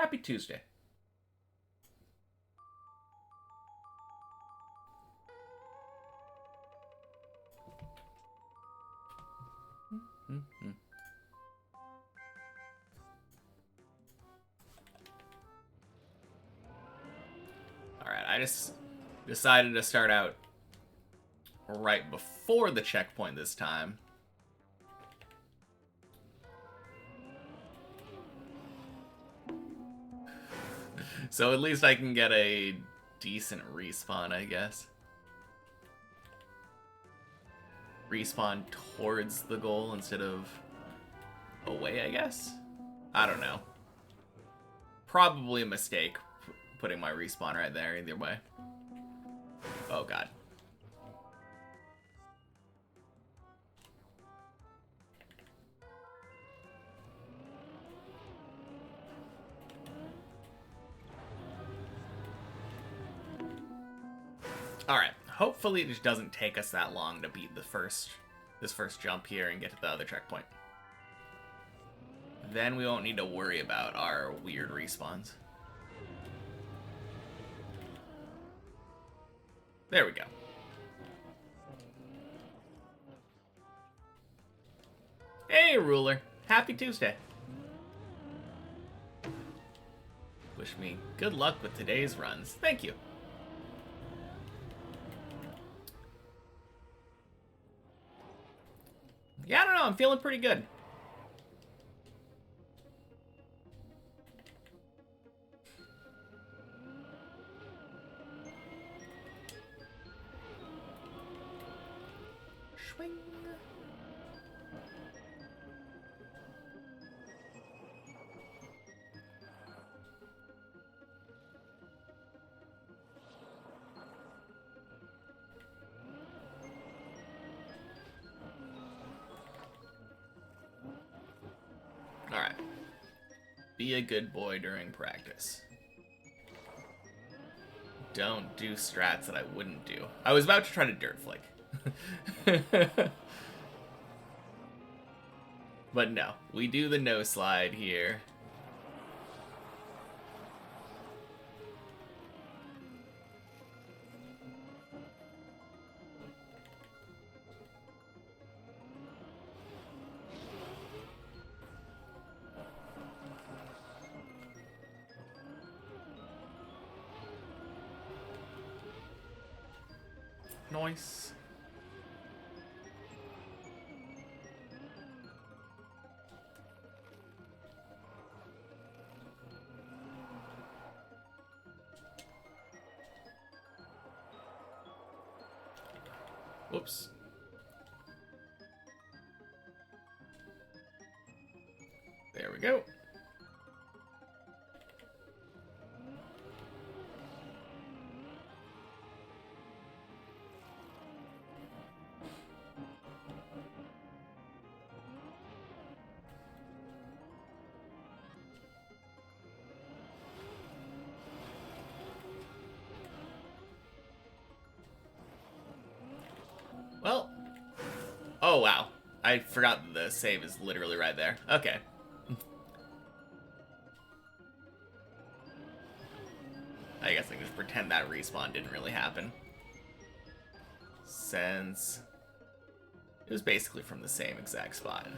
Happy Tuesday. Alright, I just decided to start out right before the checkpoint this time. So at least I can get a decent respawn, I guess. Respawn towards the goal instead of away, I guess? I don't know. Probably a mistake putting my respawn right there either way. Oh god. Alright, hopefully it just doesn't take us that long to beat this first jump here and get to the other checkpoint. Then we won't need to worry about our weird respawns. There we go. Hey, Ruler. Happy Tuesday. Wish me good luck with today's runs. Thank you. Yeah, I don't know. I'm feeling pretty good. Swing. Alright. Be a good boy during practice. Don't do strats that I wouldn't do. I was about to try to dirt flick. But no, we do the no slide here. Nice. Whoops. There we go. Well, oh wow. I forgot that the save is literally right there. Okay. I guess I can just pretend that respawn didn't really happen. Since it was basically from the same exact spot.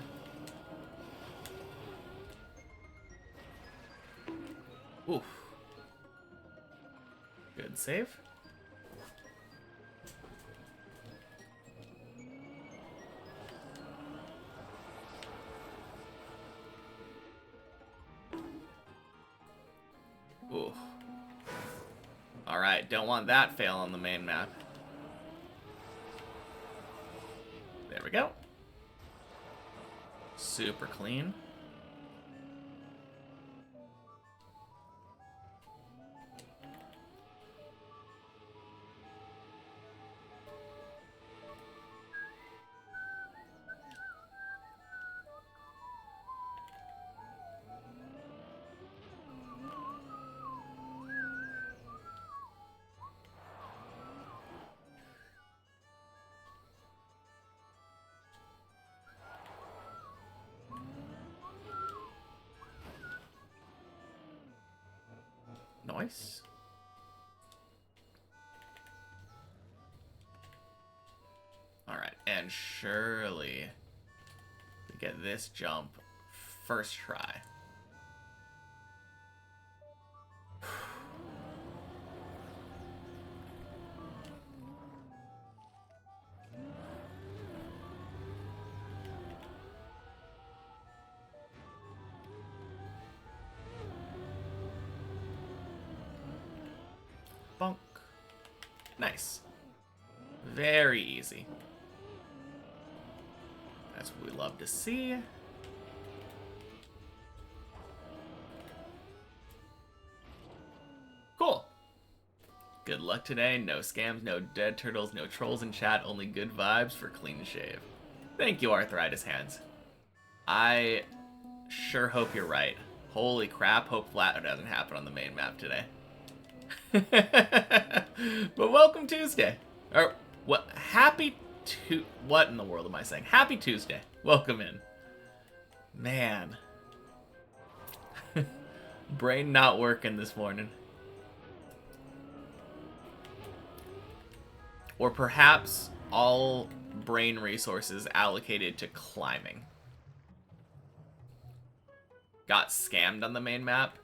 Oof. Good save. Ooh. Alright, don't want that fail on the main map. There we go. Super clean. Nice. Alright, and surely we get this jump first try. Bonk. Nice. Very easy. That's what we love to see. Cool. Good luck today. No scams, no dead turtles, no trolls in chat. Only good vibes for clean shave. Thank you, Arthritis Hands. I sure hope you're right. Holy crap, hope flat doesn't happen on the main map today. But welcome Tuesday. Or what? What in the world am I saying? Happy Tuesday. Welcome in. Man. Brain not working this morning. Or perhaps all brain resources allocated to climbing. Got scammed on the main map.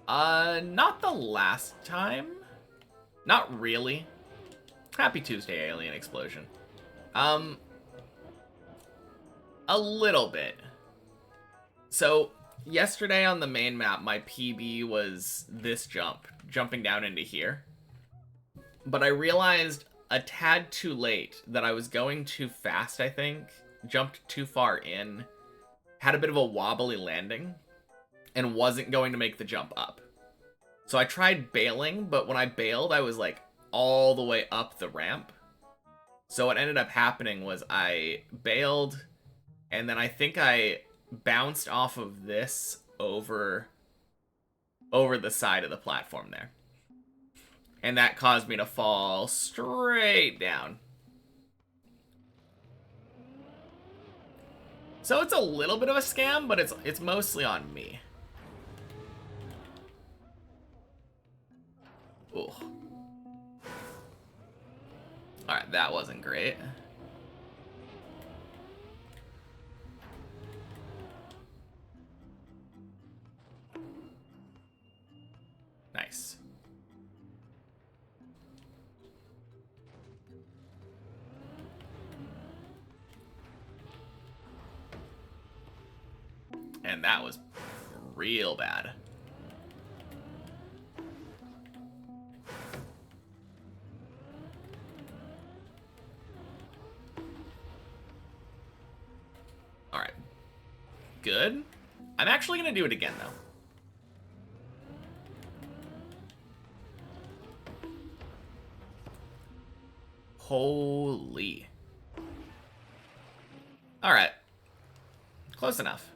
Not the last time. Not really. Happy Tuesday, Alien Explosion. A little bit. So, yesterday on the main map, my PB was this jump, jumping down into here. But I realized a tad too late that I was going too fast, I think. Jumped too far in. Had a bit of a wobbly landing. And wasn't going to make the jump up. So I tried bailing, but when I bailed, I was like all the way up the ramp. So what ended up happening was I bailed, and then I think I bounced off of this over the side of the platform there. And that caused me to fall straight down. So it's a little bit of a scam, but it's mostly on me. Ooh. Alright, that wasn't great. Nice. And that was real bad. Alright. Good. I'm actually going to do it again, though. Holy. Alright. Close enough.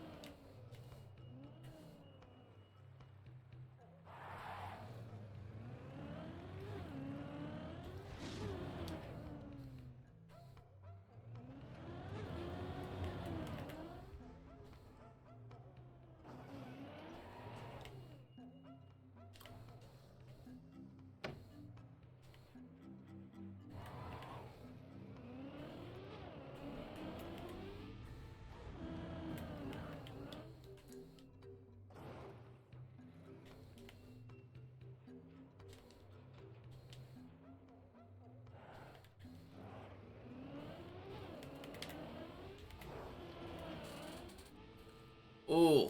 Ooh.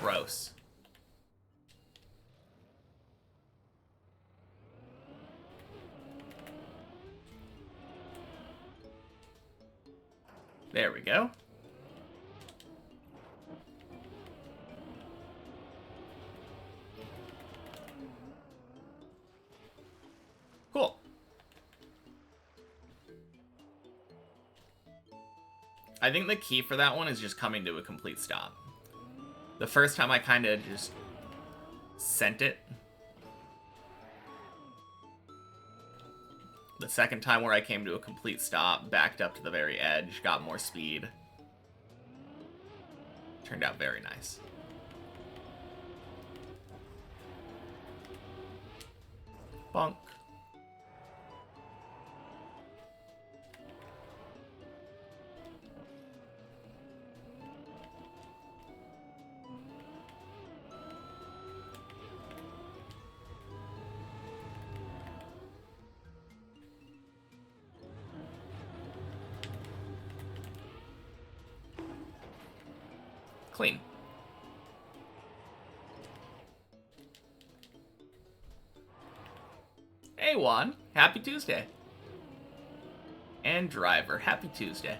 Gross. There we go. Cool. I think the key for that one is just coming to a complete stop. The first time I kind of just sent it. The second time where I came to a complete stop, backed up to the very edge, got more speed. Turned out very nice. Bonk. Clean. Hey Juan, happy Tuesday. And Driver, happy Tuesday.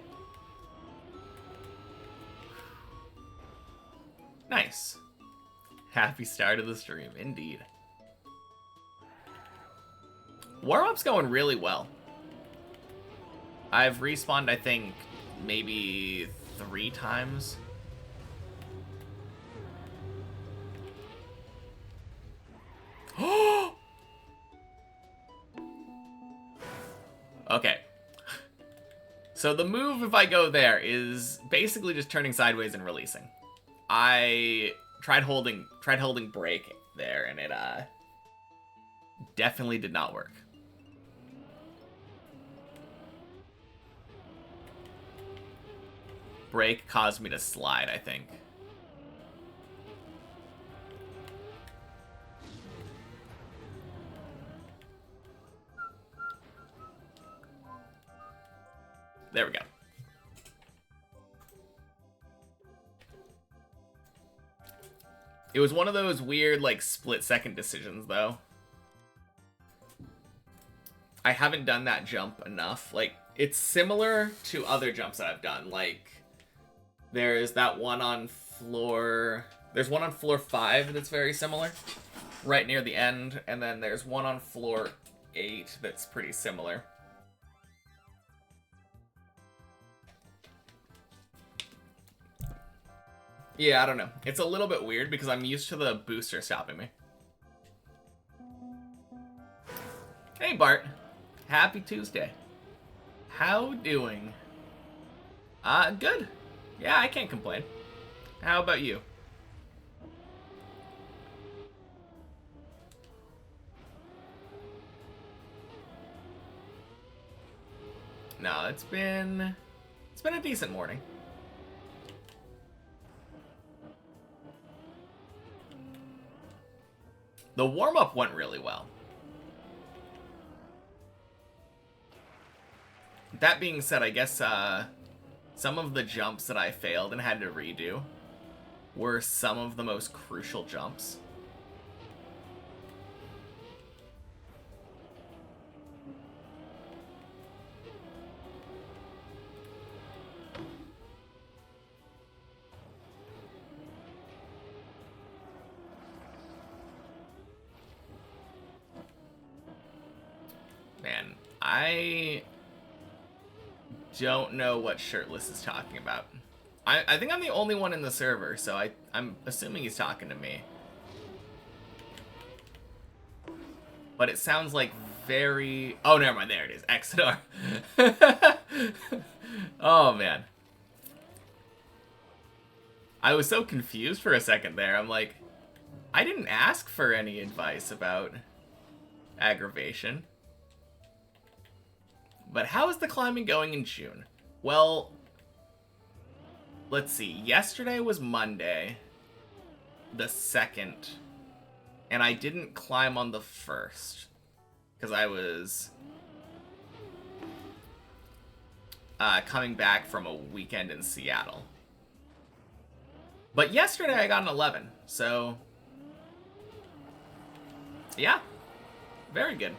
Nice. Happy start of the stream, indeed. Warm-up's going really well. I've respawned, I think, maybe 3 times. Okay. So the move, if I go there, is basically just turning sideways and releasing. I tried holding break there, and it definitely did not work. Break caused me to slide, I think. There we go. It was one of those weird, like, split-second decisions, though. I haven't done that jump enough. Like, it's similar to other jumps that I've done. Like, there's that one on floor... There's one on floor 5 that's very similar, right near the end. And then there's one on floor 8 that's pretty similar. Yeah, I don't know. It's a little bit weird because I'm used to the booster stopping me. Hey, Bart. Happy Tuesday. How doing? Good. Yeah, I can't complain. How about you? No, it's been a decent morning. The warm-up went really well. That being said, I guess some of the jumps that I failed and had to redo were some of the most crucial jumps. Man, I don't know what Shirtless is talking about. I think I'm the only one in the server, so I'm assuming he's talking to me. But it sounds like very... Oh, never mind. There it is. Exodar. Oh, man. I was so confused for a second there. I'm like, I didn't ask for any advice about aggravation. But how is the climbing going in June? Well, let's see. Yesterday was Monday, the 2nd, and I didn't climb on the 1st because I was coming back from a weekend in Seattle. But yesterday I got an 11, so yeah, very good.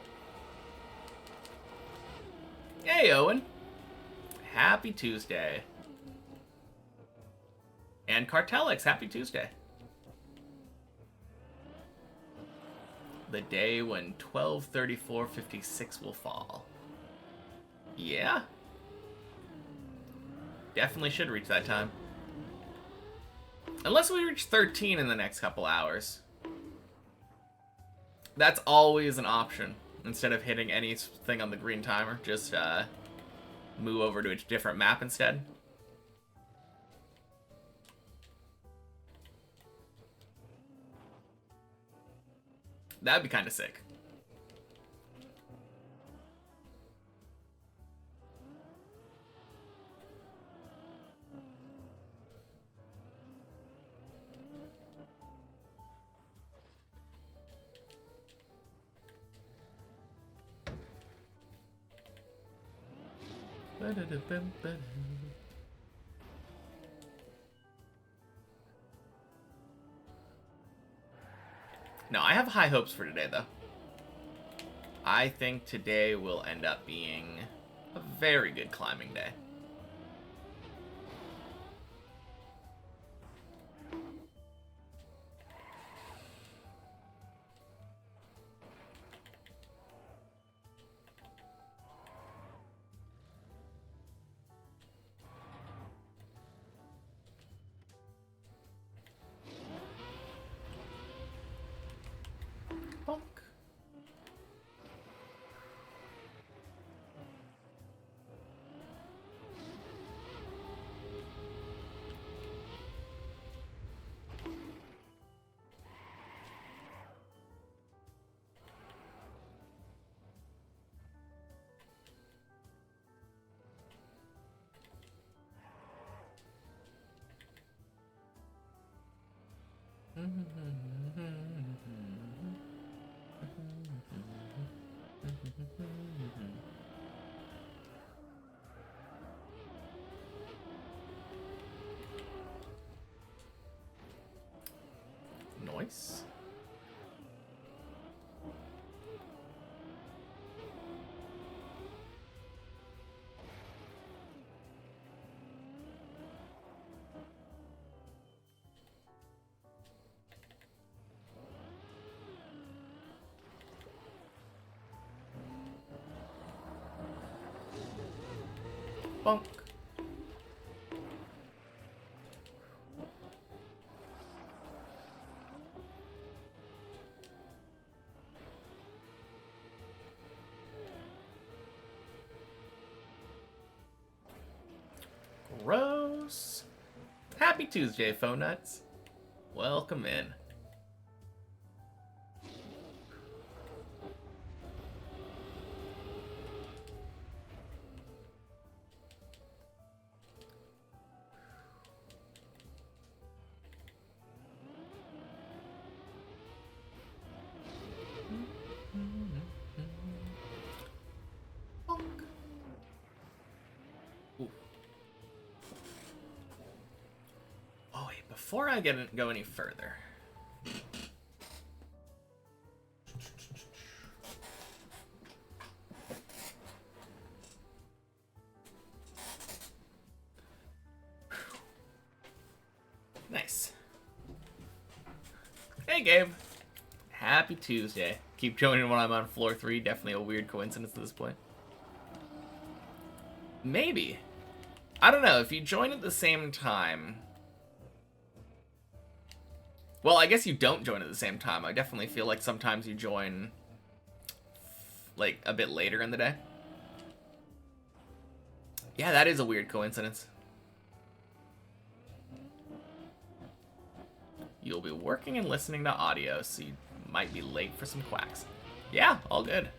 Hey, Owen. Happy Tuesday. And Cartelix, happy Tuesday. The day when 12:34:56 will fall. Yeah. Definitely should reach that time. Unless we reach 13 in the next couple hours. That's always an option. Instead of hitting anything on the green timer, just move over to a different map instead. That'd be kind of sick. No, I have high hopes for today, though. I think today will end up being a very good climbing day. Bonk. Nice. Bonk. Gross. Happy Tuesday, phone nuts. Welcome in. Before I go any further, nice. Hey, Gabe. Happy Tuesday. Keep joining when I'm on floor 3. Definitely a weird coincidence at this point. Maybe. I don't know. If you join at the same time... Well, I guess you don't join at the same time. I definitely feel like sometimes you join, like, a bit later in the day. Yeah, that is a weird coincidence. You'll be working and listening to audio, so you might be late for some quacks. Yeah, all good.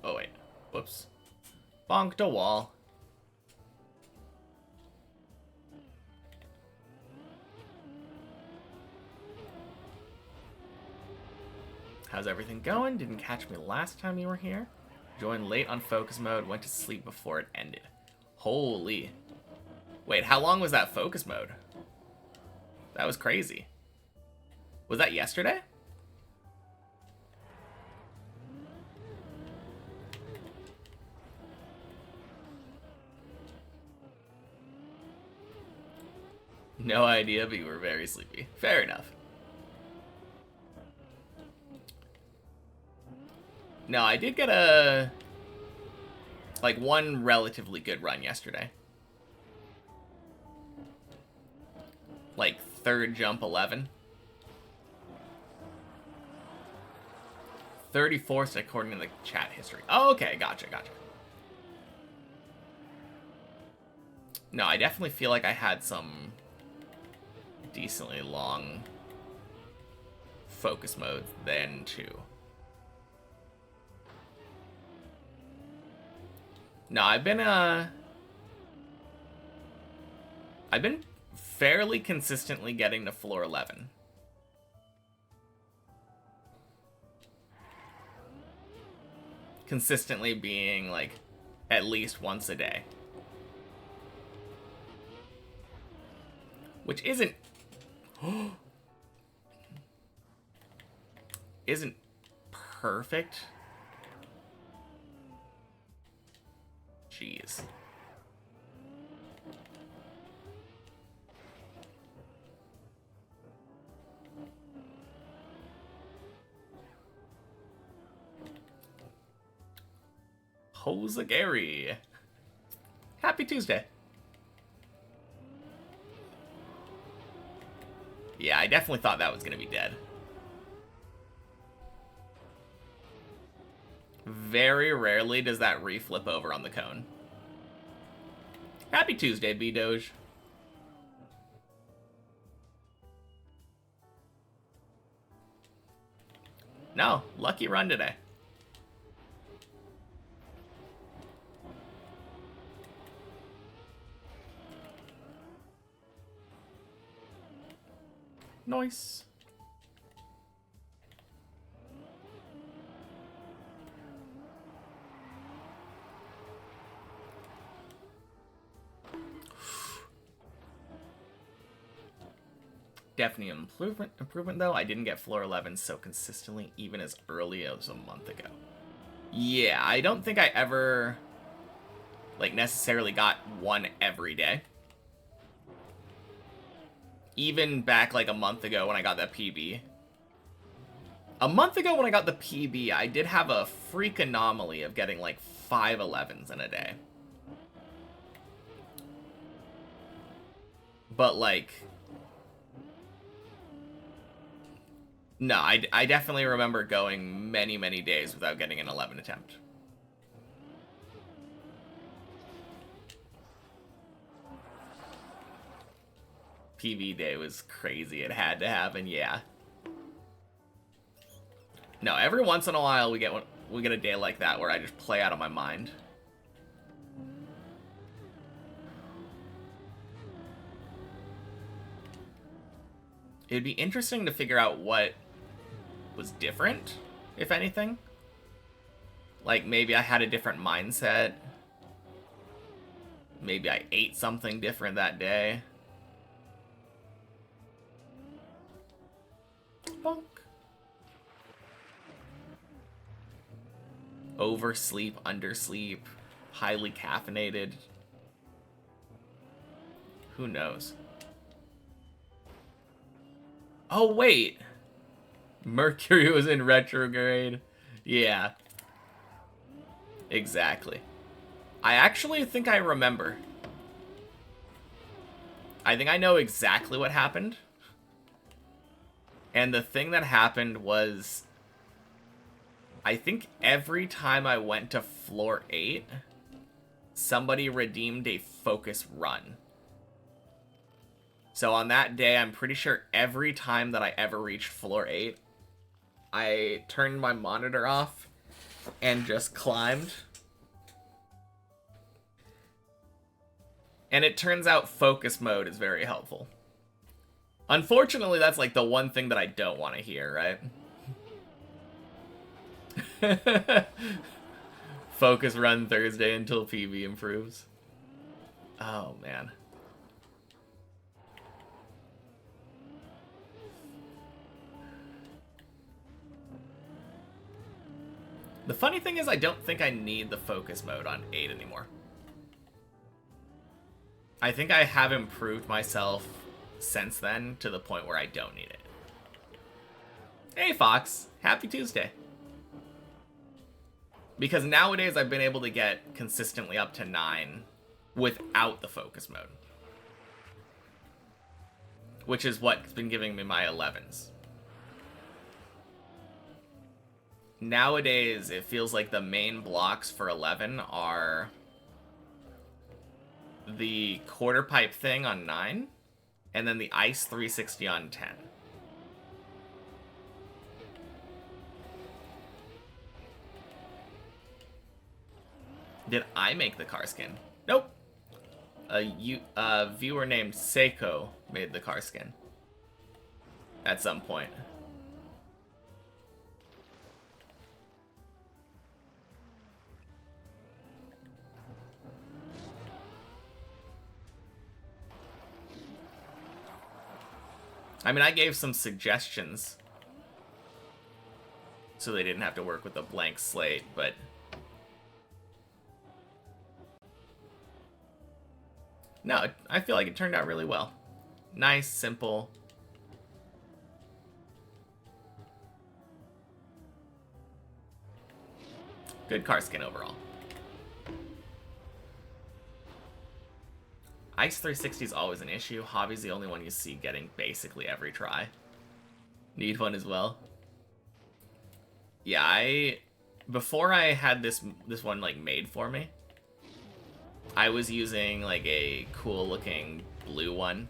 Oh, wait. Whoops. Bonked a wall. How's everything going? Didn't catch me last time you were here. Joined late on focus mode. Went to sleep before it ended. Holy. Wait, how long was that focus mode? That was crazy. Was that yesterday? No idea, but you were very sleepy. Fair enough. No, I did get one relatively good run yesterday. Like, third jump 11. 34th according to the chat history. Oh, okay, gotcha. No, I definitely feel like I had some decently long focus modes then too. No, I've been fairly consistently getting to floor 11 consistently being like at least once a day. Which isn't isn't perfect. Jeez. Hosagary. Happy Tuesday. Yeah, I definitely thought that was going to be dead. Very rarely does that reflip over on the cone. Happy Tuesday, B-Doge. No, lucky run today. Nice. Definitely improvement though. I didn't get floor 11 so consistently even as early as a month ago. Yeah, I don't think I ever like necessarily got one every day. Even back like a month ago when I got that PB. A month ago when I got the PB, I did have a freak anomaly of getting like 5 11s in a day. But like... No, I definitely remember going many, many days without getting an 11 attempt. PV day was crazy. It had to happen, yeah. No, every once in a while we get a day like that where I just play out of my mind. It'd be interesting to figure out what was different, if anything. Like, maybe I had a different mindset. Maybe I ate something different that day. Bonk. Oversleep, undersleep, highly caffeinated. Who knows? Oh, wait. Mercury was in retrograde. Yeah. Exactly. I actually think I remember. I think I know exactly what happened. And the thing that happened was... I think every time I went to floor 8, somebody redeemed a focus run. So on that day, I'm pretty sure every time that I ever reached floor 8, I turned my monitor off and just climbed. And it turns out focus mode is very helpful. Unfortunately, that's like the one thing that I don't want to hear, right? Focus run Thursday until PB improves. Oh, man. The funny thing is I don't think I need the focus mode on 8 anymore. I think I have improved myself since then to the point where I don't need it. Hey, Fox. Happy Tuesday. Because nowadays I've been able to get consistently up to 9 without the focus mode. Which is what's been giving me my 11s. Nowadays, it feels like the main blocks for 11 are the quarter pipe thing on 9, and then the ice 360 on 10. Did I make the car skin? Nope. A viewer named Seiko made the car skin. At some point. I mean, I gave some suggestions so they didn't have to work with a blank slate, but no, I feel like it turned out really well. Nice, simple. Good car skin overall. Ice 360 is always an issue. Hobby's the only one you see getting basically every try. Need one as well. Yeah, before I had this one like made for me, I was using like a cool looking blue one.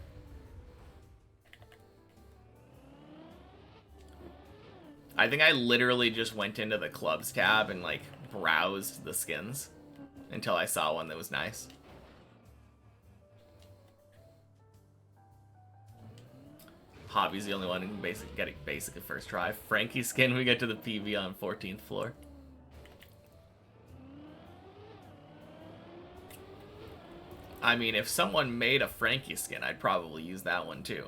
I think I literally just went into the clubs tab and like browsed the skins until I saw one that was nice. Hobby's the only one who can get it basically first try. Frankie skin, we get to the PV on 14th floor. I mean, if someone made a Frankie skin, I'd probably use that one too.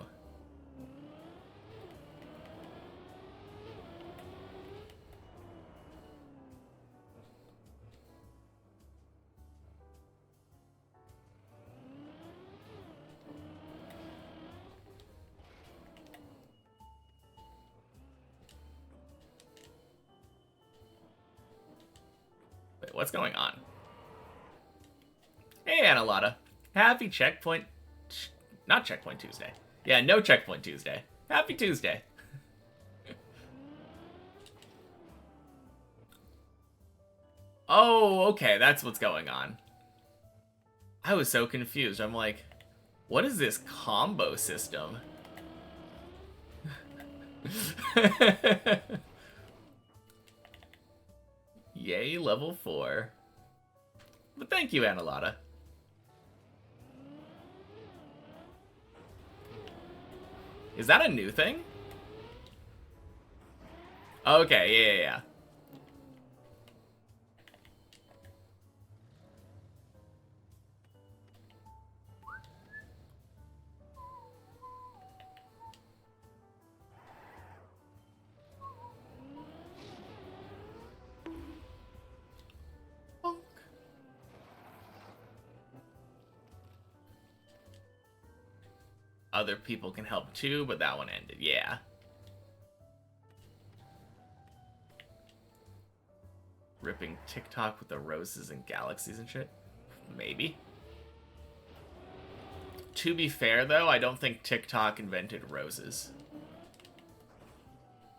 Wait, what's going on? Hey, Annalata. Happy Checkpoint... Not Checkpoint Tuesday. Yeah, no Checkpoint Tuesday. Happy Tuesday. Oh, okay, that's what's going on. I was so confused. I'm like, what is this combo system? Yay, level 4. But thank you, Annalata. Is that a new thing? Okay, yeah. Bonk. Other people can help too, but that one ended, yeah. Ripping TikTok with the roses and galaxies and shit? Maybe. To be fair, though, I don't think TikTok invented roses.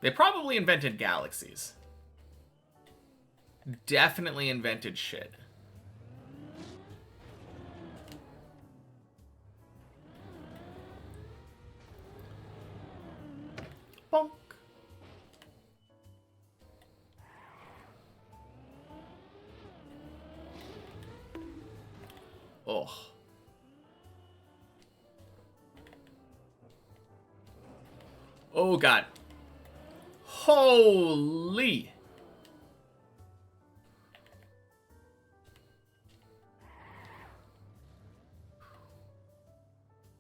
They probably invented galaxies. Definitely invented shit. Bonk. Oh. Oh, God. Holy.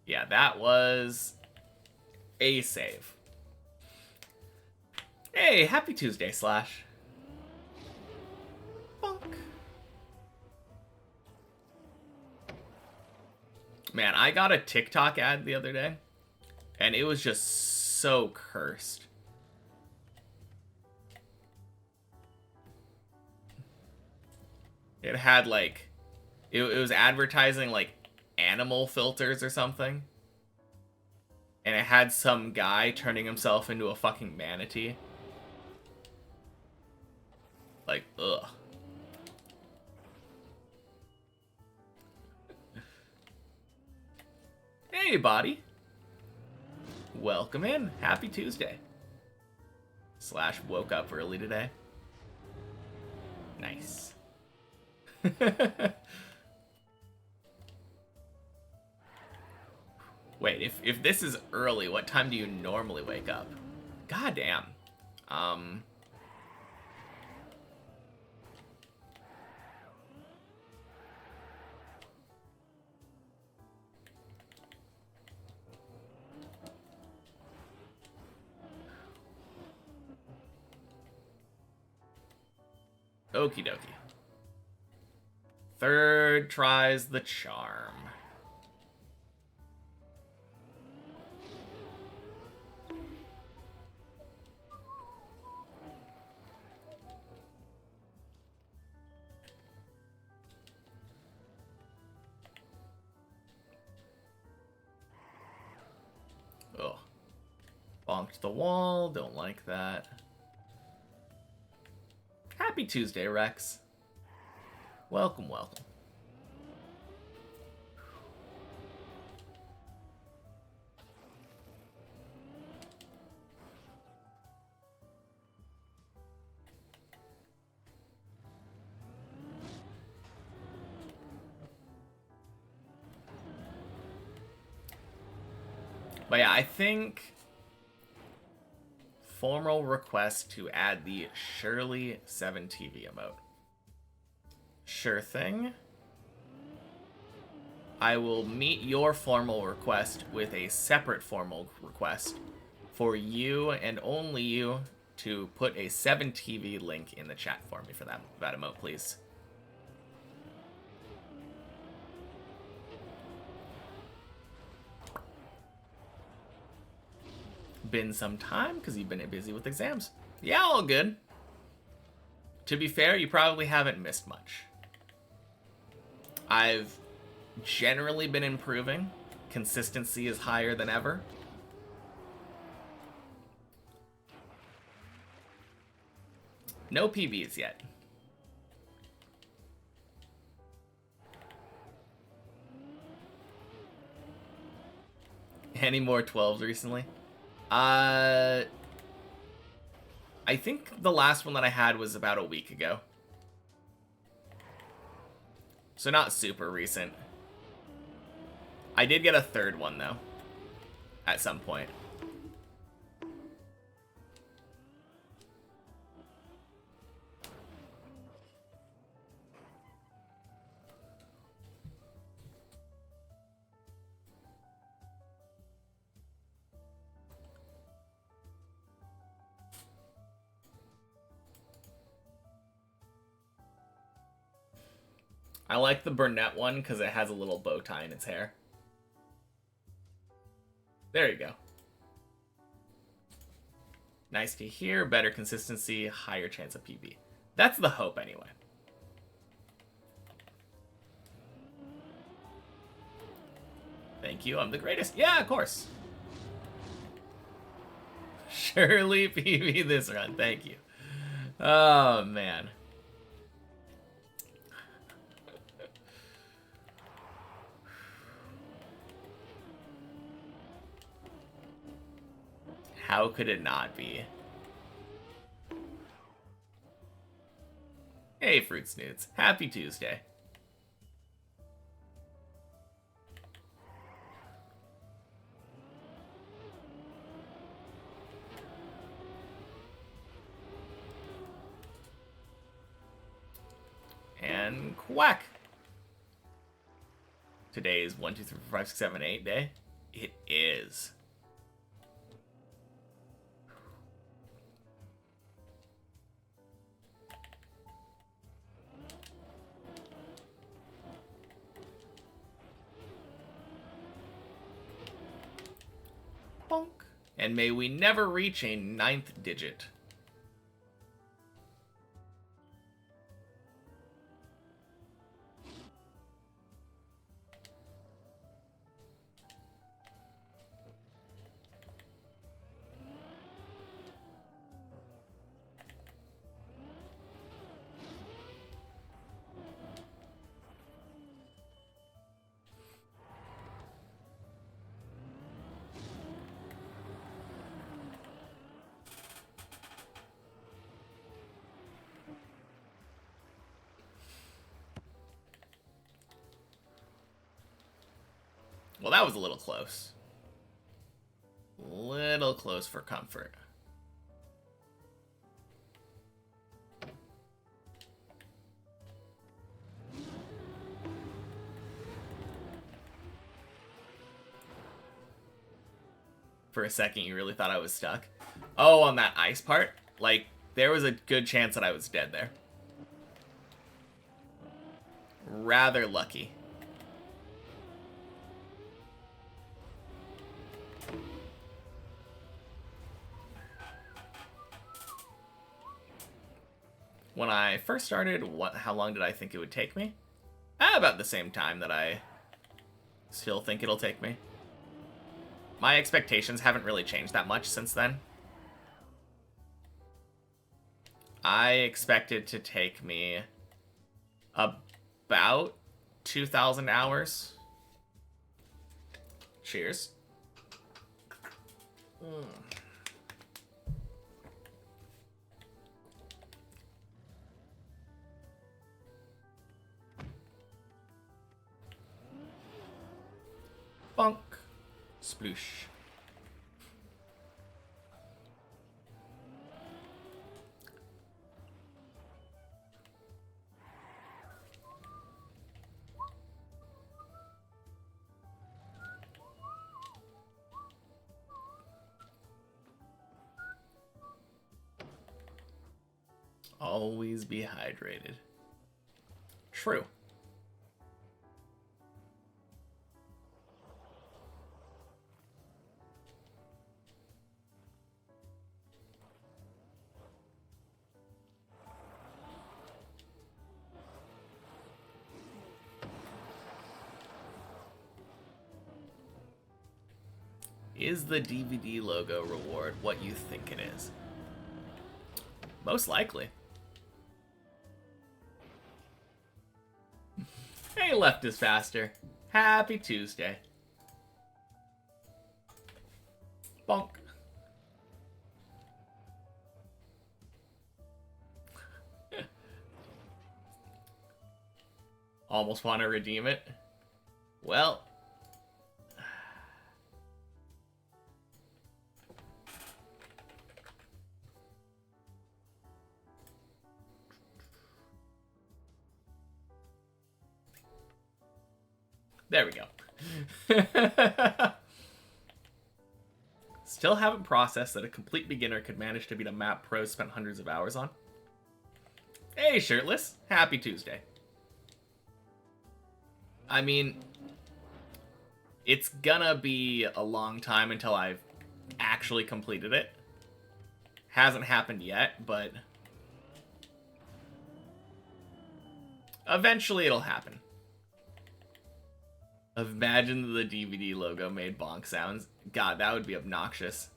Yeah, that was a save. Hey, happy Tuesday, Slash. Bonk. Man, I got a TikTok ad the other day, and it was just so cursed. It had, like, it was advertising, like, animal filters or something. And it had some guy turning himself into a fucking manatee. Like, ugh. Hey, body. Welcome in. Happy Tuesday. Slash woke up early today. Nice. Wait, if this is early, what time do you normally wake up? God damn. Okie dokie. Third tries the charm. Oh. Bonked the wall. Don't like that. Happy Tuesday, Rex. Welcome, welcome. But yeah, I think formal request to add the Shirley 7 TV emote. Sure thing. I will meet your formal request with a separate formal request for you and only you to put a 7 TV link in the chat for me for that emote, please. Been some time because you've been busy with exams. Yeah, all good. To be fair, you probably haven't missed much. I've generally been improving. Consistency is higher than ever. No PBs yet. Any more 12s recently? I think the last one that I had was about a week ago. So not super recent. I did get a third one, though. At some point. I like the brunette one because it has a little bow tie in its hair. There you go. Nice to hear. Better consistency, higher chance of PB. That's the hope anyway. Thank you. I'm the greatest. Yeah, of course. Surely PB this run. Thank you. Oh, man. How could it not be? Hey, Fruit Snoots. Happy Tuesday. And quack. Today is 1, 2, 3, 4, 5, 6, 7, 8 day. It is. Bonk. And may we never reach a 9th digit. Well, that was a little close. Little close for comfort. For a second, you really thought I was stuck? Oh, on that ice part? Like, there was a good chance that I was dead there. rather lucky. When I first started, how long did I think it would take me? About the same time that I still think it'll take me. My expectations haven't really changed that much since then. I expect it to take me about 2,000 hours. Cheers. Bonk. Sploosh. Always be hydrated. True. Is the DVD logo reward what you think it is? Most likely. Hey, left is faster. Happy Tuesday. Bonk. Almost want to redeem it. Well. There we go. Still haven't processed that a complete beginner could manage to beat a map pros spent hundreds of hours on. Hey, Shirtless. Happy Tuesday. I mean, it's gonna be a long time until I've actually completed it. Hasn't happened yet, but eventually it'll happen. Imagine the DVD logo made bonk sounds. God, that would be obnoxious.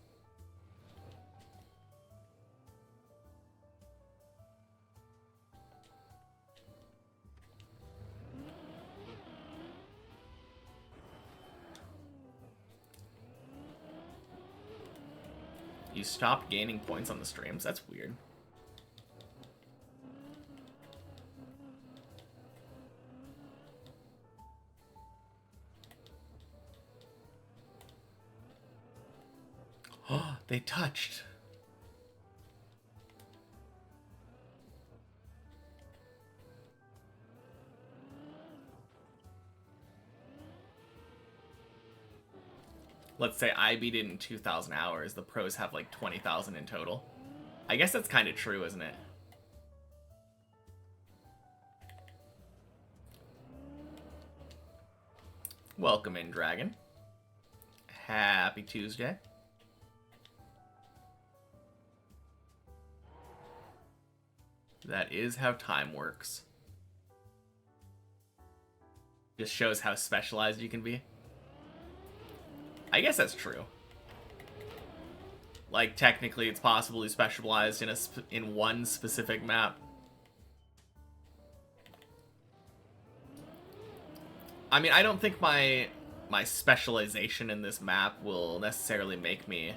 You stopped gaining points on the streams? That's weird. Oh, they touched. Let's say I beat it in 2,000 hours. The pros have like 20,000 in total. I guess that's kind of true, isn't it? Welcome in, Dragon. Happy Tuesday. That is how time works. Just shows how specialized you can be. I guess that's true. Like, technically, it's possible to specialize in one specific map. I mean, I don't think my specialization in this map will necessarily make me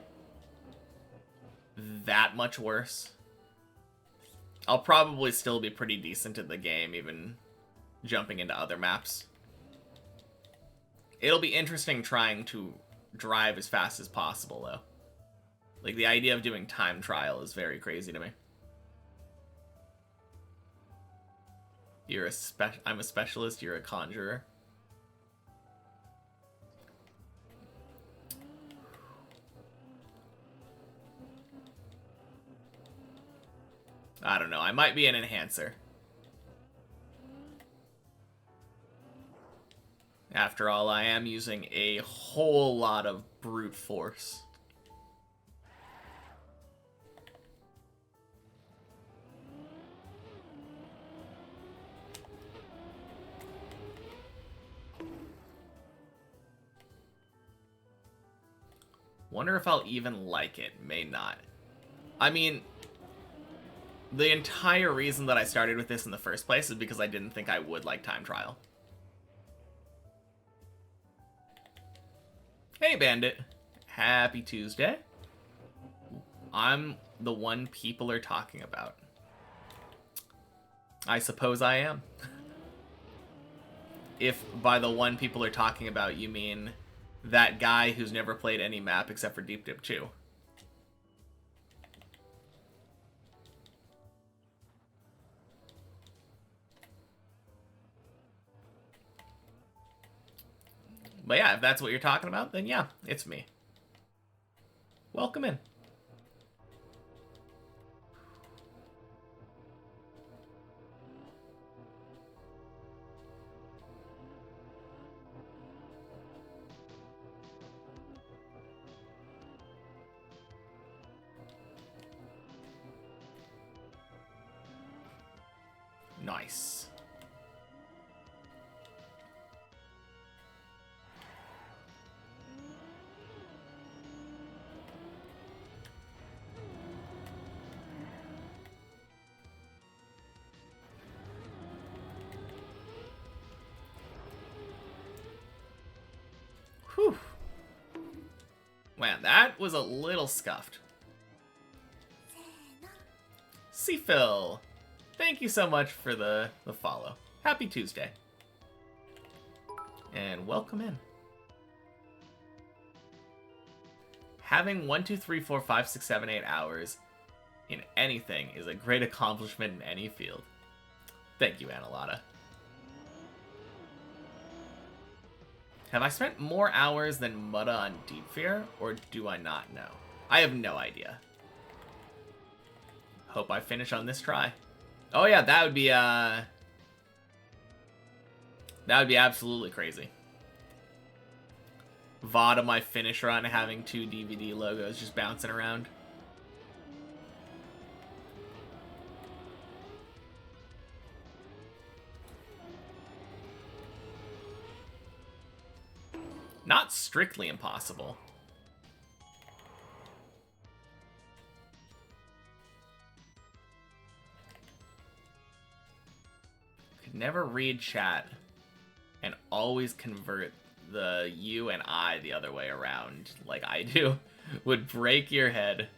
that much worse. I'll probably still be pretty decent at the game, even jumping into other maps. It'll be interesting trying to drive as fast as possible, though. Like, the idea of doing time trial is very crazy to me. I'm a specialist, you're a conjurer. I don't know, I might be an enhancer. After all, I am using a whole lot of brute force. Wonder if I'll even like it. May not. I mean, the entire reason that I started with this in the first place is because I didn't think I would like time trial. Hey, Bandit. Happy Tuesday. I'm the one people are talking about. I suppose I am. If by the one people are talking about you mean that guy who's never played any map except for Deep Dip 2. But yeah, if that's what you're talking about, then yeah, it's me. Welcome in. Nice. Whew. Man, that was a little scuffed. Seafill, thank you so much for the follow. Happy Tuesday. And welcome in. Having 1, 2, 3, 4, 5, 6, 7, 8 hours in anything is a great accomplishment in any field. Thank you, Analata. Have I spent more hours than Mutta on Deep Fear, or do I not know? I have no idea. Hope I finish on this try. Oh yeah, that would be absolutely crazy. VOD my finish run having 2 DVD logos just bouncing around. Not strictly impossible. Could never read chat and always convert the you and I the other way around like I do. Would break your head.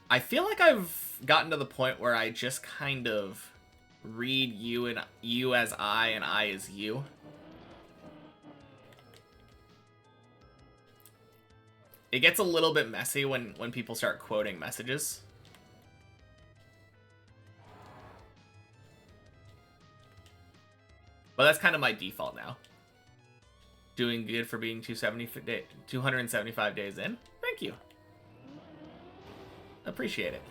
I feel like I've gotten to the point where I just kind of read you and you as I and I as you. It gets a little bit messy when people start quoting messages. But that's kind of my default now. Doing good for being 275 days in. Thank you. Appreciate it.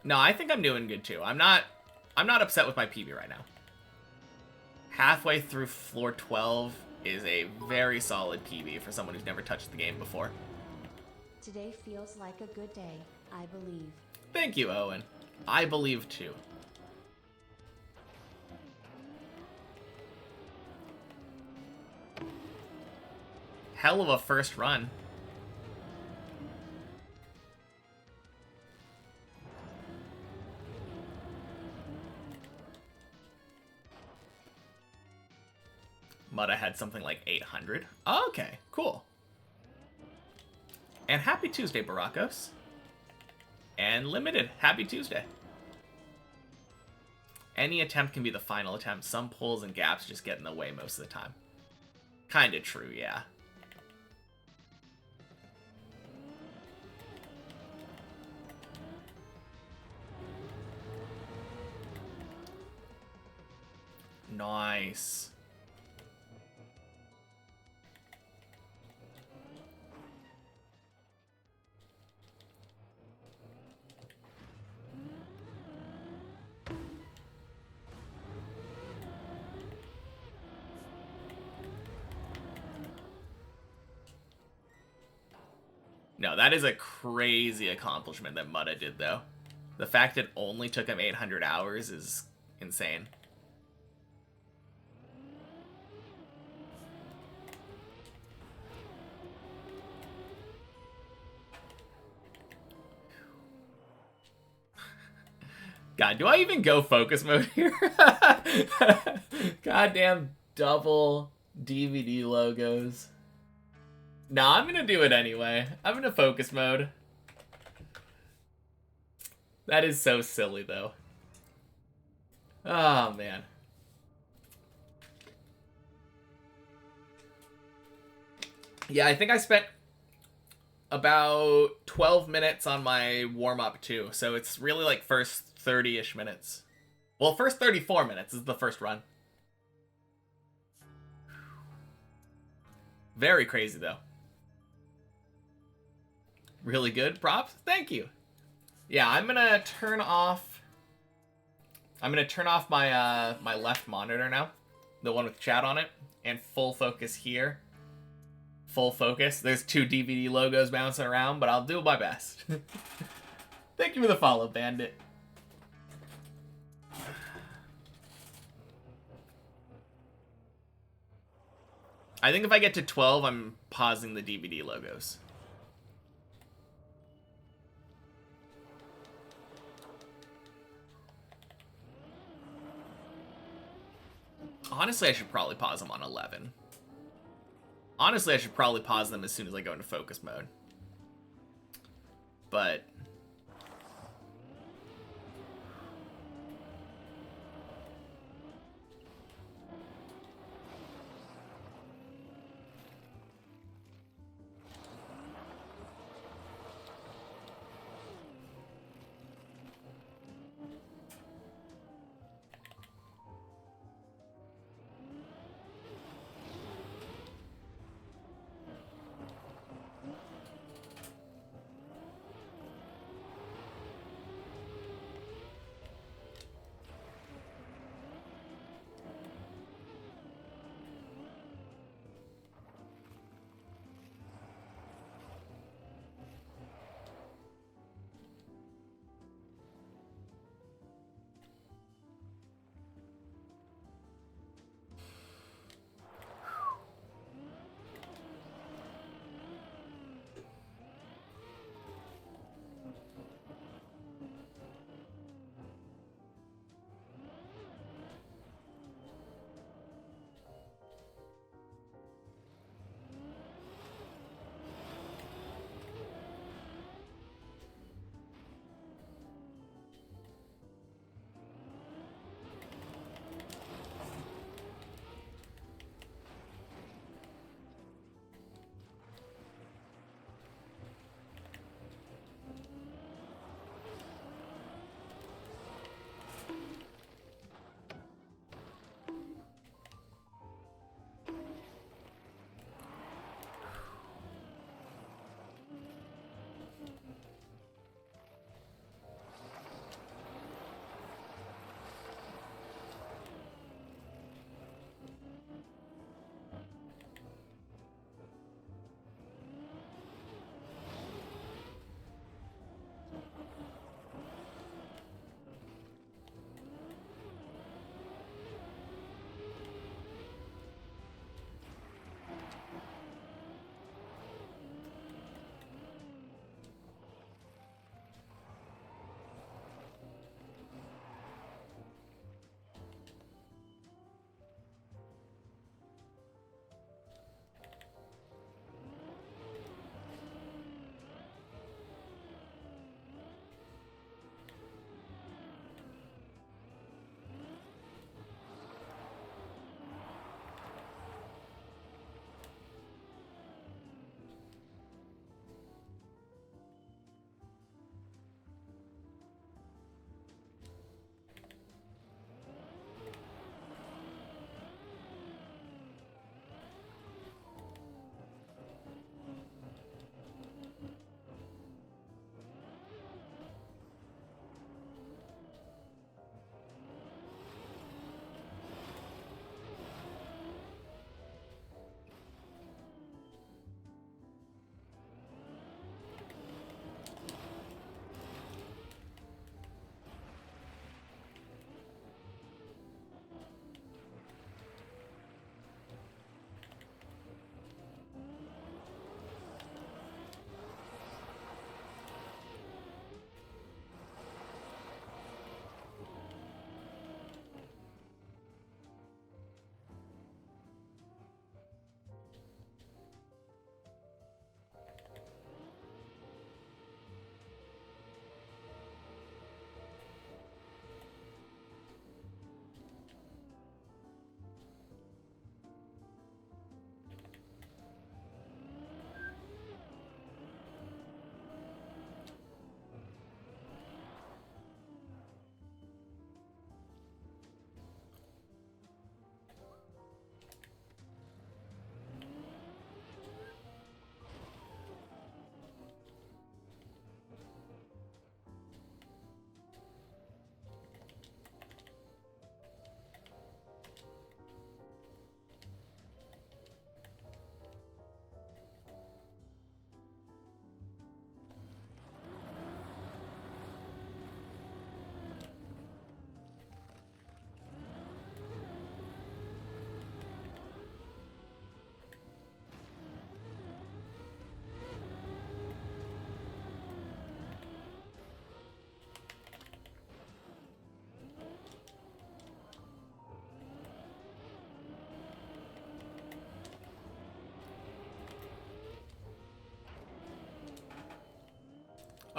No, I think I'm doing good too. I'm not upset with my PB right now. Halfway through floor 12 is a very solid PB for someone who's never touched the game before. Today feels like a good day, I believe. Thank you, Owen. I believe too. Hell of a first run. Mutta had something like 800. Oh, okay, cool. And happy Tuesday, Baracos. And Limited, happy Tuesday. Any attempt can be the final attempt. Some pulls and gaps just get in the way most of the time. Kinda true, yeah. Nice. No, that is a crazy accomplishment that Mutta did, though. The fact it only took him 800 hours is insane. God, do I even go focus mode here? Goddamn double DVD logos. Nah, I'm gonna do it anyway. I'm gonna focus mode. That is so silly, though. Oh, man. Yeah, I think I spent about 12 minutes on my warm-up, too. So it's really like first 30-ish minutes. Well, first 34 minutes is the first run. Very crazy, though. Really good props. Thank you. Yeah, I'm gonna turn off my my left monitor now, the one with chat on it, and full focus here. Full focus. There's 2 DVD logos bouncing around, but I'll do my best. Thank you for the follow, Bandit. I think if I get to 12, I'm pausing the DVD logos. Honestly, I should probably pause them on 11. Honestly, I should probably pause them as soon as I go into focus mode. But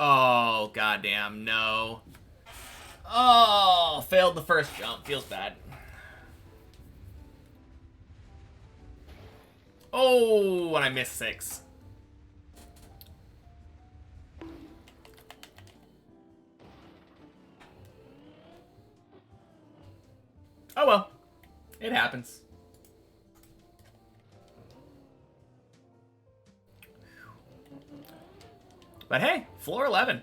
Oh, goddamn, no. Oh, failed the first jump. Feels bad. Oh, and I missed 6. Oh well. It happens. But hey, floor 11.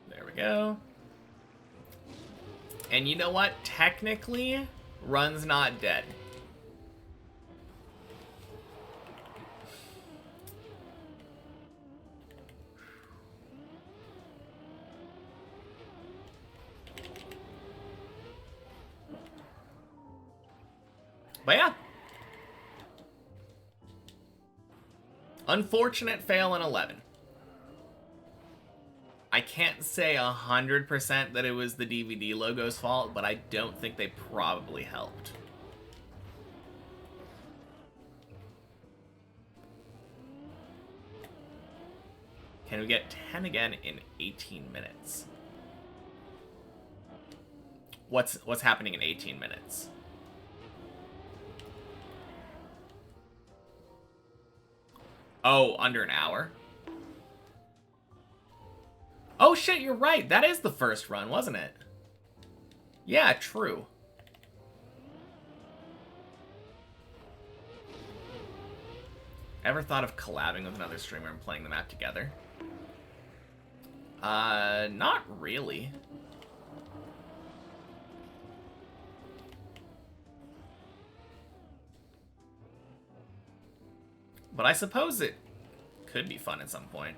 There we go. And you know what? Technically, run's not dead. But yeah. Unfortunate fail in 11. I can't say 100% that it was the DVD logo's fault, but I don't think they probably helped. Can we get 10 again in 18 minutes? What's happening in 18 minutes? Oh, under an hour? Oh shit, you're right. That is the first run, wasn't it? Yeah, true. Ever thought of collabing with another streamer and playing the map together? Not really. But I suppose it could be fun at some point.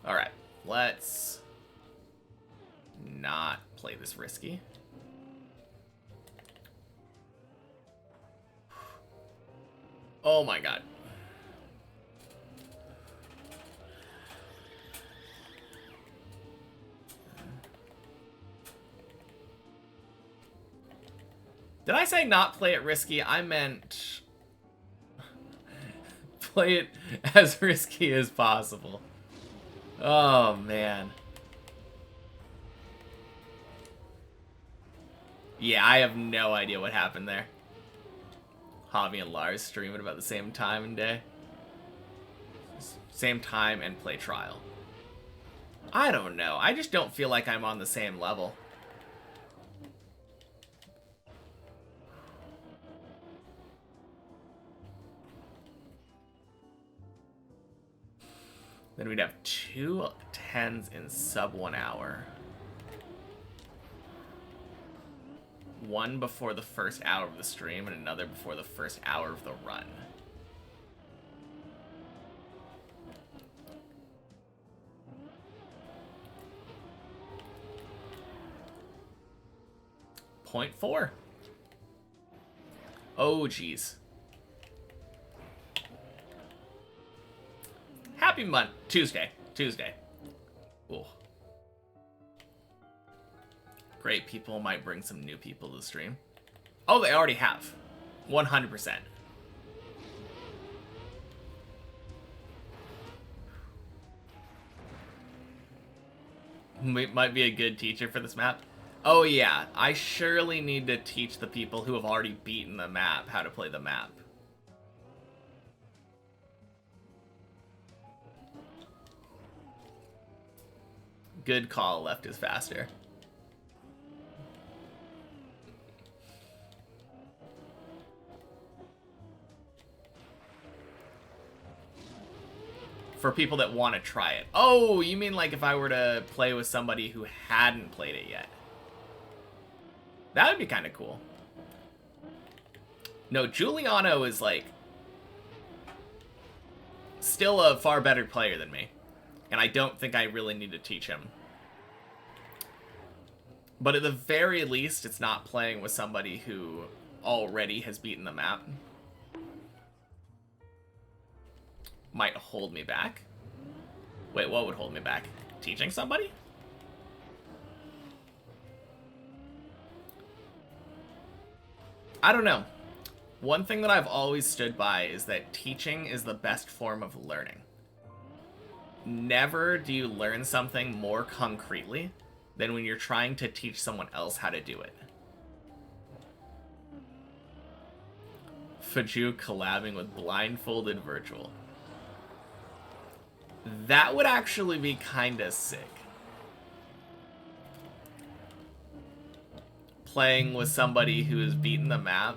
Alright, let's not play this risky. Oh my god. Did I say not play it risky? I meant play it as risky as possible. Oh, man. Yeah, I have no idea what happened there. Javi and Lars stream at about the same time and day. Same time and play trial. I don't know. I just don't feel like I'm on the same level. Then we'd have 2 10s in sub 1 hour. One before the first hour of the stream and another before the first hour of the run. .4. Oh, geez. Happy month. Tuesday. Ooh. Great, people might bring some new people to the stream. Oh, they already have. 100%. Might be a good teacher for this map. Oh yeah, I surely need to teach the people who have already beaten the map how to play the map. Good call, left is faster. For people that want to try it. Oh, you mean like if I were to play with somebody who hadn't played it yet? That would be kind of cool. No, Giuliano is like still a far better player than me. And I don't think I really need to teach him. But at the very least, it's not playing with somebody who already has beaten the map. Might hold me back. Wait, what would hold me back? Teaching somebody? I don't know. One thing that I've always stood by is that teaching is the best form of learning. Never do you learn something more concretely than when you're trying to teach someone else how to do it. Faju collabing with Blindfolded Virtual. That would actually be kinda sick. Playing with somebody who has beaten the map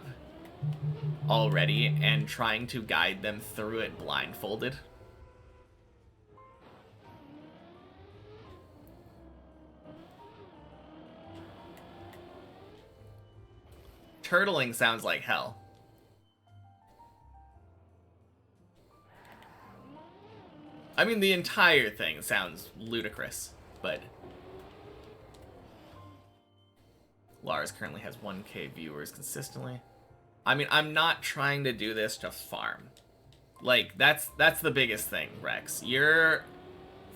already and trying to guide them through it blindfolded. Turtling sounds like hell. I mean, the entire thing sounds ludicrous, but Lars currently has 1K viewers consistently. I mean, I'm not trying to do this to farm. Like, that's the biggest thing, Rex. You're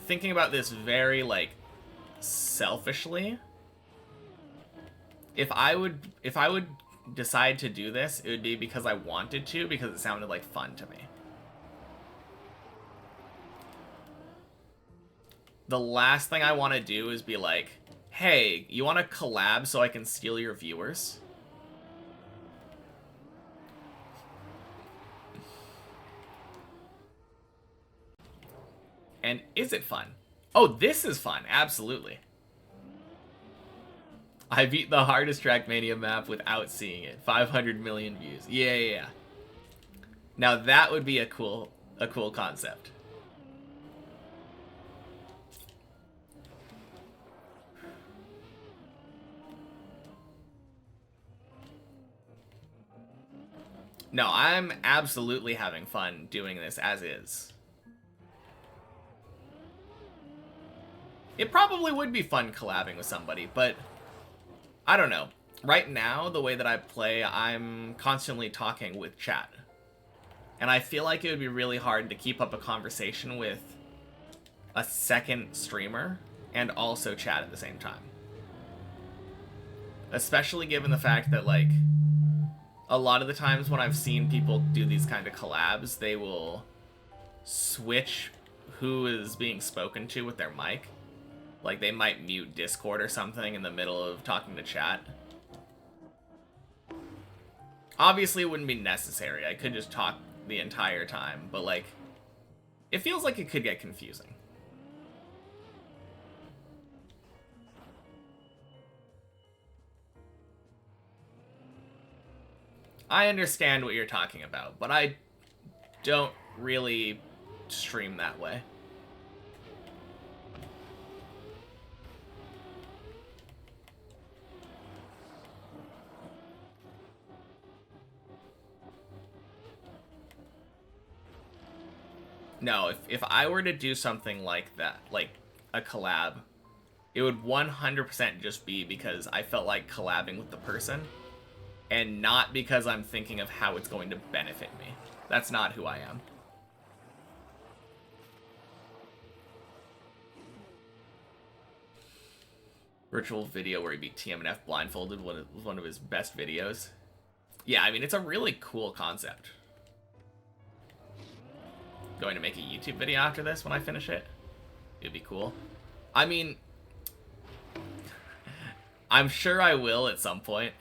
thinking about this very, like, selfishly. If I would decide to do this, it would be because I wanted to, because it sounded like fun to me. The last thing I want to do is be like, hey, you want to collab so I can steal your viewers? And is it fun? Oh, this is fun. Absolutely. I beat the hardest Trackmania map without seeing it. 500 million views. Yeah. Now that would be a cool concept. No, I'm absolutely having fun doing this as is. It probably would be fun collabing with somebody, but I don't know. Right now, the way that I play, I'm constantly talking with chat. And I feel like it would be really hard to keep up a conversation with a second streamer and also chat at the same time. Especially given the fact that, like, a lot of the times when I've seen people do these kind of collabs, they will switch who is being spoken to with their mic. Like, they might mute Discord or something in the middle of talking to chat. Obviously, it wouldn't be necessary. I could just talk the entire time, but, like, it feels like it could get confusing. I understand what you're talking about, but I don't really stream that way. No, if I were to do something like that, like a collab, it would 100% just be because I felt like collabing with the person, and not because I'm thinking of how it's going to benefit me. That's not who I am. Virtual video where he beat TMNF blindfolded was one of his best videos. Yeah, I mean, it's a really cool concept. Going to make a YouTube video after this when I finish it. It'd be cool. I mean, I'm sure I will at some point.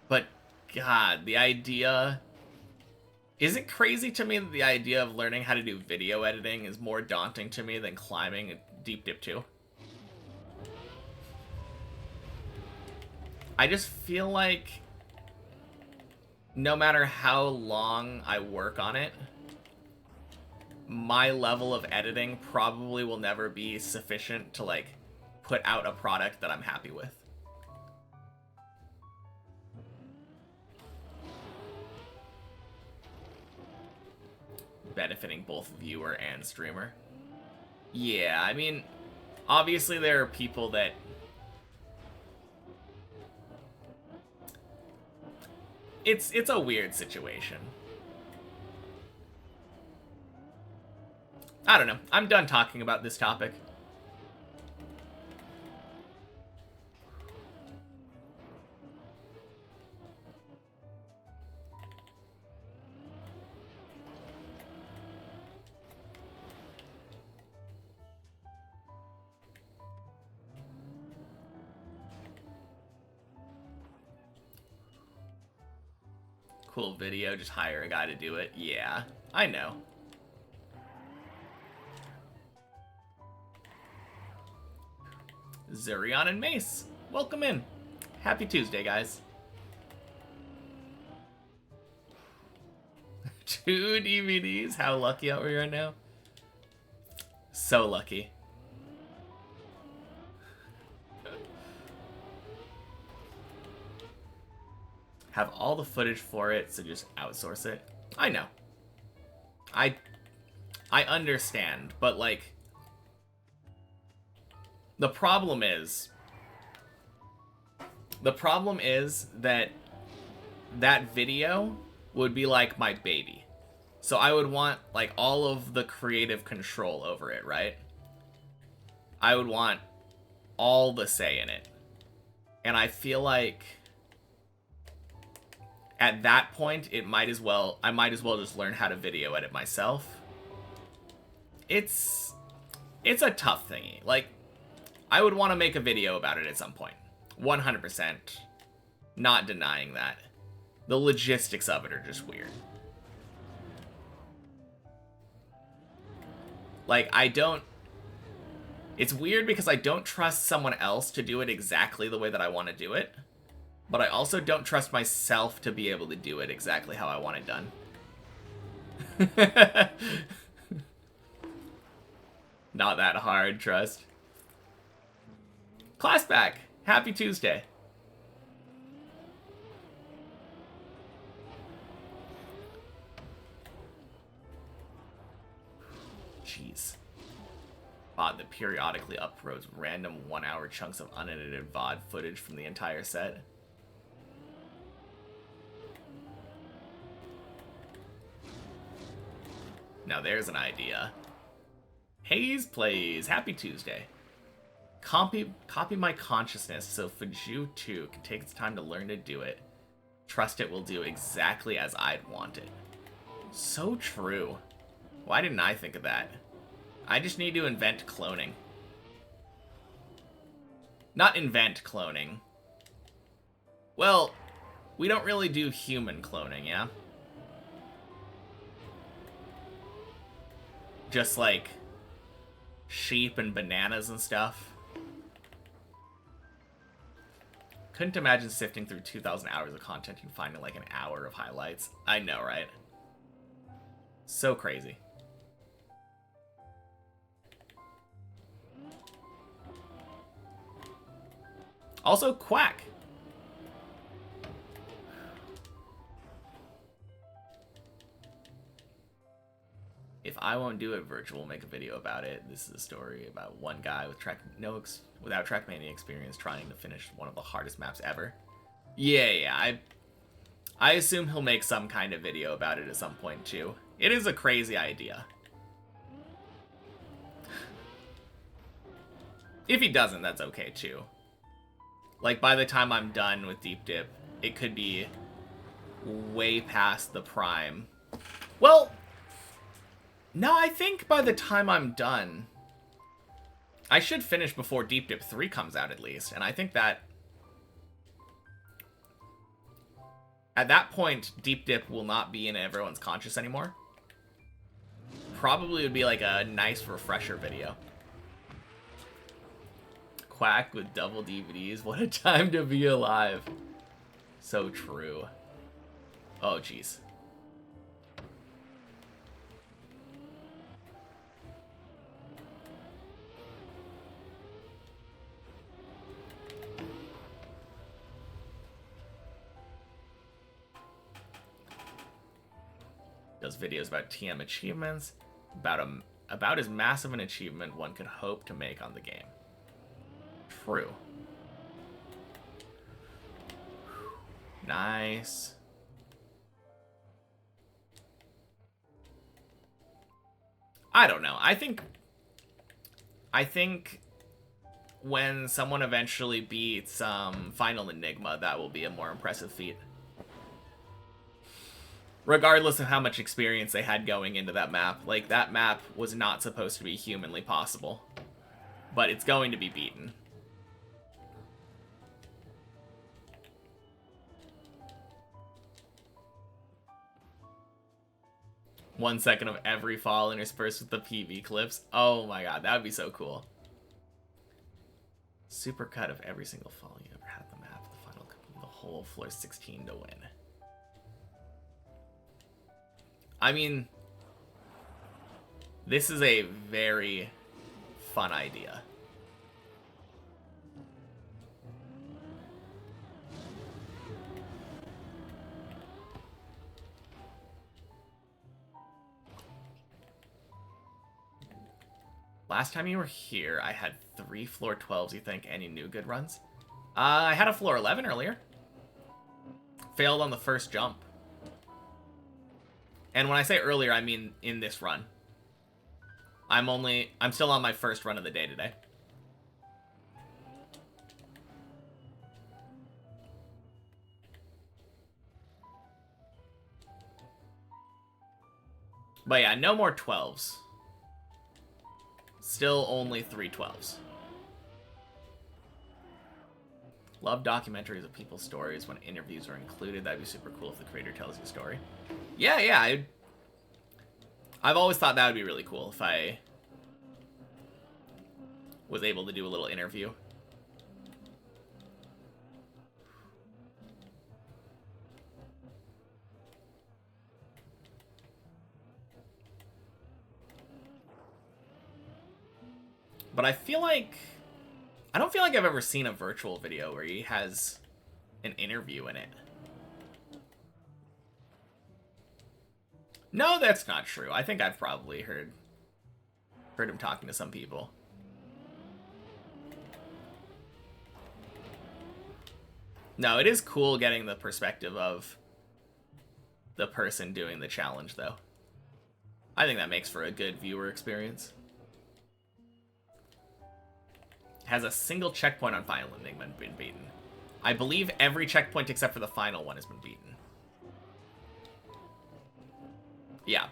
But, God, the idea... Is it crazy to me that the idea of learning how to do video editing is more daunting to me than climbing a Deep Dip 2? I just feel like no matter how long I work on it, my level of editing probably will never be sufficient to, like, put out a product that I'm happy with. Benefiting both viewer and streamer. Yeah, I mean, obviously there are people that it's a weird situation. I don't know. I'm done talking about this topic. Cool video, just hire a guy to do it. Yeah, I know. Zurion and Mace, welcome in. Happy Tuesday, guys. 2 DVDs? How lucky are we right now? So lucky. Have all the footage for it, so just outsource it. I know. I understand, but like, the problem is that that video would be like my baby. So I would want like all of the creative control over it, right? I would want all the say in it. And I feel like at that point, I might as well just learn how to video edit myself. It's a tough thingy. Like, I would want to make a video about it at some point. 100%. Not denying that. The logistics of it are just weird. Like, it's weird because I don't trust someone else to do it exactly the way that I want to do it. But I also don't trust myself to be able to do it exactly how I want it done. Not that hard, trust. Class back. Happy Tuesday. Jeez. VOD that periodically uploads random 1-hour chunks of unedited VOD footage from the entire set. Now there's an idea. Hayes plays. Happy Tuesday. Copy my consciousness so Fujuu 2 can take its time to learn to do it. Trust it will do exactly as I'd want it. So true. Why didn't I think of that? I just need to invent cloning. Not invent cloning. Well, we don't really do human cloning, yeah? Just like sheep and bananas and stuff. Couldn't imagine sifting through 2,000 hours of content and finding like an hour of highlights. I know, right? So crazy. Also, Quack. If I won't do it, Virtual will make a video about it. This is a story about one guy with without Trackmania experience trying to finish one of the hardest maps ever. Yeah, I assume he'll make some kind of video about it at some point too. It is a crazy idea. If he doesn't, that's okay too. Like, by the time I'm done with Deep Dip, it could be way past the prime. Well, no, I think by the time I'm done, I should finish before Deep Dip 3 comes out at least. And I think that at that point, Deep Dip will not be in everyone's conscious anymore. Probably would be like a nice refresher video. Quack with double DVDs. What a time to be alive. So true. Oh, jeez. Does videos about TM achievements, about as massive an achievement one could hope to make on the game. True. Nice. I don't know. I think when someone eventually beats Final Enigma, that will be a more impressive feat. Regardless of how much experience they had going into that map. Like, that map was not supposed to be humanly possible. But it's going to be beaten. One second of every fall interspersed with the PV clips. Oh my god, that would be so cool. Supercut of every single fall you ever had the map. The final the whole floor 16 to win. I mean, this is a very fun idea. Last time you were here, I had 3 floor 12s, you think? Any new good runs? I had a floor 11 earlier. Failed on the first jump. And when I say earlier, I mean in this run. I'm still on my first run of the day today. But yeah, no more 12s. Still only 3 12s. Love documentaries of people's stories when interviews are included. That'd be super cool if the creator tells you a story. Yeah, I've always thought that would be really cool if I was able to do a little interview. But I don't feel like I've ever seen a virtual video where he has an interview in it. No, that's not true. I think I've probably heard him talking to some people. No, it is cool getting the perspective of the person doing the challenge, though. I think that makes for a good viewer experience. Has a single checkpoint on Final Enigma been beaten? I believe every checkpoint except for the final one has been beaten. Yeah.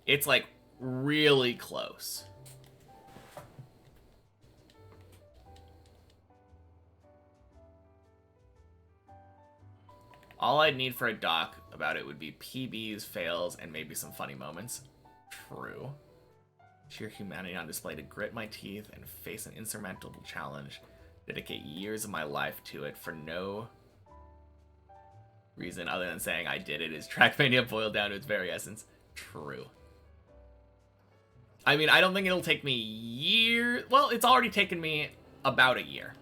It's like really close. All I'd need for a doc about it would be PBs, fails, and maybe some funny moments. True. Sheer humanity on display to grit my teeth and face an insurmountable challenge. Dedicate years of my life to it for no reason other than saying I did it is Trackmania boiled down to its very essence. True. I mean, I don't think it'll take me years. Well, it's already taken me about a year.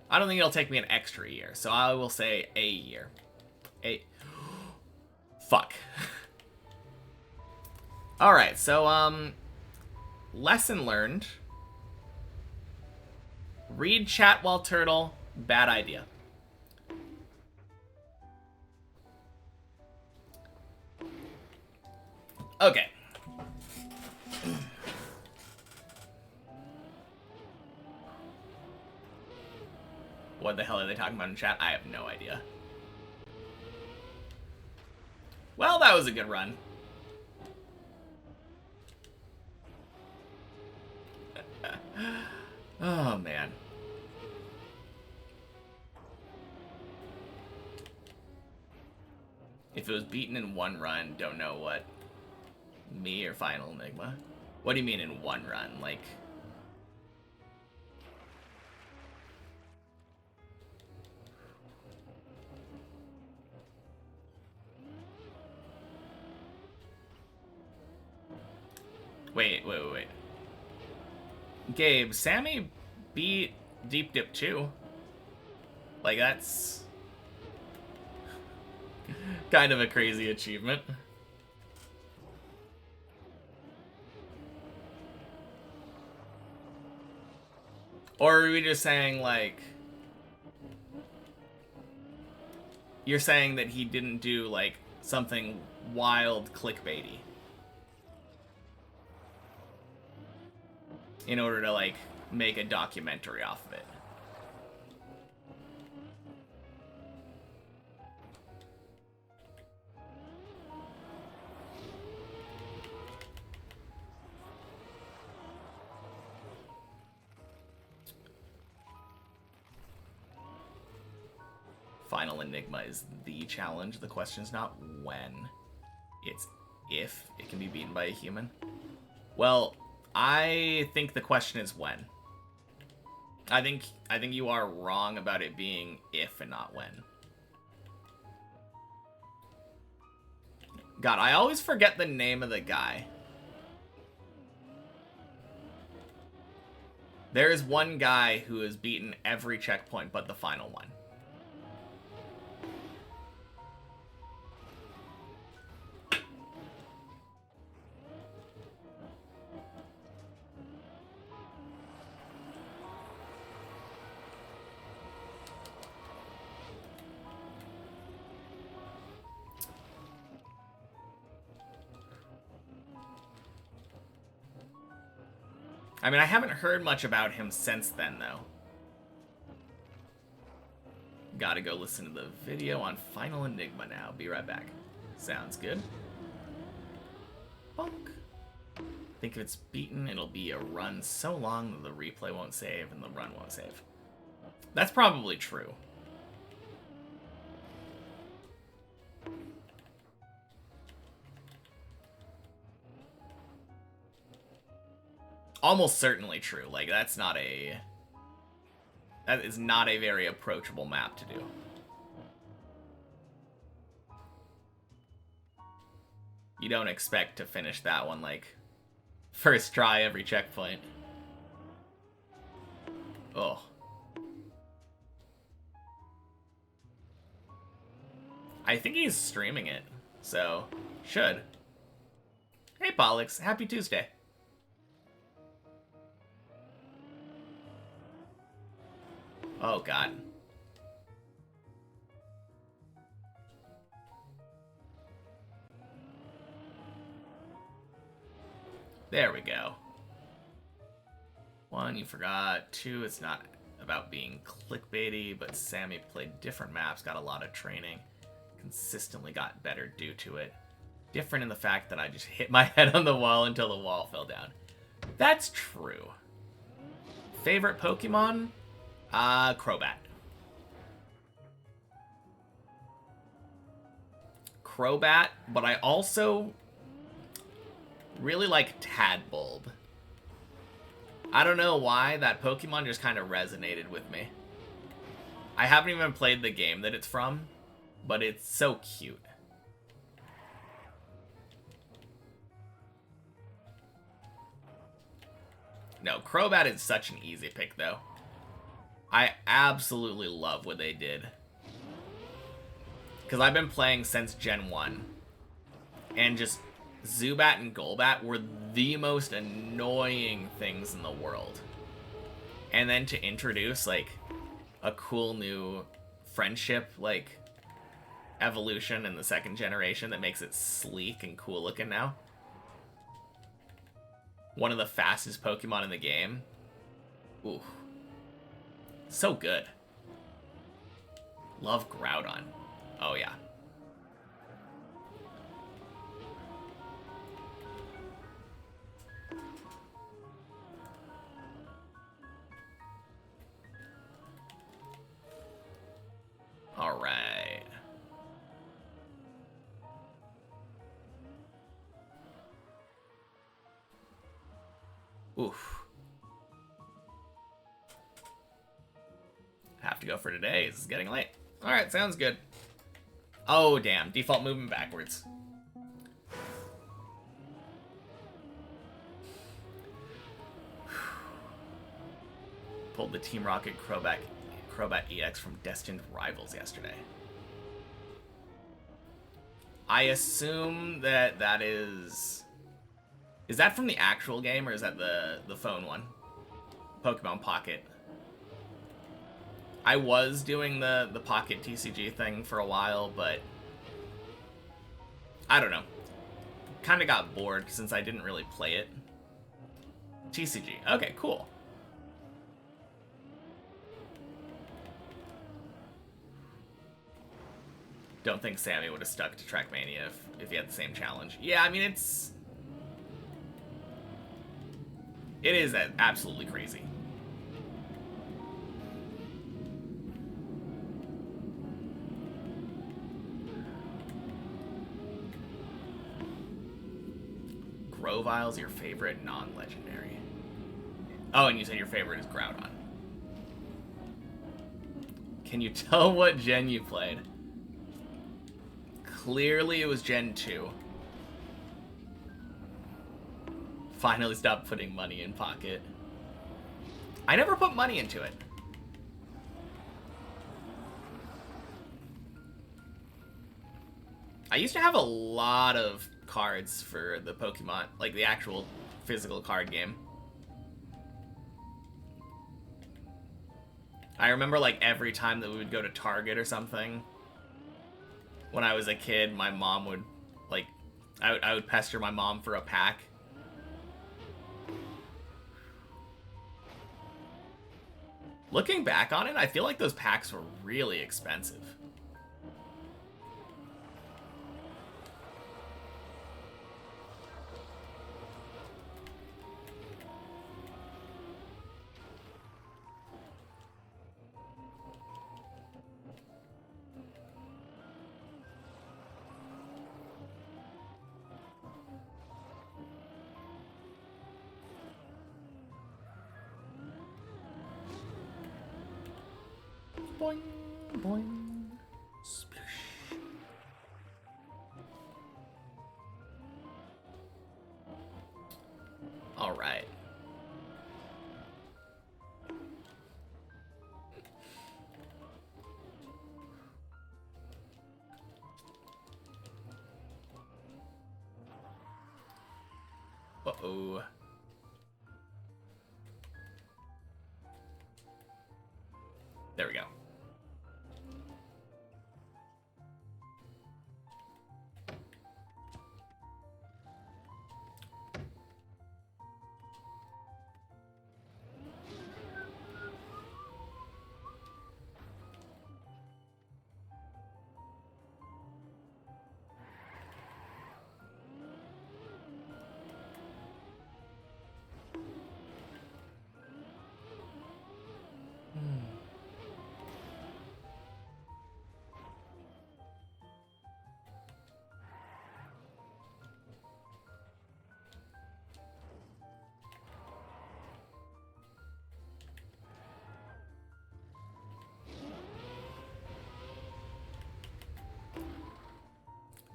I don't think it'll take me an extra year, so I will say a year. Fuck. Alright, so, lesson learned. Read chat while turtle. Bad idea. Okay. What the hell are they talking about in chat? I have no idea. Well, that was a good run. Oh, man. If it was beaten in one run, don't know what. Me or Final Enigma? What do you mean in one run? Like... Wait. Gabe, Sammy beat Deep Dip 2. Like, that's... kind of a crazy achievement. Or are we just saying, like... You're saying that he didn't do, like, something wild clickbaity. in order to, like, make a documentary off of it. Final Enigma is the challenge. The question's not when, it's if it can be beaten by a human. Well, I think the question is when. I think you are wrong about it being if and not when. God, I always forget the name of the guy. There is one guy who has beaten every checkpoint but the final one. I mean, I haven't heard much about him since then, though. Gotta go listen to the video on Final Enigma now. Be right back. Sounds good. Bonk. Think if it's beaten, it'll be a run so long that the replay won't save and the run won't save. That's probably true. Almost certainly true. Like, that is not a very approachable map to do. You don't expect to finish that one, like, first try every checkpoint. Oh. I think he's streaming it, so should. Hey, Pollux, happy Tuesday. Oh, God. There we go. 1, you forgot. 2, it's not about being clickbaity, but Sammy played different maps, got a lot of training, consistently got better due to it. Different in the fact that I just hit my head on the wall until the wall fell down. That's true. Favorite Pokemon? Crobat. Crobat, but I also really like Tadbulb. I don't know why, that Pokemon just kind of resonated with me. I haven't even played the game that it's from, but it's so cute. No, Crobat is such an easy pick, though. I absolutely love what they did. Because I've been playing since Gen 1. And just Zubat and Golbat were the most annoying things in the world. And then to introduce, like, a cool new friendship, like, evolution in the second generation that makes it sleek and cool looking now. One of the fastest Pokemon in the game. Ooh. So good. Love Groudon. Oh, yeah. All right. Oof. Have to go for today. This is getting late. All right, sounds good. Oh, damn. Default movement backwards. Pulled the Team Rocket Crobat EX from Destined Rivals yesterday. I assume that is... Is that from the actual game, or is that the phone one? Pokemon Pocket. I was doing the Pocket TCG thing for a while, but... I don't know. Kind of got bored since I didn't really play it. TCG. Okay, cool. Don't think Sammy would have stuck to Trackmania if he had the same challenge. Yeah, I mean, it is absolutely crazy. Grovile's your favorite non-legendary. Oh, and you said your favorite is Groudon. Can you tell what gen you played? Clearly it was Gen 2. Finally stopped putting money in pocket. I never put money into it. I used to have a lot of cards for the Pokemon, like the actual physical card game. I remember like every time that we would go to Target or something, when I was a kid, my mom would, like, I would pester my mom for a pack. Looking back on it, I feel like those packs were really expensive. Boing, boing, splish. All right. Uh-oh. There we go.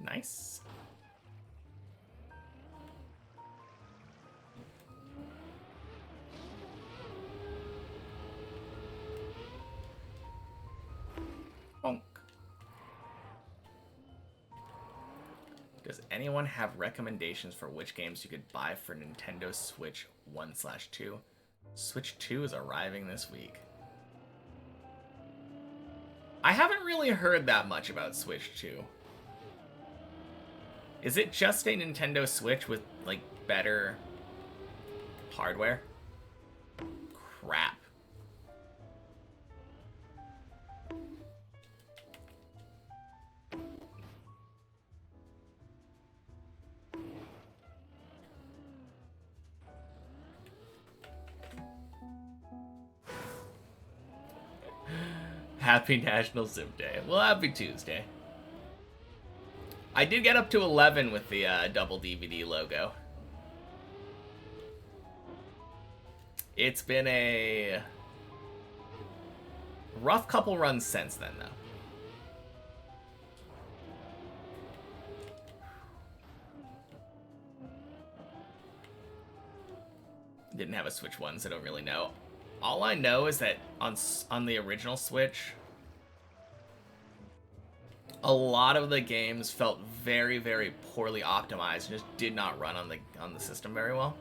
Nice. Bonk. Does anyone have recommendations for which games you could buy for Nintendo Switch 1/2? Switch 2 is arriving this week. I haven't really heard that much about Switch 2. Is it just a Nintendo Switch with, like, better hardware? Crap. Happy National Sim Day. Well, happy Tuesday. I did get up to 11 with the double DVD logo. It's been a rough couple runs since then, though. Didn't have a Switch 1, so I don't really know. All I know is that on the original Switch, a lot of the games felt very, very poorly optimized and just did not run on the system very well.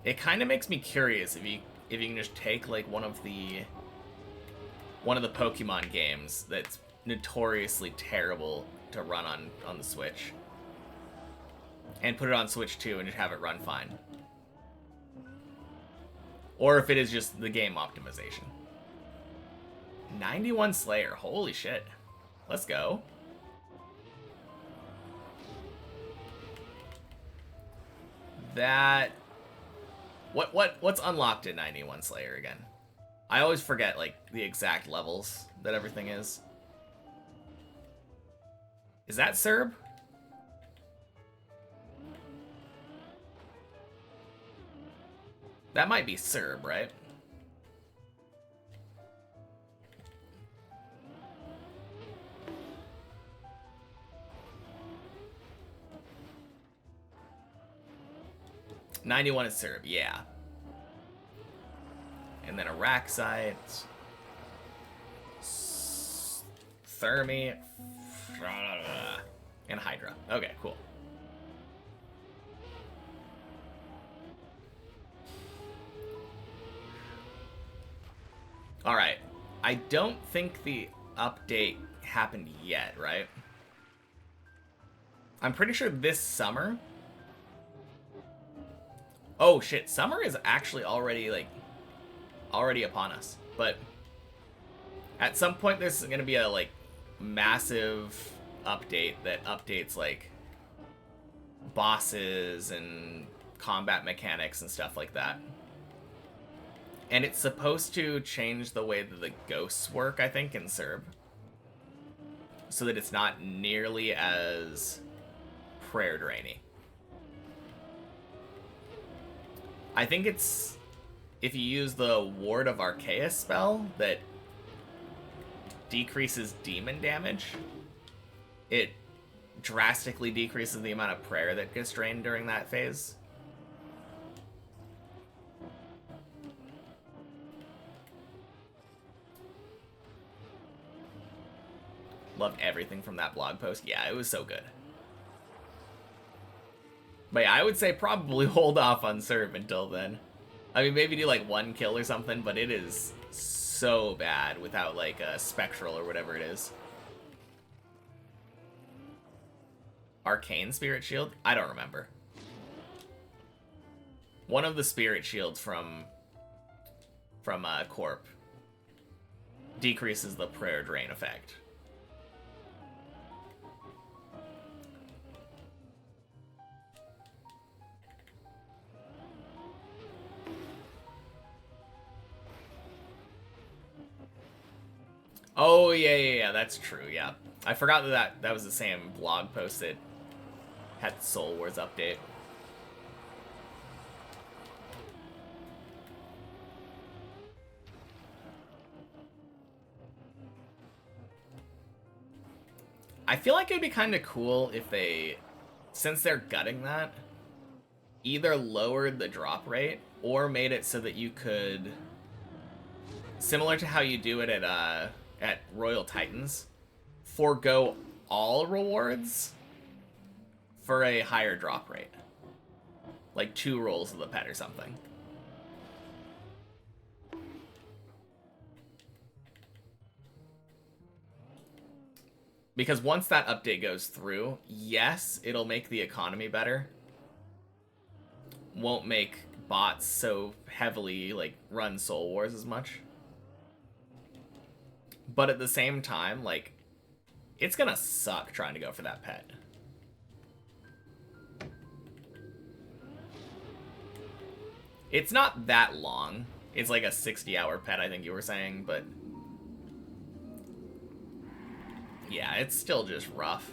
It kind of makes me curious if you can just take like one of the Pokemon games that's notoriously terrible to run on the Switch, and put it on Switch 2 and just have it run fine. Or if it is just the game optimization. 91 Slayer, holy shit. Let's go. That... What's unlocked in 91 Slayer again? I always forget, like, the exact levels that everything is. Is that Serb? That might be Serb, right? '91 is Serb, yeah. And then Araxite, Thermi, and Hydra. Okay, cool. Alright. I don't think the update happened yet, right? I'm pretty sure this summer... Oh shit, summer is actually already, like, already upon us. But at some point there's gonna be a, like, massive update that updates, like, bosses and combat mechanics and stuff like that. And it's supposed to change the way that the ghosts work, I think, in Serb. So that it's not nearly as prayer drainy. I think it's if you use the Ward of Arceus spell that decreases demon damage, it drastically decreases the amount of prayer that gets drained during that phase. Loved everything from that blog post. Yeah, it was so good. But yeah, I would say probably hold off on Serb until then. I mean, maybe do like one kill or something, but it is so bad without like a Spectral or whatever it is. Arcane Spirit Shield? I don't remember. One of the Spirit Shields from Corp decreases the prayer drain effect. Oh, yeah, that's true, yeah. I forgot that was the same blog post that had the Soul Wars update. I feel like it'd be kind of cool if they, since they're gutting that, either lowered the drop rate or made it so that you could, similar to how you do it at Royal Titans, forego all rewards for a higher drop rate. Like 2 rolls of the pet or something. Because once that update goes through, yes, it'll make the economy better. Won't make bots so heavily, like, run Soul Wars as much. But at the same time, like, it's gonna suck trying to go for that pet. It's not that long. It's like a 60-hour pet, I think you were saying, but... yeah, it's still just rough.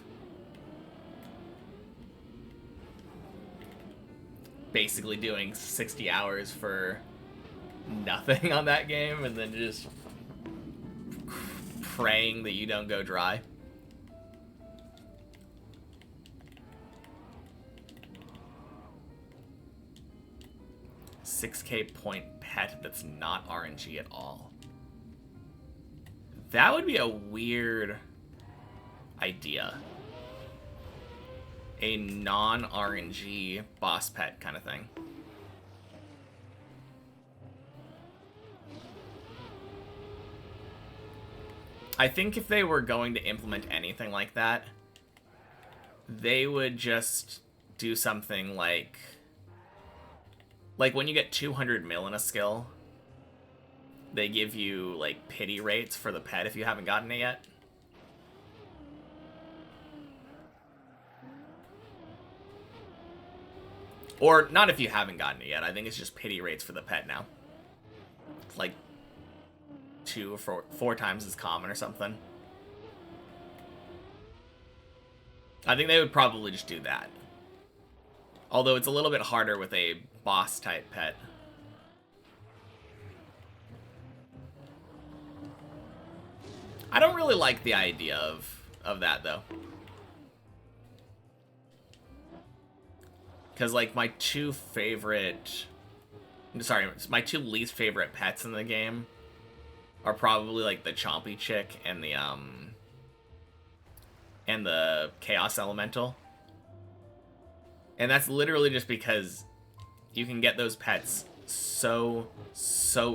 Basically doing 60 hours for nothing on that game, and then just praying that you don't go dry. $6K point pet that's not RNG at all. That would be a weird idea. A non-RNG boss pet kind of thing. I think if they were going to implement anything like that, they would just do something like when you get 200 mil in a skill, they give you like pity rates for the pet if you haven't gotten it yet. Or not if you haven't gotten it yet. I think it's just pity rates for the pet now. It's like 2 or 4 times as common or something. I think they would probably just do that. Although it's a little bit harder with a boss type pet. I don't really like the idea of that though. Because like my two least favorite pets in the game are probably like the Chompy Chick and the Chaos Elemental. And that's literally just because you can get those pets so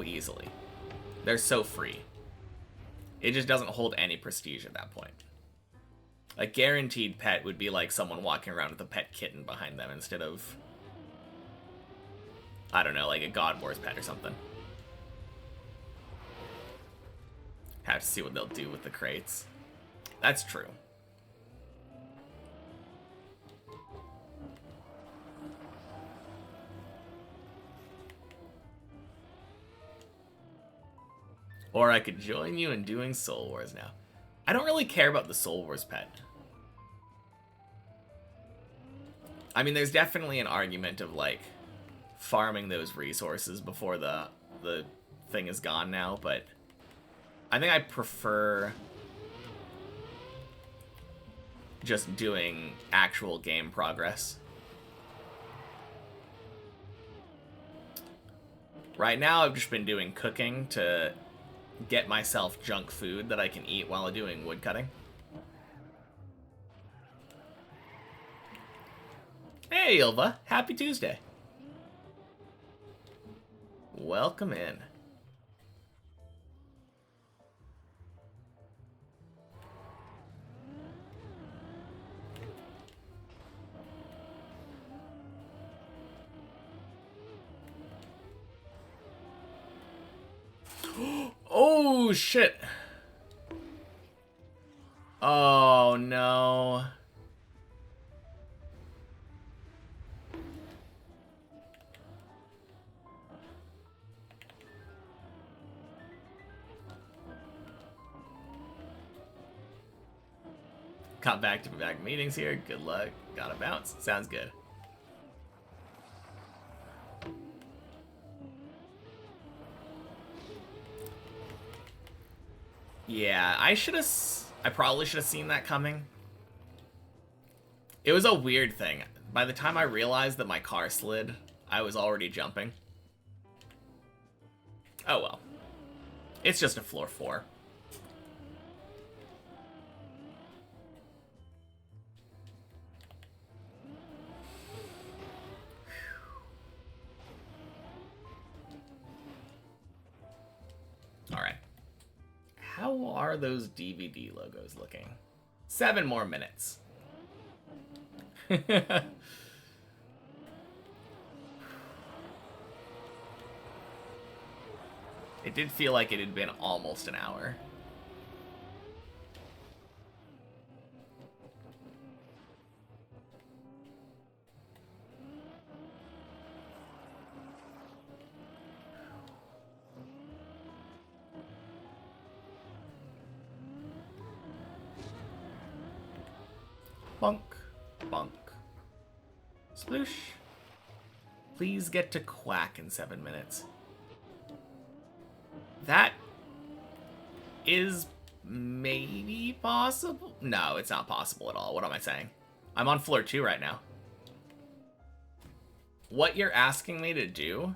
easily. They're so free. It just doesn't hold any prestige at that point. A guaranteed pet would be like someone walking around with a pet kitten behind them instead of, I don't know, like a God Wars pet or something. Have to see what they'll do with the crates. That's true. Or I could join you in doing Soul Wars now. I don't really care about the Soul Wars pet. I mean, there's definitely an argument of, like, farming those resources before the thing is gone now, but I think I prefer just doing actual game progress. Right now, I've just been doing cooking to get myself junk food that I can eat while doing woodcutting. Hey, Ilva. Happy Tuesday. Welcome in. Oh, shit. Oh, no. Got back-to-back meetings here. Good luck. Gotta bounce. Sounds good. Yeah, I probably should have seen that coming. It was a weird thing. By the time I realized that my car slid, I was already jumping. Oh well. It's just a floor 4. Alright. How are those DVD logos looking? 7 more minutes. It did feel like it had been almost an hour. Bonk, bonk. Sploosh. Please get to Quack in 7 minutes. That is maybe possible. No, it's not possible at all. What am I saying? I'm on floor 2 right now. What you're asking me to do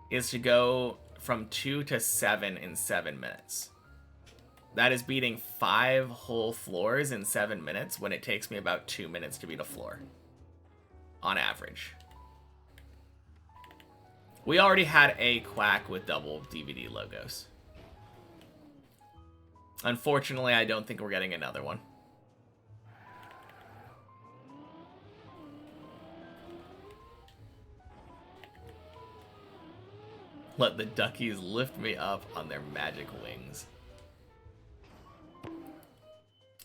is to go from 2 to 7 in 7 minutes. That is beating 5 whole floors in 7 minutes when it takes me about 2 minutes to beat a floor. On average. We already had a Quack with double DVD logos. Unfortunately, I don't think we're getting another one. Let the duckies lift me up on their magic wings.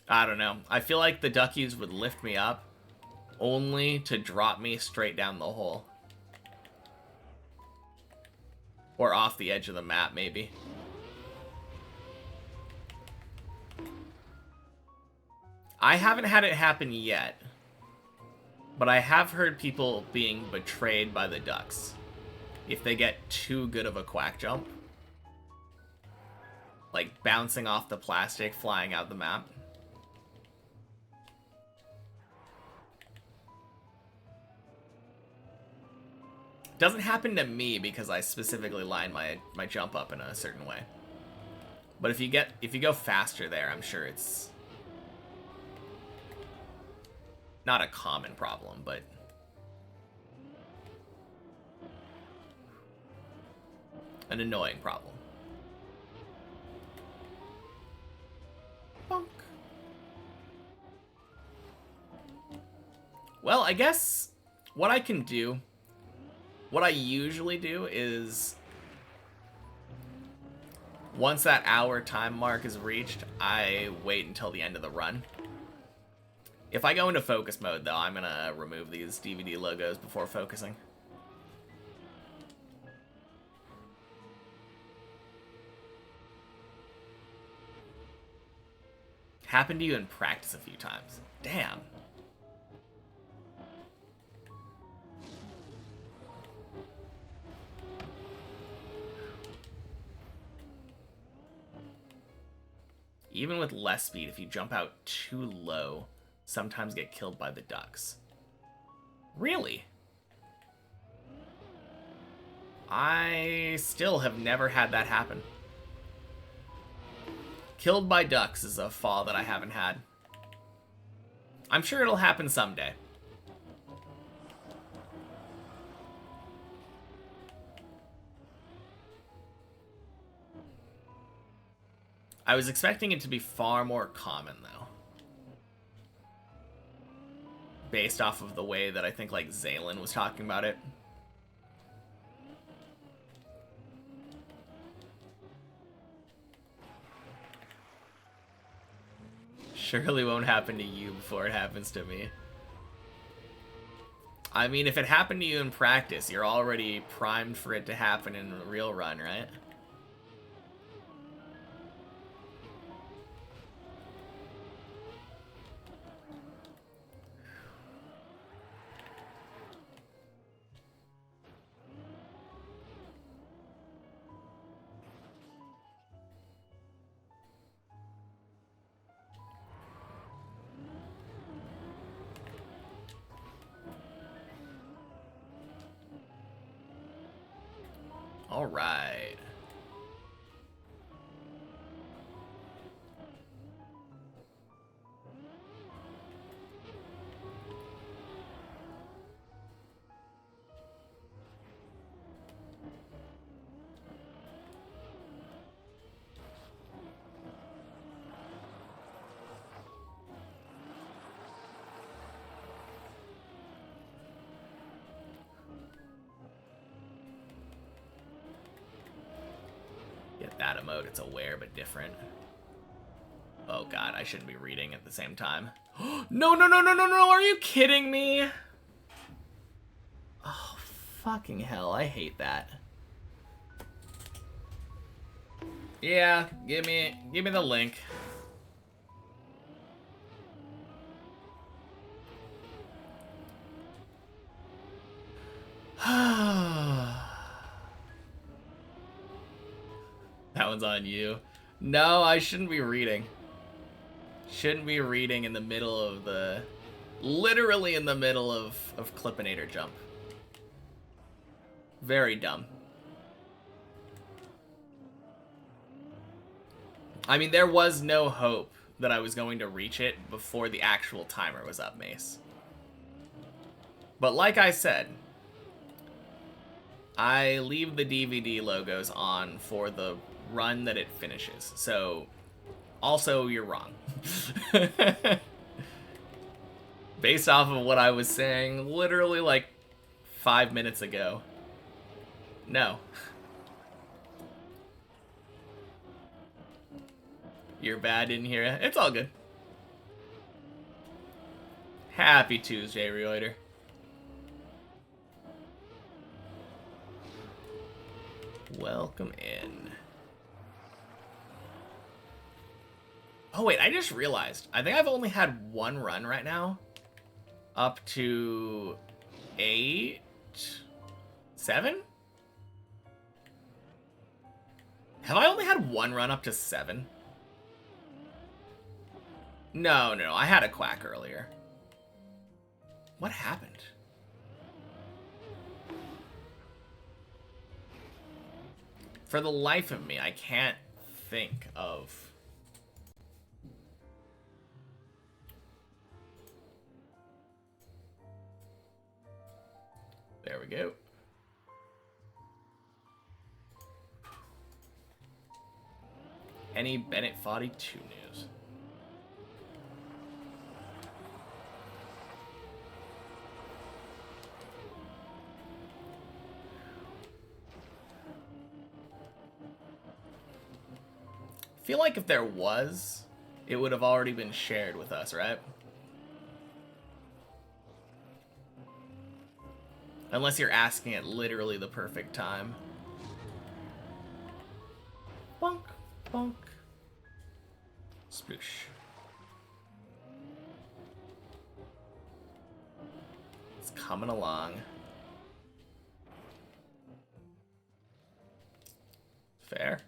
I don't know. I feel like the duckies would lift me up only to drop me straight down the hole. Or off the edge of the map, maybe. I haven't had it happen yet. But I have heard people being betrayed by the ducks if they get too good of a quack jump. Like bouncing off the plastic, flying out the map. Doesn't happen to me because I specifically line my jump up in a certain way. But if you go faster there, I'm sure it's not a common problem, but an annoying problem. Bonk. Well, I guess what I can do, what I usually do is once that hour time mark is reached, I wait until the end of the run. If I go into focus mode, though, I'm gonna remove these DVD logos before focusing. Happened to you in practice a few times. Damn. Even with less speed, if you jump out too low, sometimes get killed by the ducks. Really? I still have never had that happen. Killed by ducks is a fall that I haven't had. I'm sure it'll happen someday. I was expecting it to be far more common, though. Based off of the way that I think, like, Zaylin was talking about it. Surely won't happen to you before it happens to me. I mean, if it happened to you in practice, you're already primed for it to happen in a real run, right? All right. That emote, it's aware but different. Oh god, I shouldn't be reading at the same time. No, no, no, no, no, no, are you kidding me? Oh, fucking hell, I hate that. Yeah, give me the link. That one's on you. No, I shouldn't be reading. Shouldn't be reading in the middle of the... Literally in the middle of Clippinator jump. Very dumb. I mean, there was no hope that I was going to reach it before the actual timer was up, Mace. But like I said, I leave the DVD logos on for the run that it finishes. So, also, you're wrong. Based off of what I was saying literally like 5 minutes ago. No. You're bad, didn't hear it. It's all good. Happy Tuesday, Reuter. Welcome in. Oh wait, I just realized. I think I've only had one run right now. Up to 8, 7? Have I only had one run up to 7? No, I had a quack earlier. What happened? For the life of me, I can't think of... There we go. Any Bennett 42 news? I feel like if there was, it would have already been shared with us, right? Unless you're asking at literally the perfect time. Bonk, bonk. Sploosh. It's coming along. Fair.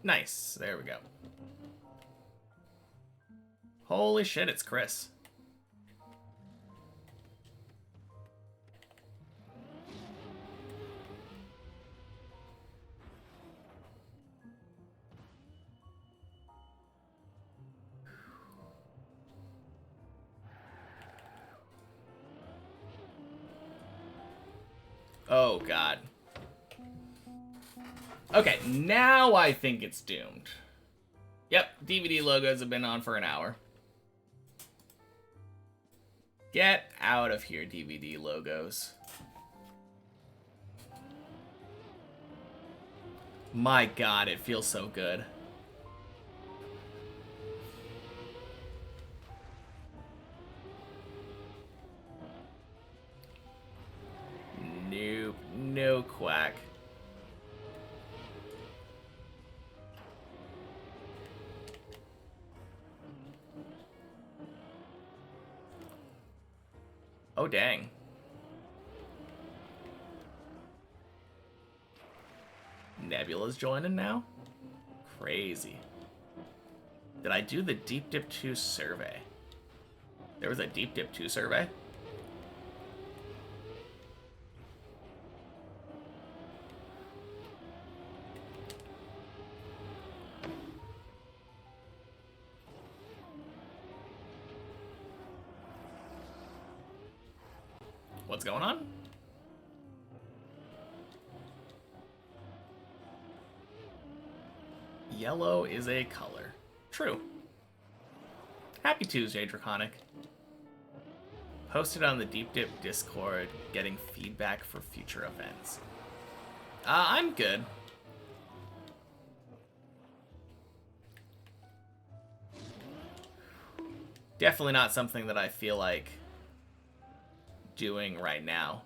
Nice. There we go. Holy shit, it's Chris. Oh, God. Okay, now I think it's doomed. Yep, DVD logos have been on for an hour. Get out of here, DVD logos. My God, it feels so good. Nope, no quack. Oh, dang. Nebula's joining now? Crazy. Did I do the Deep Dip 2 survey? There was a Deep Dip 2 survey? What's going on? Yellow is a color. True. Happy Tuesday, Draconic. Posted on the Deep Dip Discord, getting feedback for future events. I'm good. Definitely not something that I feel like doing right now.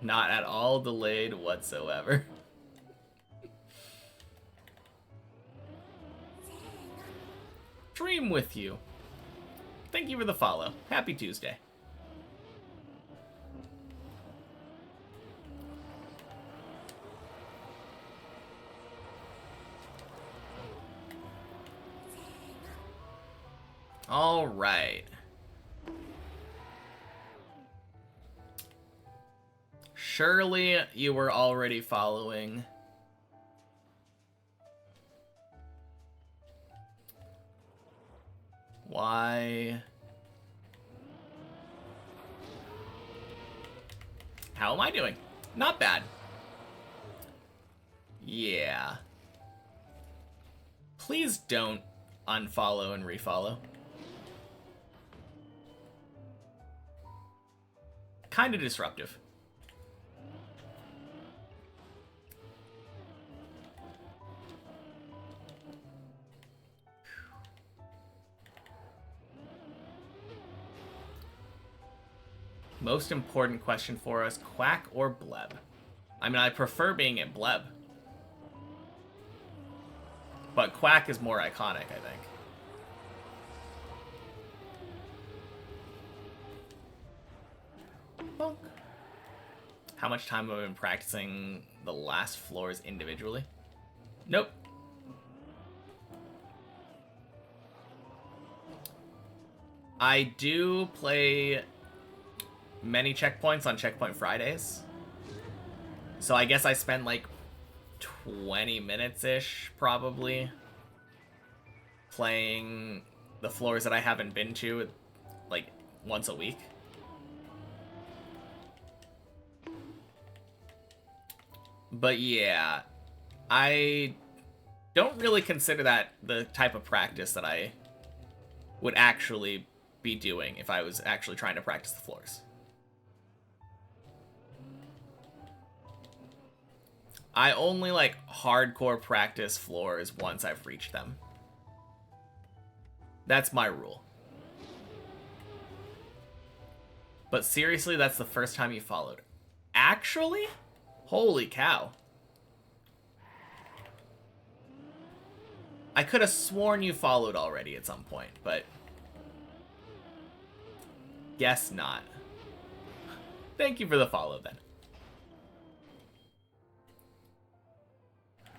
Not at all delayed whatsoever. Dream with you. Thank you for the follow. Happy Tuesday. All right. Surely you were already following. Why? How am I doing? Not bad. Yeah. Please don't unfollow and refollow. Kind of disruptive. Most important question for us, Quack or Bleb? I mean, I prefer being at Bleb. But Quack is more iconic, I think. Bonk. How much time have I been practicing the last floors individually? Nope. I do play many checkpoints on Checkpoint Fridays. So I guess I spend like 20 minutes-ish, probably, playing the floors that I haven't been to, like, once a week. But yeah, I don't really consider that the type of practice that I would actually be doing if I was actually trying to practice the floors. I only like hardcore practice floors once I've reached them. That's my rule. But seriously, that's the first time you followed. Actually? Holy cow. I could have sworn you followed already at some point, but guess not. Thank you for the follow, then.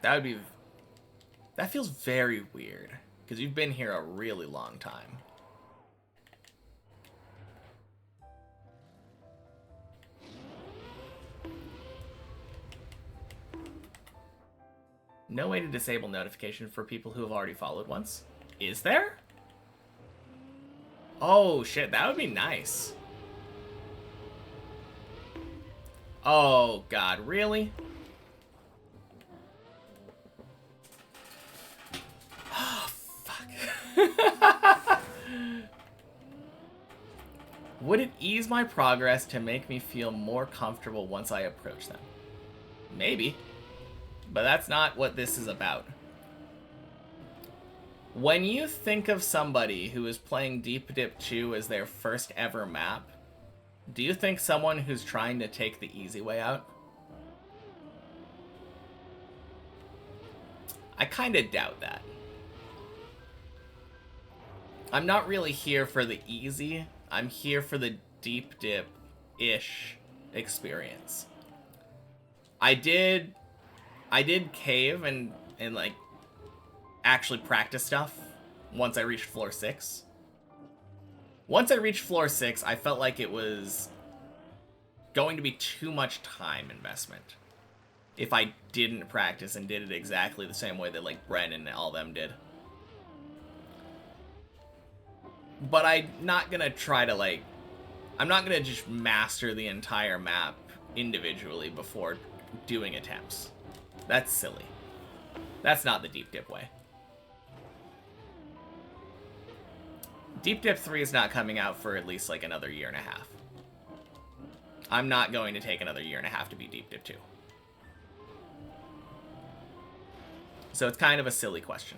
That feels very weird, because you've been here a really long time. No way to disable notification for people who have already followed once. Is there? Oh shit, that would be nice. Oh god, really? Oh, fuck. Would it ease my progress to make me feel more comfortable once I approach them? Maybe. But that's not what this is about. When you think of somebody who is playing Deep Dip 2 as their first ever map, do you think someone who's trying to take the easy way out? I kind of doubt that. I'm not really here for the easy. I'm here for the Deep Dip-ish experience. I did cave and like actually practice stuff once I reached floor 6. Once I reached floor 6, I felt like it was going to be too much time investment if I didn't practice and did it exactly the same way that like Bren and all them did. But I'm not gonna try to like, I'm not gonna just master the entire map individually before doing attempts. That's silly. That's not the Deep Dip way. Deep Dip 3 is not coming out for at least like another year and a half. I'm not going to take another year and a half to beat Deep Dip 2. So it's kind of a silly question.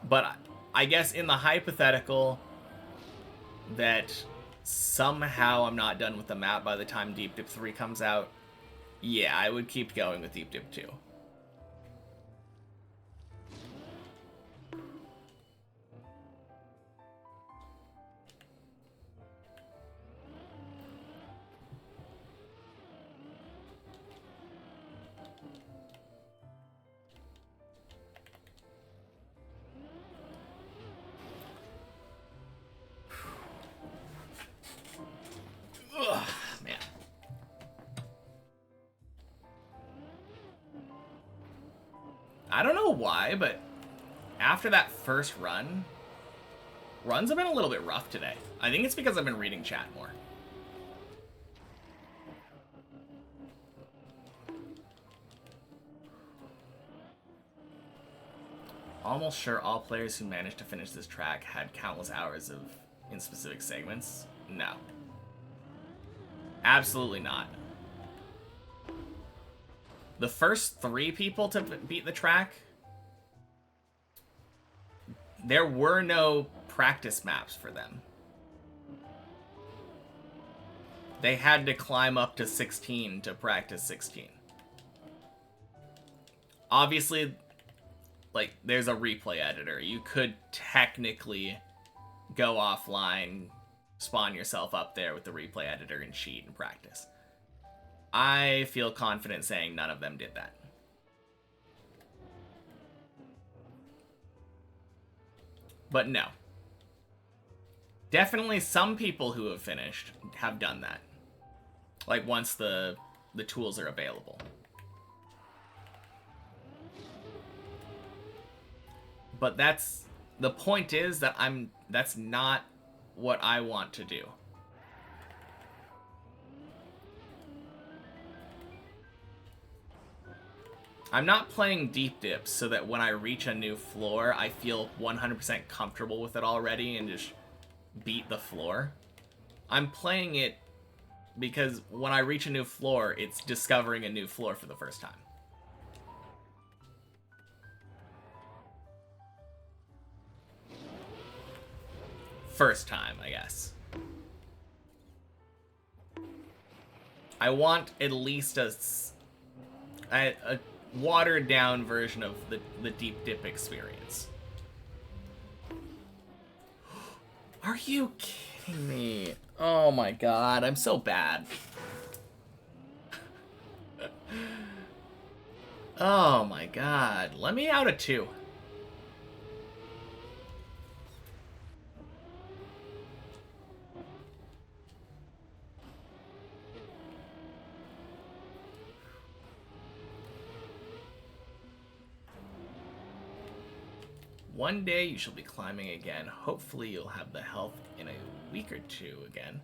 But I guess in the hypothetical that somehow I'm not done with the map by the time Deep Dip 3 comes out, yeah, I would keep going with Deep Dip 2. Ugh, man. I don't know why, but after that first run, Runs have been a little bit rough today. I think it's because I've been reading chat more. Almost sure all players who managed to finish this track had countless hours in specific segments. No. Absolutely not. The first 3 people to beat the track, there were no practice maps for them. They had to climb up to 16 to practice 16. Obviously, like, there's a replay editor. You could technically go offline, spawn yourself up there with the replay editor and cheat and practice. I feel confident saying none of them did that. But no. Definitely some people who have finished have done that. Like, once the tools are available. But the point is that that's not what I want to do. I'm not playing deep dips so that when I reach a new floor, I feel 100% comfortable with it already and just beat the floor. I'm playing it because when I reach a new floor, it's discovering a new floor for the first time. First time, I guess. I want at least a watered down version of the deep dip experience. Are you kidding me? Oh my god, I'm so bad. Oh my god, let me out a 2. One day you shall be climbing again. Hopefully you'll have the health in a week or 2 again.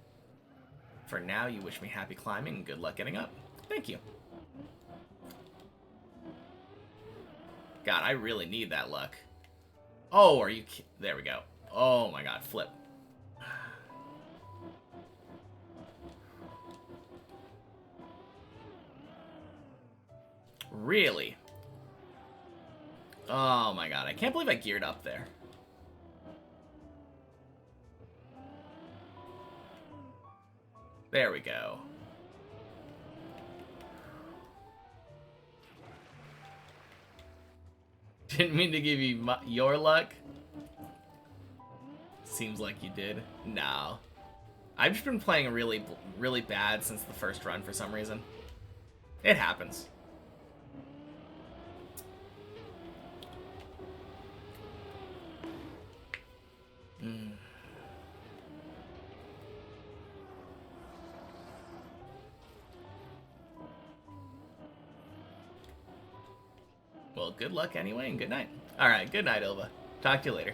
For now, you wish me happy climbing and good luck getting up. Thank you. God, I really need that luck. Oh, are you there we go. Oh my god, flip. Really? Oh my god, I can't believe I geared up there. There we go. Didn't mean to give you your luck. Seems like you did. No. I've just been playing really, really bad since the first run for some reason. It happens. Well, good luck anyway, and good night. Alright, good night, Ilva. Talk to you later.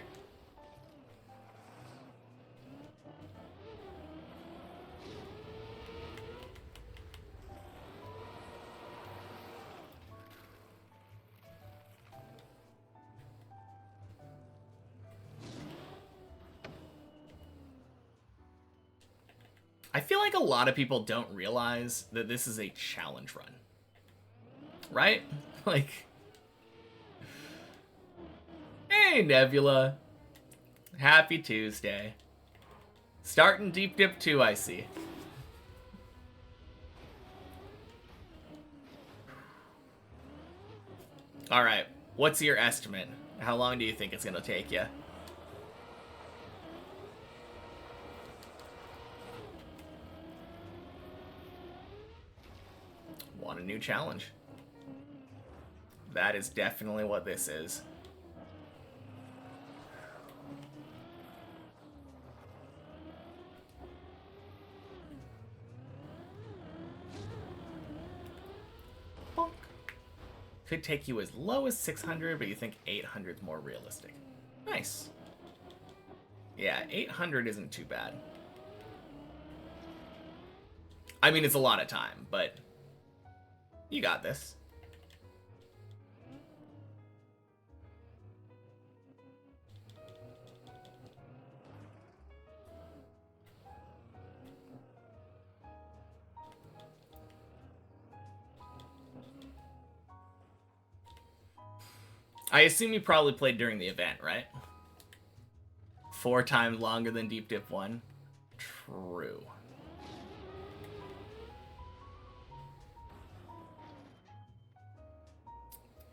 I feel like a lot of people don't realize that this is a challenge run. Right? Like... Hey, Nebula. Happy Tuesday. Starting Deep Dip 2, I see. Alright, what's your estimate? How long do you think it's gonna take you? Want a new challenge? That is definitely what this is. Bonk. Could take you as low as 600, but you think 800 is more realistic. Nice. Yeah, 800 isn't too bad. I mean, it's a lot of time, but you got this. I assume you probably played during the event, right? 4 times longer than Deep Dip 1. True.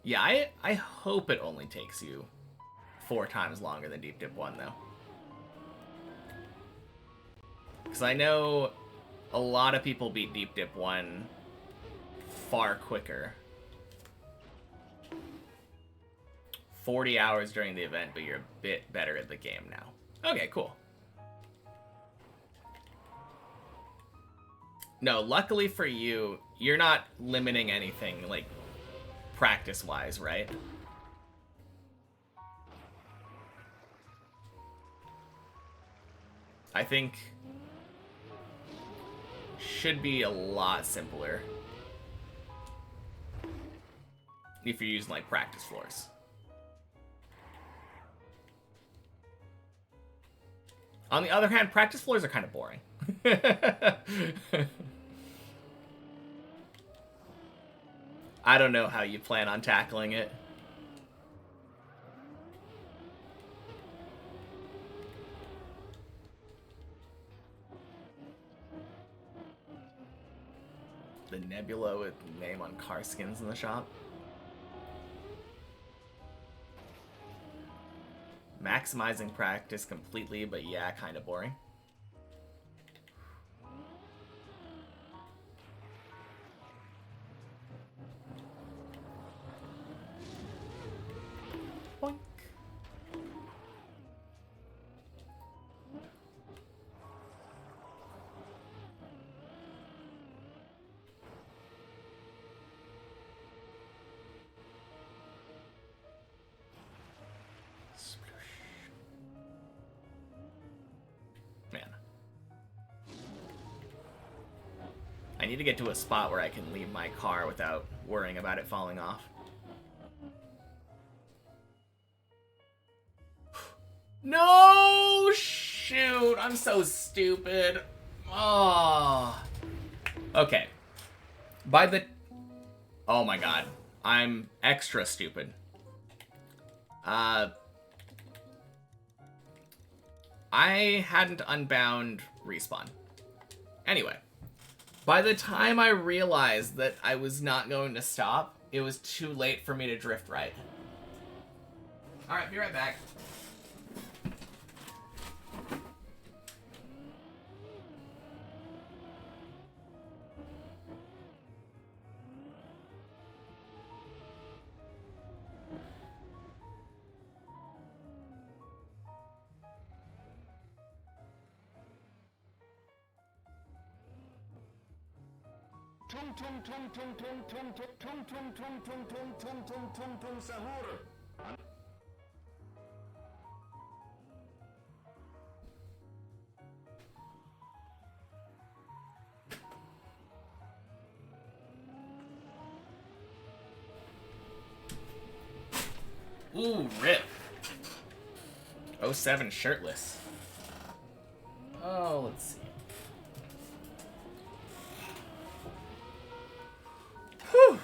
Yeah, I hope it only takes you 4 times longer than Deep Dip 1, though. Because I know a lot of people beat Deep Dip 1 far quicker. 40 hours during the event, but you're a bit better at the game now. Okay, cool. No, luckily for you, you're not limiting anything, like, practice-wise, right? I think should be a lot simpler if you're using, like, practice floors. On the other hand, practice floors are kind of boring. I don't know how you plan on tackling it. The Nebula with name on car skins in the shop. Maximizing practice completely, but yeah, kind of boring. Boink. I need to get to a spot where I can leave my car without worrying about it falling off. No! Shoot! I'm so stupid. Oh. Okay. Oh my god. I'm extra stupid. I hadn't unbound respawn. Anyway. By the time I realized that I was not going to stop, it was too late for me to drift right. Alright, be right back. Ooh, rip. 07 shirtless. Oh, let's see. Whew.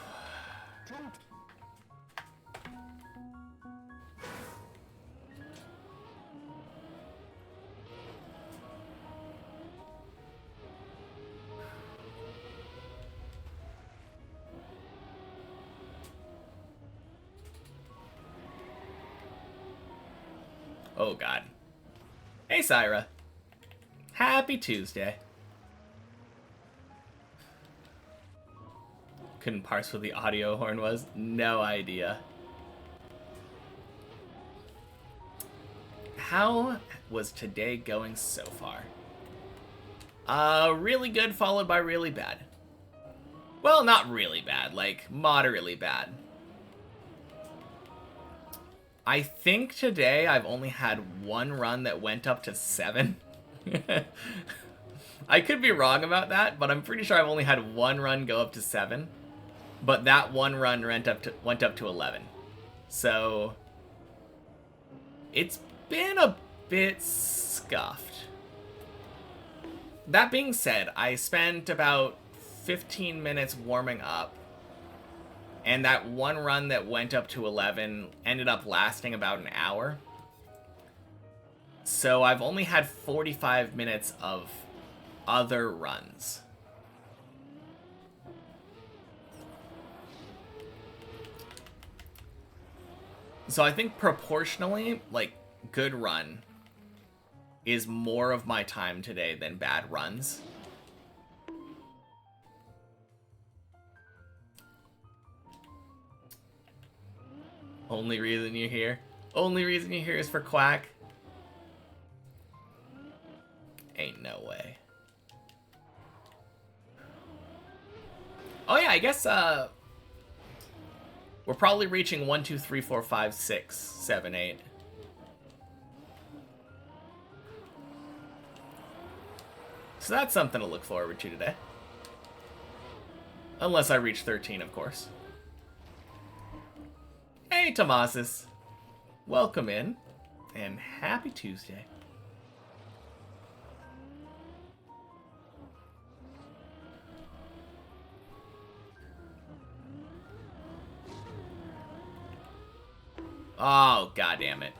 Oh, God. Hey, Syra. Happy Tuesday. Couldn't parse what the audio horn was? No idea. How was today going so far? Really good followed by really bad. Well, not really bad, like moderately bad. I think today I've only had one run that went up to 7. I could be wrong about that, but I'm pretty sure I've only had one run go up to 7. But that one run went up to 11. So it's been a bit scuffed. That being said, I spent about 15 minutes warming up, and that one run that went up to 11 ended up lasting about an hour. So I've only had 45 minutes of other runs. So I think proportionally, like, good run is more of my time today than bad runs. Only reason you're here? Only reason you're here is for Quack? Ain't no way. Oh yeah, I guess, we're probably reaching 1, 2, 3, 4, 5, 6, 7, 8. So that's something to look forward to today. Unless I reach 13, of course. Hey, Tomasis. Welcome in, and happy Tuesday. Oh, goddammit.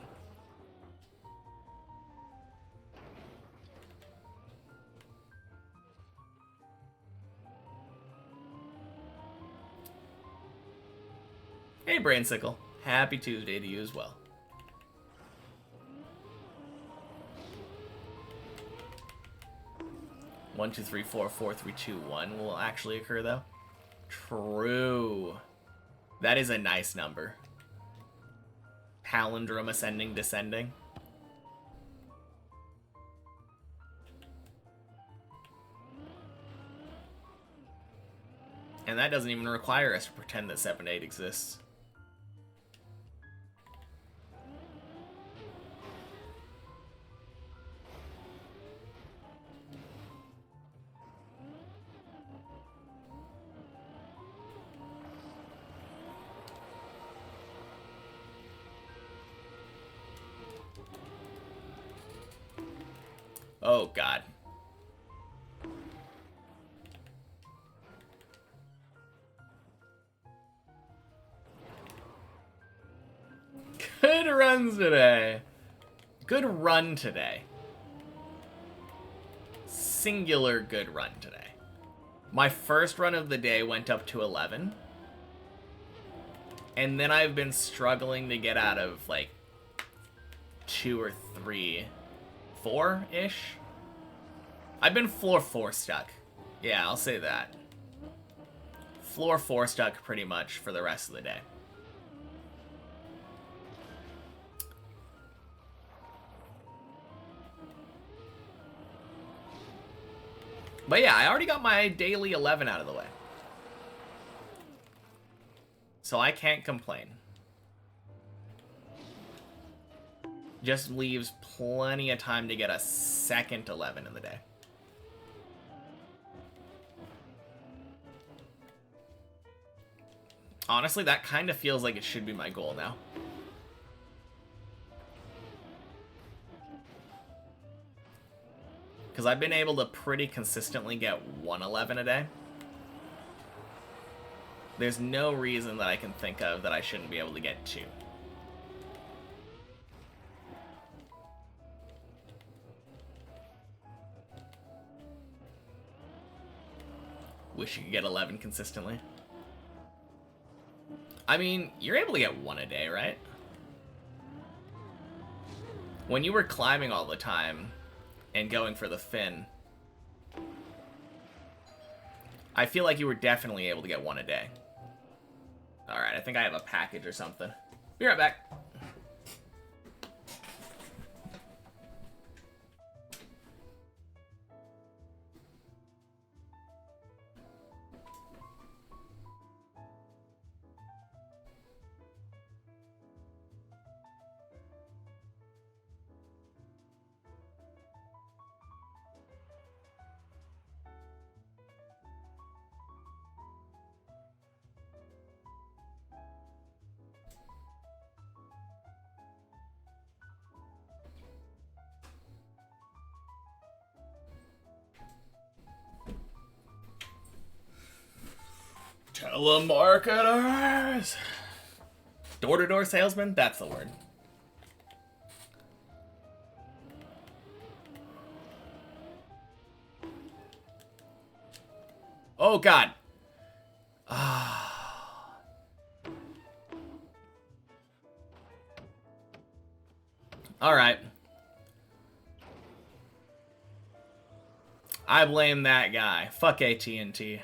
Hey, Brainsicle. Happy Tuesday to you as well. One, 2, 3, 4, 4, 3, 2, 1 will actually occur, though. True. That is a nice number. Palindrome ascending, descending. And that doesn't even require us to pretend that 7, 8 exists. Oh, God. Good runs today. Good run today. Singular good run today. My first run of the day went up to 11. And then I've been struggling to get out of, like, 2 or 3... 4-ish? I've been floor 4 stuck. Yeah, I'll say that. Floor 4 stuck pretty much for the rest of the day. But yeah, I already got my daily 11 out of the way. So I can't complain. Just leaves plenty of time to get a second 11 in the day. Honestly, that kind of feels like it should be my goal now. Because I've been able to pretty consistently get 111 a day. There's no reason that I can think of that I shouldn't be able to get 2. Wish you could get 11 consistently. I mean, you're able to get 1 a day, right? When you were climbing all the time and going for the fin, I feel like you were definitely able to get 1 a day. Alright, I think I have a package or something. Be right back. Telemarketers! Door-to-door salesman? That's the word. Oh, God. All right. I blame that guy. Fuck AT&T.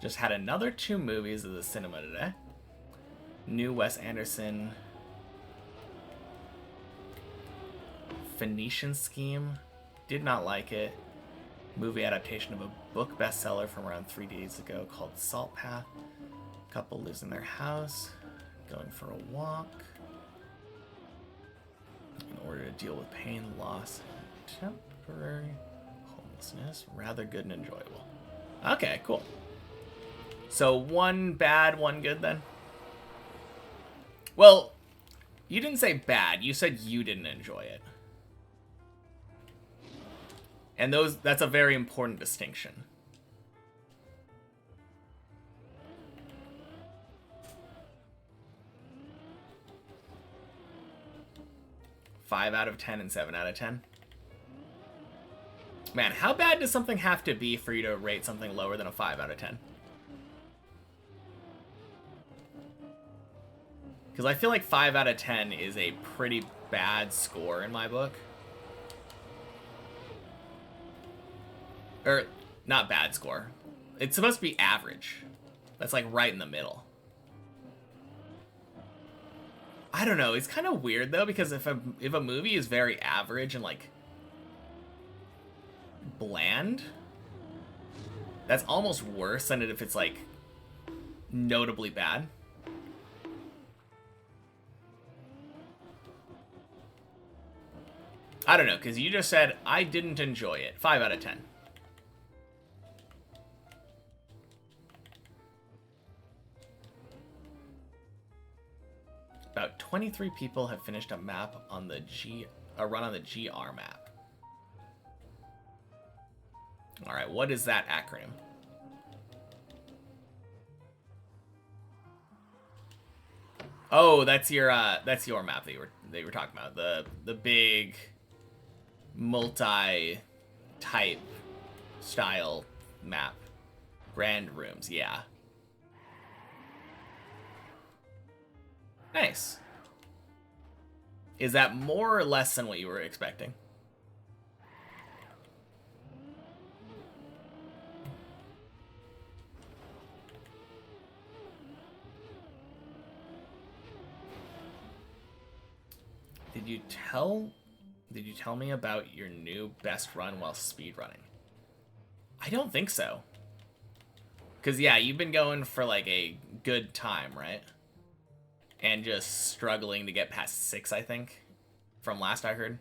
Just had another 2 movies at the cinema today. New Wes Anderson Phoenician Scheme. Did not like it. Movie adaptation of a book bestseller from around 3 days ago called Salt Path. Couple lives in their house, going for a walk in order to deal with pain, loss, and temporary homelessness. Rather good and enjoyable. Okay, cool. So 1 bad, 1 good then? Well, you didn't say bad. You said you didn't enjoy it. And that's a very important distinction. Five out of 10 and 7 out of 10. Man, how bad does something have to be for you to rate something lower than a 5 out of 10? Because I feel like 5 out of 10 is a pretty bad score in my book. Or, not bad score. It's supposed to be average. That's like right in the middle. I don't know. It's kind of weird though, because if a movie is very average and like bland, that's almost worse than if it's like notably bad. I don't know, because you just said I didn't enjoy it. 5 out of 10. About 23 people have finished a map on the run on the GR map. All right, what is that acronym? Oh, that's your map that you were talking about. The big multi-type style map. Grand rooms, yeah. Nice. Is that more or less than what you were expecting? Did you tell me about your new best run while speedrunning? I don't think so. Cause yeah, you've been going for like a good time, right? And just struggling to get past 6, I think, from last I heard.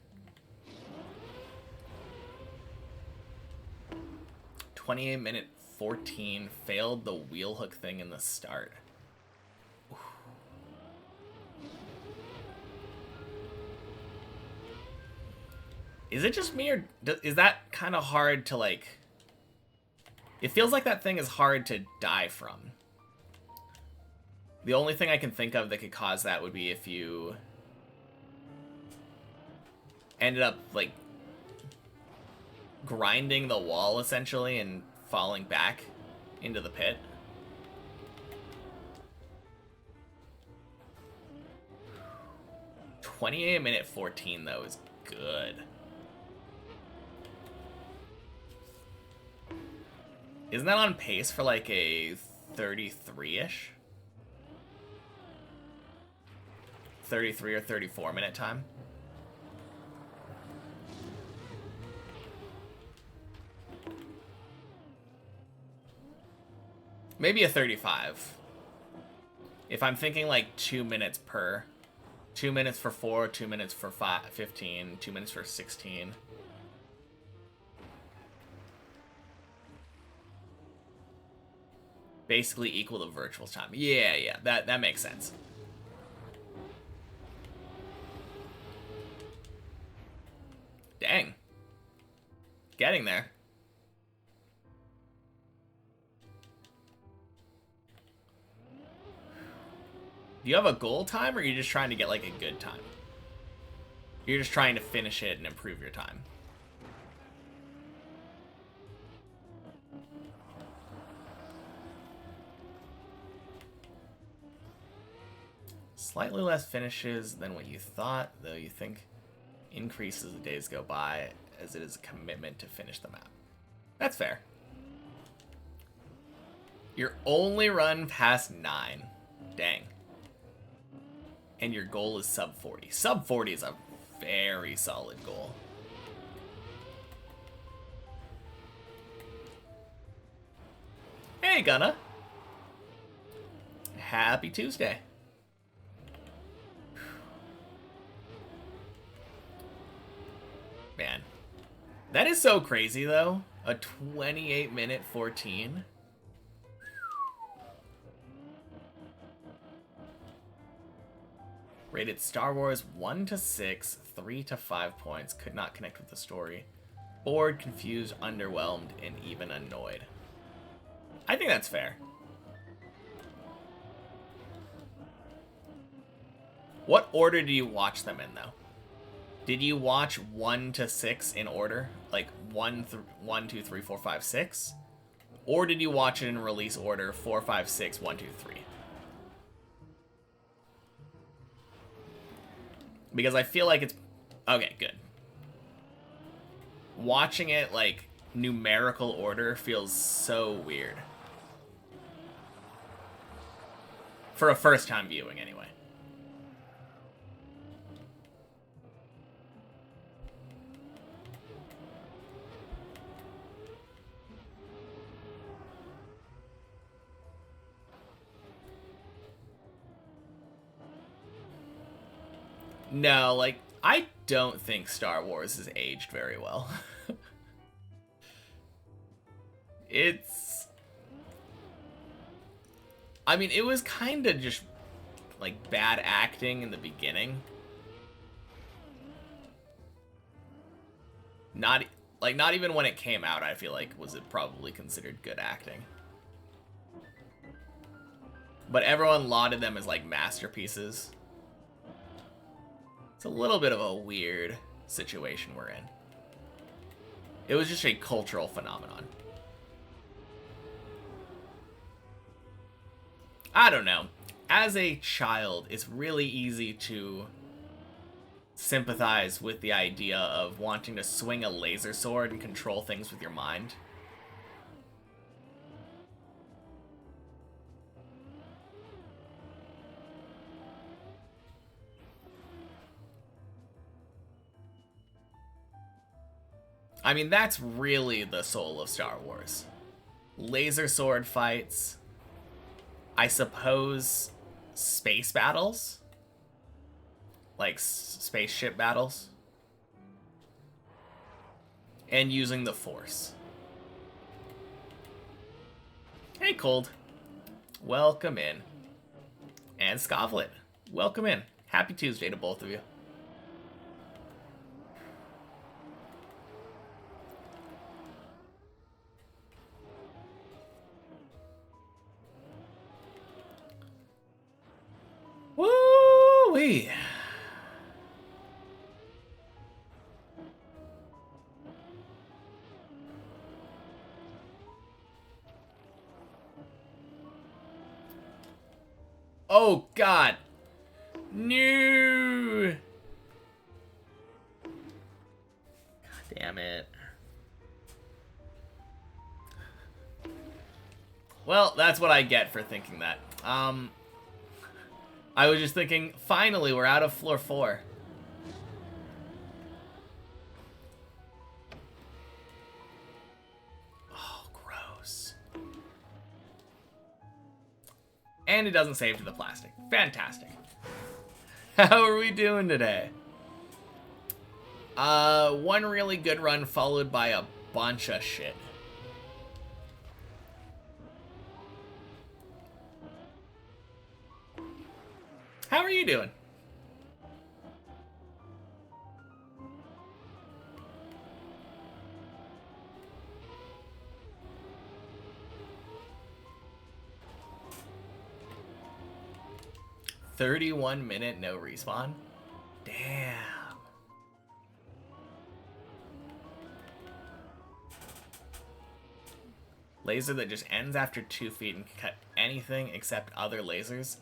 28-minute 14 failed the wheel hook thing in the start. Oof. Is it just me, or is that kind of hard to, like... It feels like that thing is hard to die from. The only thing I can think of that could cause that would be if you ended up, like, grinding the wall, essentially, and falling back into the pit. (28-minute 14), though, is good. Isn't that on pace for, like, a 33-ish? 33 or 34-minute time? Maybe a 35. If I'm thinking like 2 minutes per. 2 minutes for 4, 2 minutes for 15, 2 minutes for 16. Basically equal to virtual time. Yeah, that makes sense. getting there. Do you have a goal time, or are you just trying to get, like, a good time? You're just trying to finish it and improve your time. Slightly less finishes than what you thought, though you think increases as the days go by, as it is a commitment to finish the map. That's fair. You're only run past 9. Dang. And your goal is sub 40. Sub 40 is a very solid goal. Hey, Gunna. Happy Tuesday. Man. That is so crazy, though. A 28-minute 14. Rated Star Wars 1 to 6, 3 to 5 points. Could not connect with the story. Bored, confused, underwhelmed, and even annoyed. I think that's fair. What order do you watch them in, though? Did you watch 1 to 6 in order? Like 1, 2, 3, 4, 5, 6? Or did you watch it in release order 4, 5, 6, 1, 2, 3? Because I feel like it's... Okay, good. Watching it, like, numerical order feels so weird. For a first-time viewing, anyway. No, like, I don't think Star Wars has aged very well. It's... I mean, it was kind of just, like, bad acting in the beginning. Not even when it came out, I feel like, was it probably considered good acting. But everyone lauded them as, like, masterpieces. It's a little bit of a weird situation we're in. It was just a cultural phenomenon. I don't know. As a child, it's really easy to sympathize with the idea of wanting to swing a laser sword and control things with your mind. I mean, that's really the soul of Star Wars. Laser sword fights. I suppose space battles? Like spaceship battles? And using the Force. Hey, Cold. Welcome in. And Scovlet. Welcome in. Happy Tuesday to both of you. Woo-wee. Oh, God. No. God damn it. Well, that's what I get for thinking that. I was just thinking, finally, we're out of floor 4. Oh, gross. And it doesn't save to the plastic. Fantastic. How are we doing today? One really good run followed by a bunch of shit. How are you doing? 31-minute no respawn? Damn. Laser that just ends after 2 feet and can cut anything except other lasers.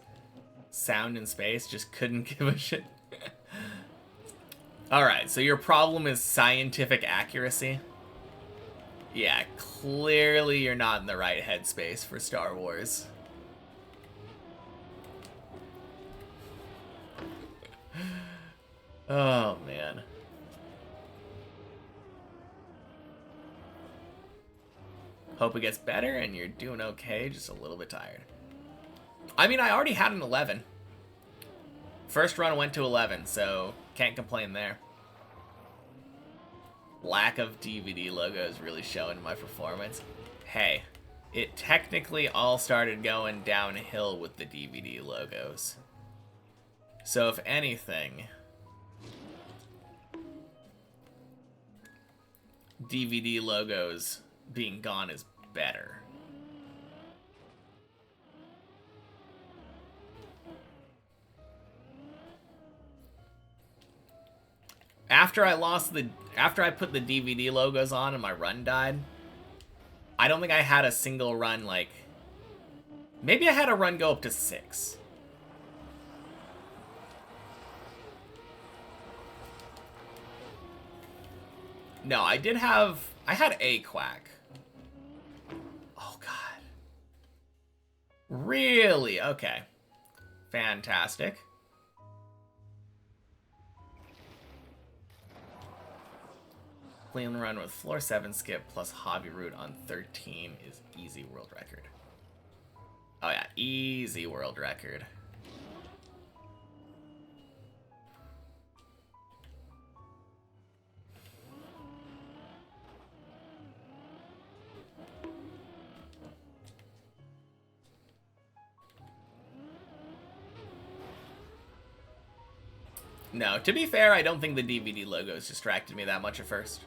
Sound in space, just couldn't give a shit. Alright, so your problem is scientific accuracy. Yeah, clearly you're not in the right headspace for Star Wars. Oh, man. Hope it gets better and you're doing okay, just a little bit tired. I mean, I already had an 11. First run went to 11, so can't complain there. Lack of DVD logos really showing in my performance. Hey, it technically all started going downhill with the DVD logos. So if anything, DVD logos being gone is better. After I put the DVD logos on and my run died, I don't think I had a single run, like, maybe I had a run go up to 6. No, I had a quack. Oh, God. Really? Okay. Fantastic. Clean run with floor 7 skip plus hobby route on 13 is easy world record. Oh yeah, easy world record. No, to be fair, I don't think the DVD logos distracted me that much at first.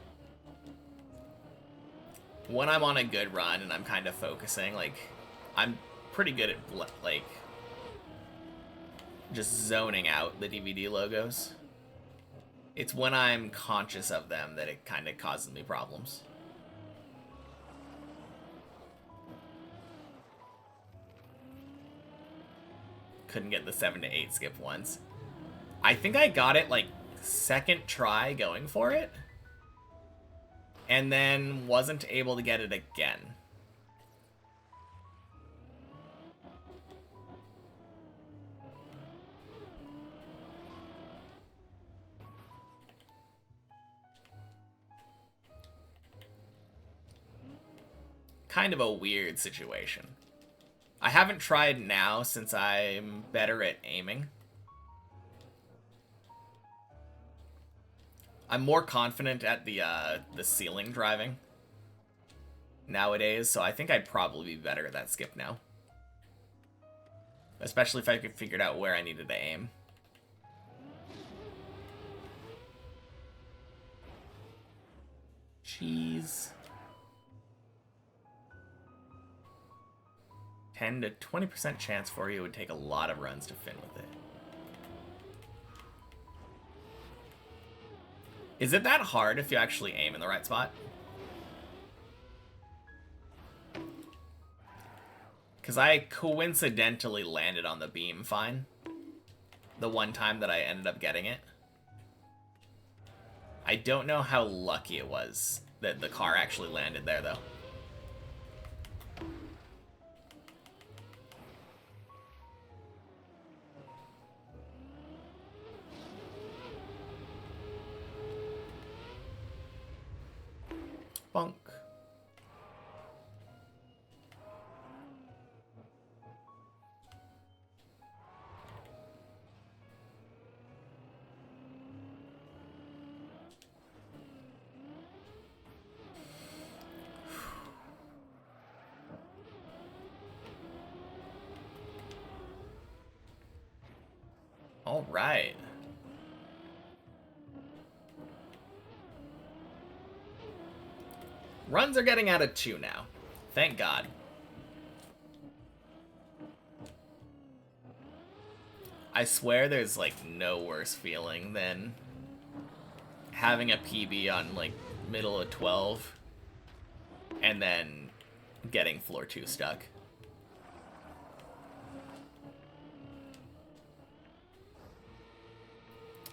When I'm on a good run and I'm kind of focusing, like, I'm pretty good at, like, just zoning out the DVD logos. It's when I'm conscious of them that it kind of causes me problems. Couldn't get the 7 to 8 skip once. I think I got it, like, second try going for it. And then wasn't able to get it again. Kind of a weird situation. I haven't tried now since I'm better at aiming. I'm more confident at the ceiling driving nowadays, so I think I'd probably be better at that skip now. Especially if I could figure out where I needed to aim. Jeez. 10 to 20% chance for you. It would take a lot of runs to fin with it. Is it that hard if you actually aim in the right spot? Because I coincidentally landed on the beam fine. The one time that I ended up getting it. I don't know how lucky it was that the car actually landed there, though. Bonk. All right. Runs are getting out of 2 now. Thank God. I swear there's, like, no worse feeling than having a PB on, like, middle of 12 and then getting floor 2 stuck.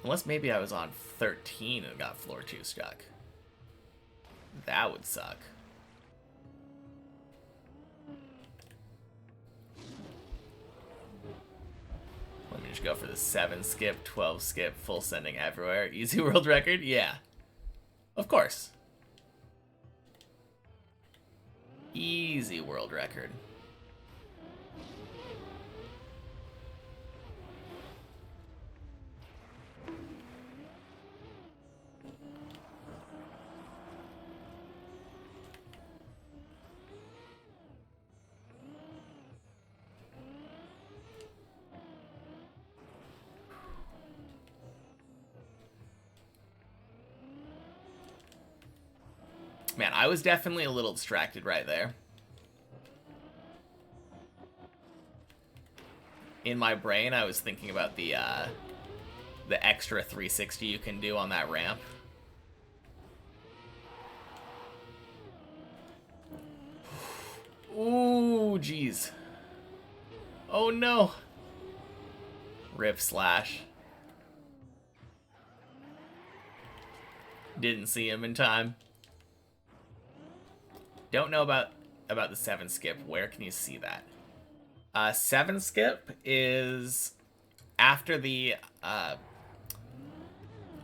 Unless maybe I was on 13 and got floor 2 stuck. That would suck. Let me just go for the 7 skip, 12 skip, full sending everywhere. Easy world record? Yeah. Of course. Easy world record. Man, I was definitely a little distracted right there. In my brain, I was thinking about the extra 360 you can do on that ramp. Ooh, jeez. Oh no. Rip slash. Didn't see him in time. Don't know about the 7 skip. Where can you see that? 7 skip is after the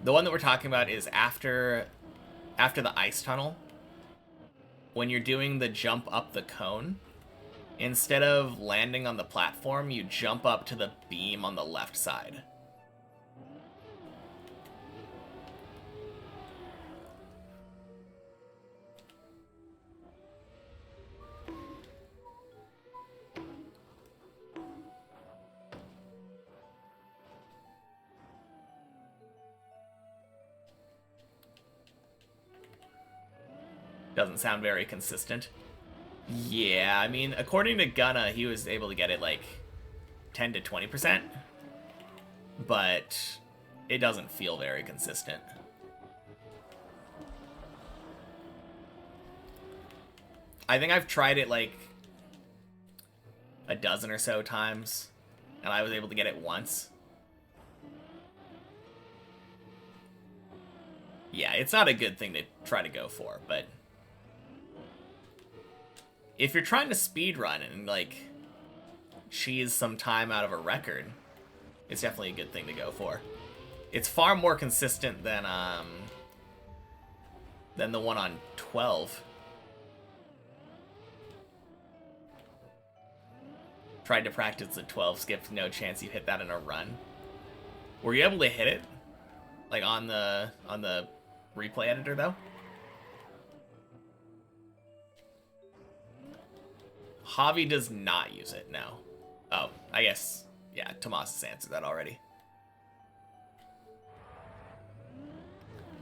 one that we're talking about is after the ice tunnel. When you're doing the jump up the cone, instead of landing on the platform, you jump up to the beam on the left side. Doesn't sound very consistent. Yeah, I mean, according to Gunna, he was able to get it like 10 to 20%, but it doesn't feel very consistent. I think I've tried it like a dozen or so times, and I was able to get it once. Yeah, it's not a good thing to try to go for, but if you're trying to speedrun and, like, cheese some time out of a record, it's definitely a good thing to go for. It's far more consistent than the one on 12. Tried to practice the 12 skip, no chance you hit that in a run. Were you able to hit it? Like, on the replay editor, though? Javi does not use it, no. Oh, I guess, yeah, Tomas has answered that already.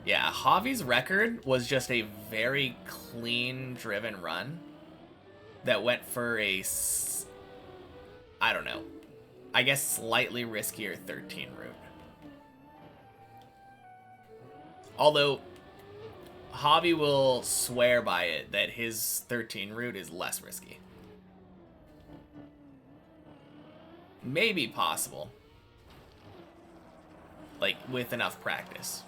Yeah, Javi's record was just a very clean driven run that went for a, I don't know, I guess slightly riskier 13 route. Although, Javi will swear by it that his 13 route is less risky. Maybe possible. Like, with enough practice.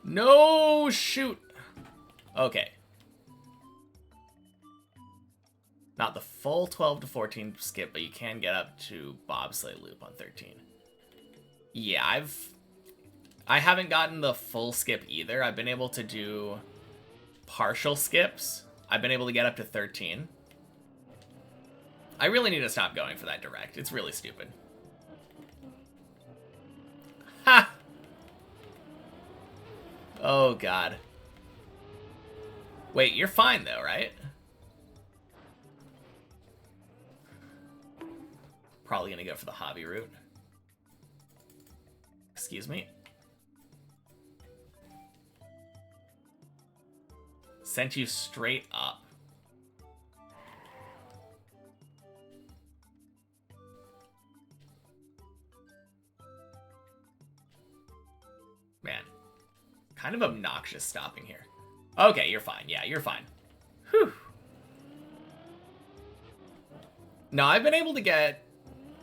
No, shoot. Okay. Not the full 12 to 14 skip, but you can get up to bobsleigh loop on 13. Yeah, I haven't gotten the full skip either. I've been able to do partial skips, I've been able to get up to 13. I really need to stop going for that direct. It's really stupid. Ha! Oh, God. Wait, you're fine, though, right? Probably gonna go for the hobby route. Excuse me. Sent you straight up. Man. Kind of obnoxious stopping here. Okay, you're fine. Yeah, you're fine. Whew. No, I've been able to get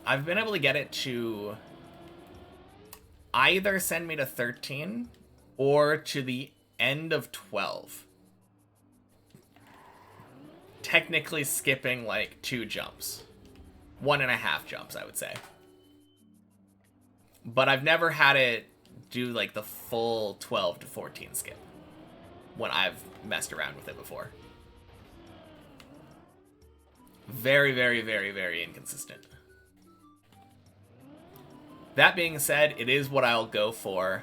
it to either send me to 13 or to the end of 12. Technically skipping like 2 jumps. 1.5 jumps, I would say. But I've never had it do like the full 12 to 14 skip when I've messed around with it before. Very, very, very, very inconsistent. That being said, it is what I'll go for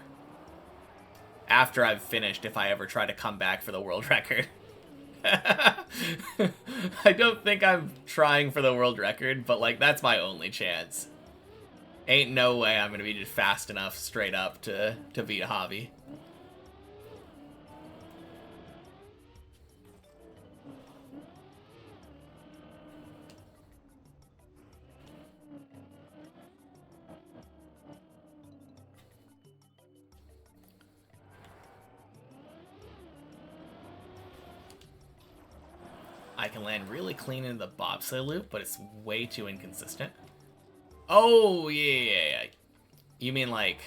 after I've finished if I ever try to come back for the world record. I don't think I'm trying for the world record, but like that's my only chance. Ain't no way I'm gonna be just fast enough straight up to beat a hobby. I can land really clean into the bobsleigh loop, but it's way too inconsistent. Oh, yeah. You mean like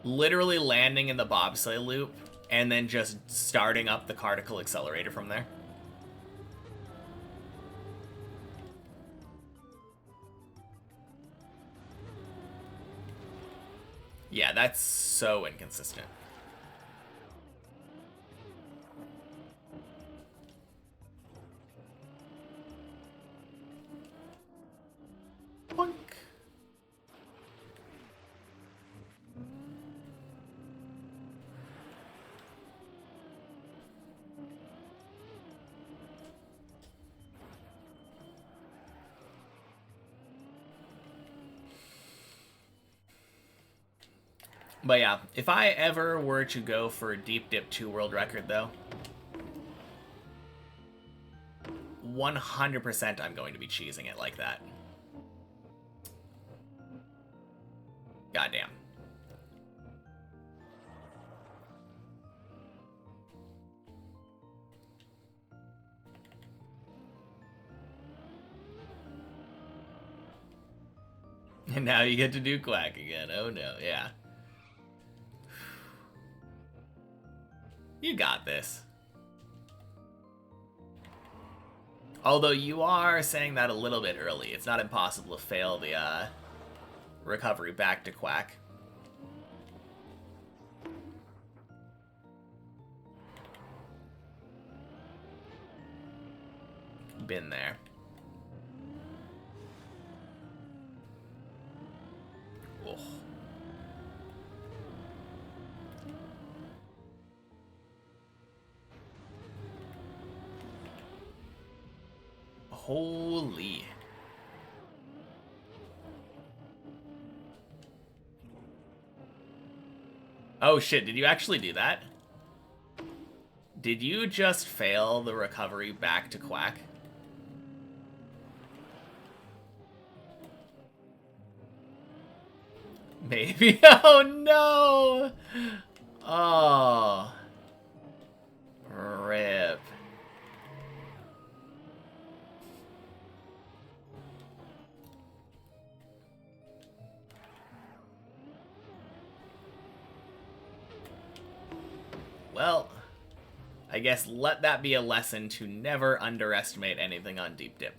literally landing in the bobsleigh loop and then just starting up the particle accelerator from there? Yeah, that's so inconsistent. Boink. But yeah, if I ever were to go for a Deep Dip 2 world record, though, 100% I'm going to be cheesing it like that. Goddamn. And now you get to do Quack again. Oh no, yeah. You got this. Although you are saying that a little bit early. It's not impossible to fail the recovery back to Quack. Been there. Oh. Holy. Oh shit, did you actually do that? Did you just fail the recovery back to Quack? Maybe. Oh no! Oh. Rip. Well, I guess let that be a lesson to never underestimate anything on Deep Dip.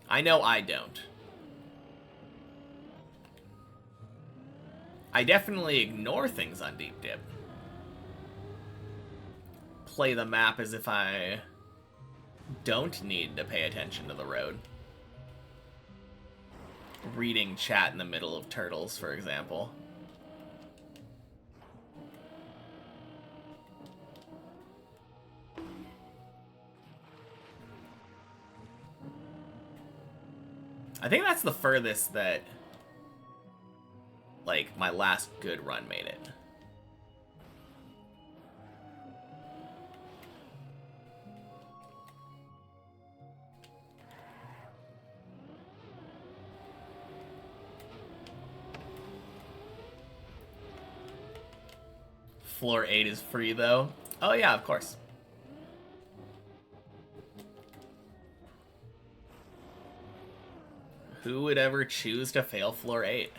I know I don't. I definitely ignore things on Deep Dip. Play the map as if I don't need to pay attention to the road. Reading chat in the middle of turtles, for example. I think that's the furthest that, like, my last good run made it. Floor 8 is free, though. Oh, yeah, of course. Who would ever choose to fail floor 8?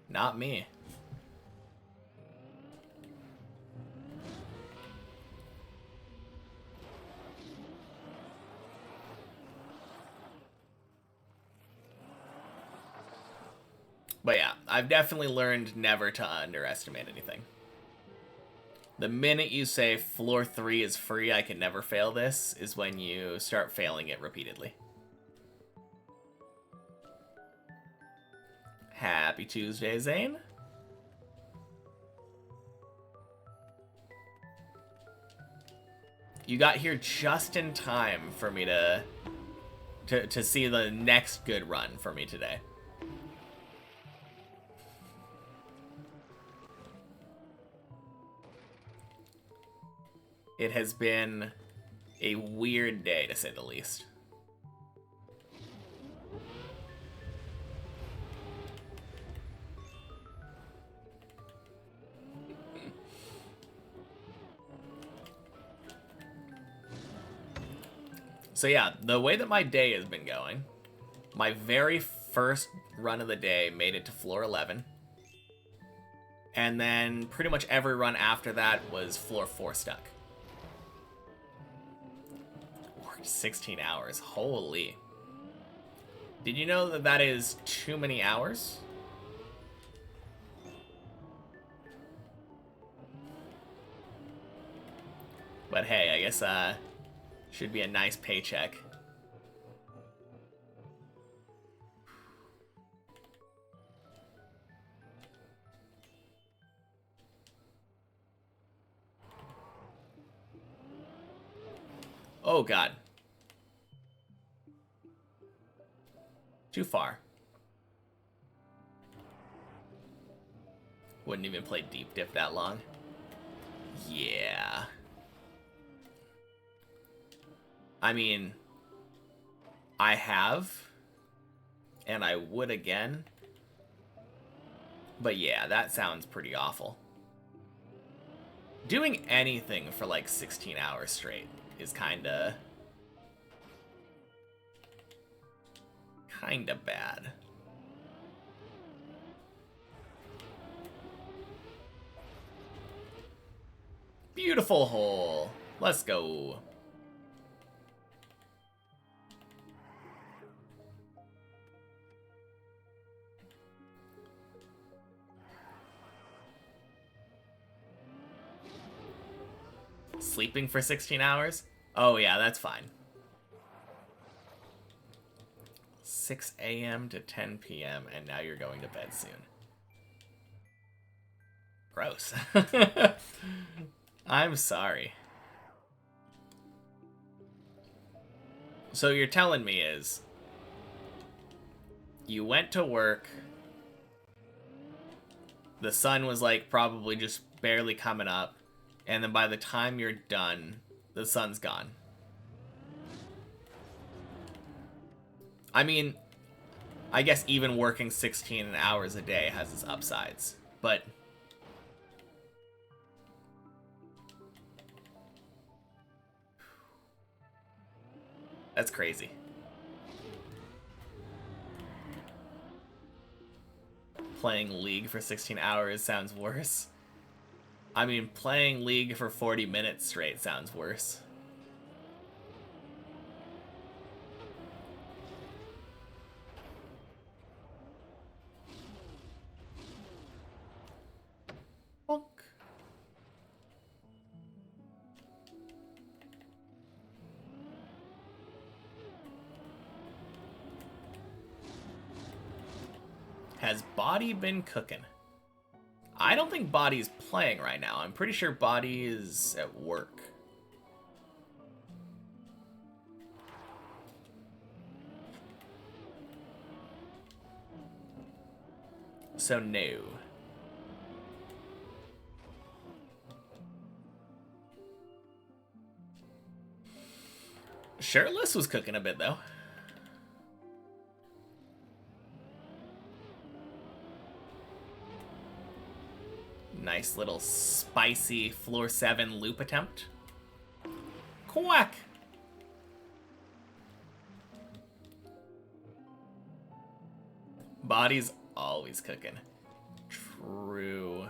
Not me. But yeah, I've definitely learned never to underestimate anything. The minute you say floor 3 is free, I can never fail this, is when you start failing it repeatedly. Happy Tuesday, Zane. You got here just in time for me to see the next good run for me today. It has been a weird day, to say the least. So yeah, the way that my day has been going, my very first run of the day made it to floor 11. And then pretty much every run after that was floor 4 stuck. Worked 16 hours, holy. Did you know that that is too many hours? But hey, I guess should be a nice paycheck. Oh god. Too far. Wouldn't even play Deep Dip that long. Yeah. I mean, I have, and I would again. But yeah, that sounds pretty awful. Doing anything for like 16 hours straight is kinda bad. Beautiful hole. Let's go. Sleeping for 16 hours? Oh yeah, that's fine. 6 a.m. to 10 p.m. and now you're going to bed soon. Gross. I'm sorry. So you're telling me is you went to work, the sun was like probably just barely coming up, and then by the time you're done, the sun's gone. I mean, I guess even working 16 hours a day has its upsides, but that's crazy. Playing League for 16 hours sounds worse. I mean, playing League for 40 minutes straight sounds worse. Has Body been cooking? I don't think Body's playing right now. I'm pretty sure Body is at work. So no. Shirtless was cooking a bit though. Nice little spicy floor 7 loop attempt. Quack! Body's always cooking. True.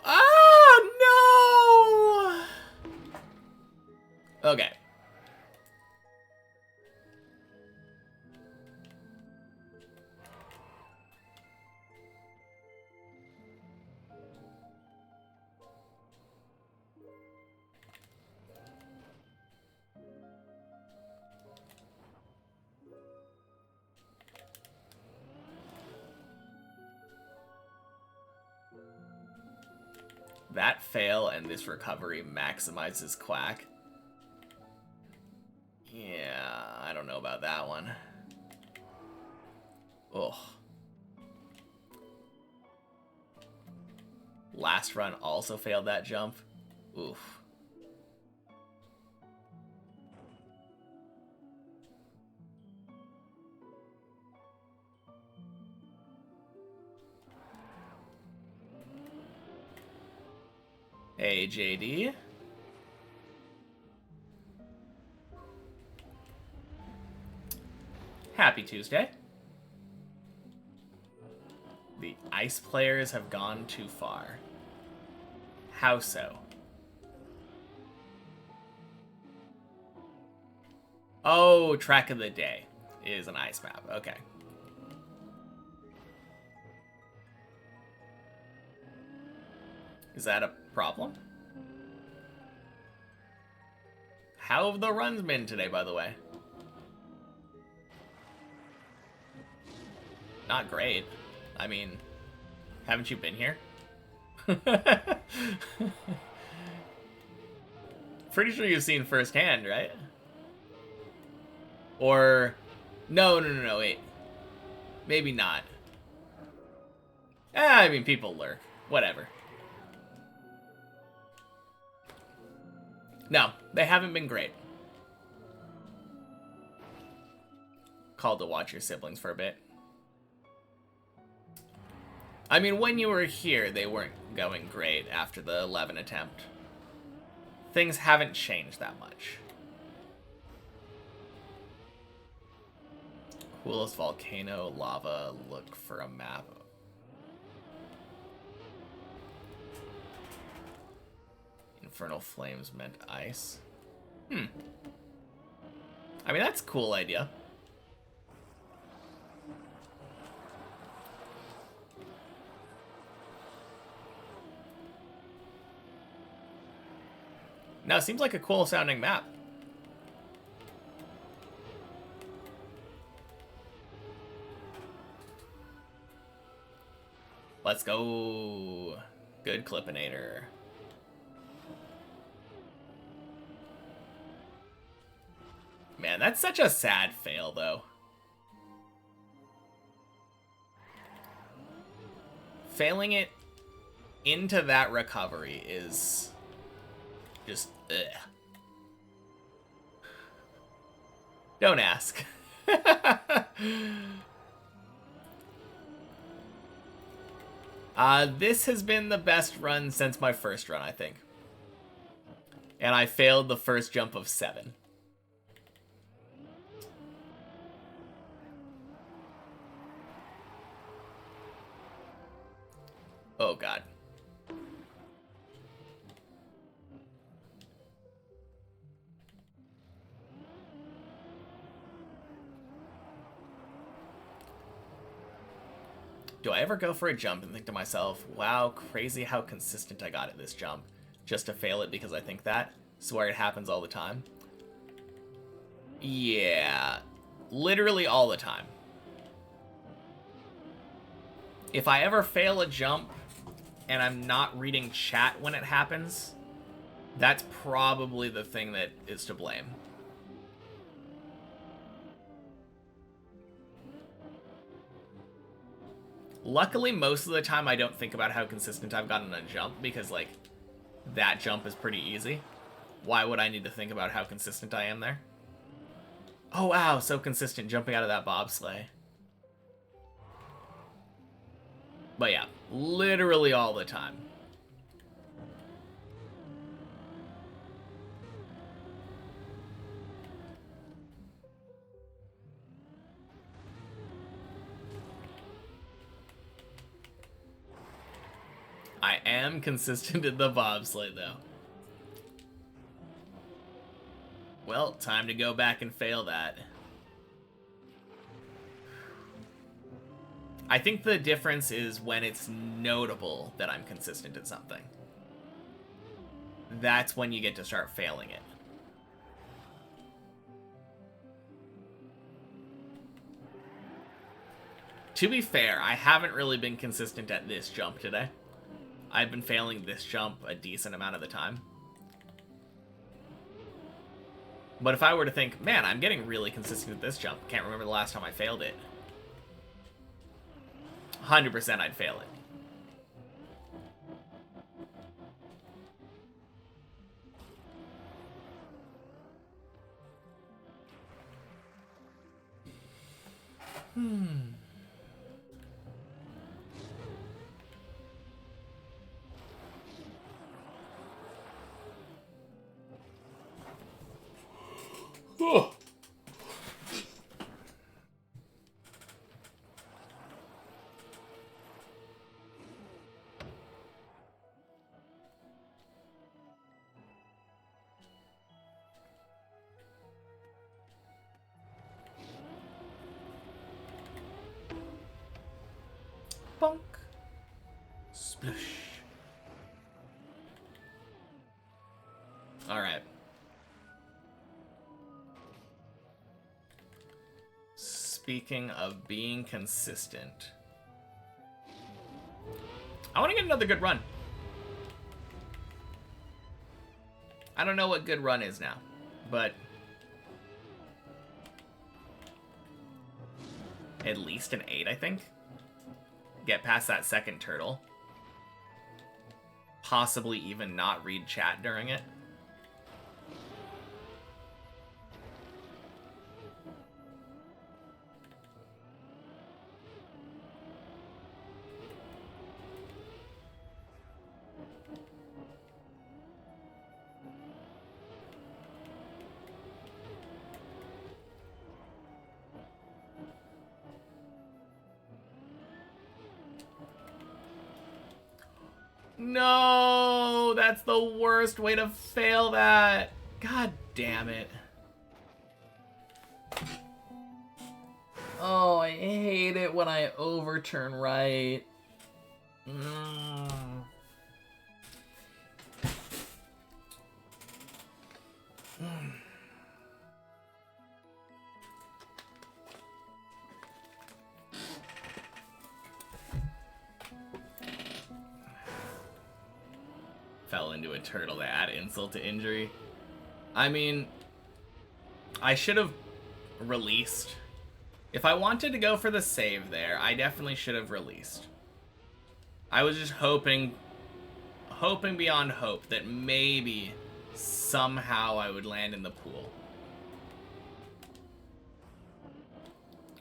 Oh, no! Okay. That fail and this recovery maximizes Quack. Yeah, I don't know about that one. Ugh. Last run also failed that jump. Oof. Hey, JD. Happy Tuesday. The ice players have gone too far. How so? Oh, track of the day is an ice map. Okay. Is that a problem? How have the runs been today, by the way? Not great. I mean, haven't you been here? Pretty sure you've seen firsthand, right? Or, no, wait. Maybe not. I mean, people lurk. Whatever. No, they haven't been great. Called to watch your siblings for a bit. I mean, when you were here, they weren't going great after the 11 attempt. Things haven't changed that much. Coolest volcano, lava, look for a map. Infernal flames meant ice. I mean, that's a cool idea. No, seems like a cool sounding map. Let's go. Good Clippinator. Man, that's such a sad fail, though. Failing it into that recovery is just, ugh. Don't ask. This has been the best run since my first run, I think. And I failed the first jump of 7. Oh, God. Do I ever go for a jump and think to myself, wow, crazy how consistent I got at this jump? just to fail it because I think that. Swear it happens all the time. Yeah, literally all the time. If I ever fail a jump and I'm not reading chat when it happens, that's probably the thing that is to blame. Luckily, most of the time I don't think about how consistent I've gotten a jump because, like, that jump is pretty easy. Why would I need to think about how consistent I am there? Oh, wow, so consistent jumping out of that bobsleigh. But yeah, literally all the time. I am consistent in the bobsleigh, though. Well, time to go back and fail that. I think the difference is when it's notable that I'm consistent at something. That's when you get to start failing it. To be fair, I haven't really been consistent at this jump today. I've been failing this jump a decent amount of the time. But if I were to think, man, I'm getting really consistent at this jump, can't remember the last time I failed it, 100% I'd fail it. Oh. Bonk. Splish. Alright. Speaking of being consistent, I want to get another good run. I don't know what good run is now, but at least an 8, I think. Get past that second turtle. Possibly even not read chat during it. No, that's the worst way to fail that. God damn it. Oh, I hate it when I overturn right. Fell into a turtle to add insult to injury. I mean, I should have released. If I wanted to go for the save there, I definitely should have released. I was just hoping beyond hope that maybe somehow I would land in the pool.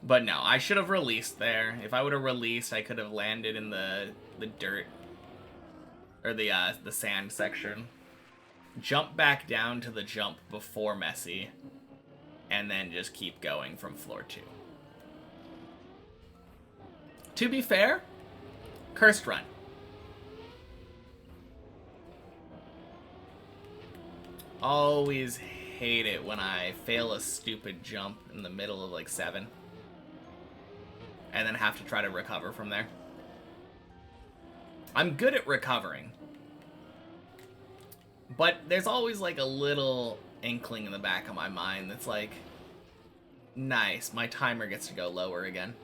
But no, I should have released there. If I would have released, I could have landed in the dirt. Or the sand section. Jump back down to the jump before Messy. And then just keep going from floor 2. To be fair, cursed run. Always hate it when I fail a stupid jump in the middle of like 7. And then have to try to recover from there. I'm good at recovering. But there's always like a little inkling in the back of my mind that's like, nice, my timer gets to go lower again.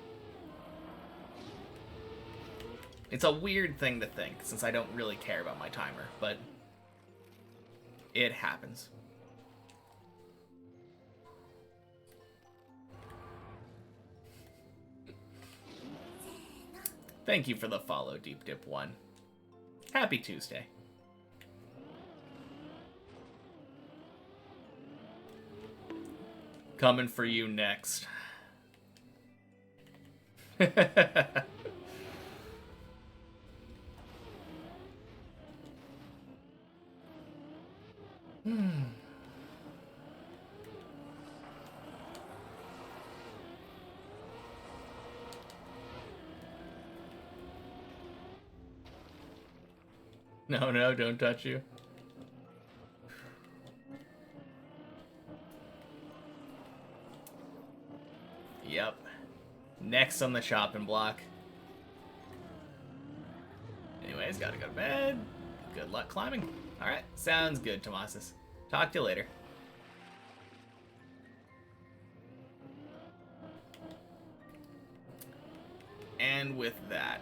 It's a weird thing to think, since I don't really care about my timer, but it happens. Thank you for the follow, Deep Dip 1. Happy Tuesday. Coming for you next. No, don't touch you. Yep. Next on the shopping block. Anyways, gotta go to bed. Good luck climbing. Alright, sounds good, Tomasis. Talk to you later. And with that,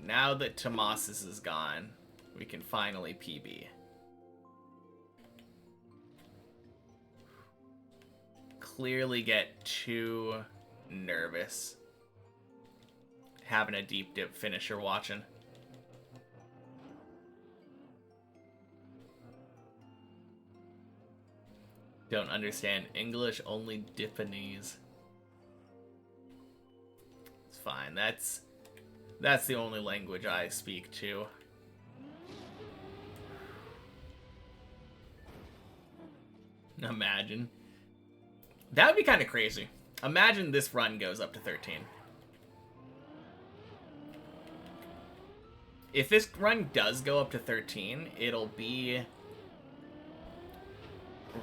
now that Tomasis is gone, we can finally PB. Clearly get too nervous having a deep dip finisher watching. Don't understand English, only Dippanese. It's fine. That's the only language I speak to. Imagine. That would be kind of crazy. Imagine this run goes up to 13. If this run does go up to 13, it'll be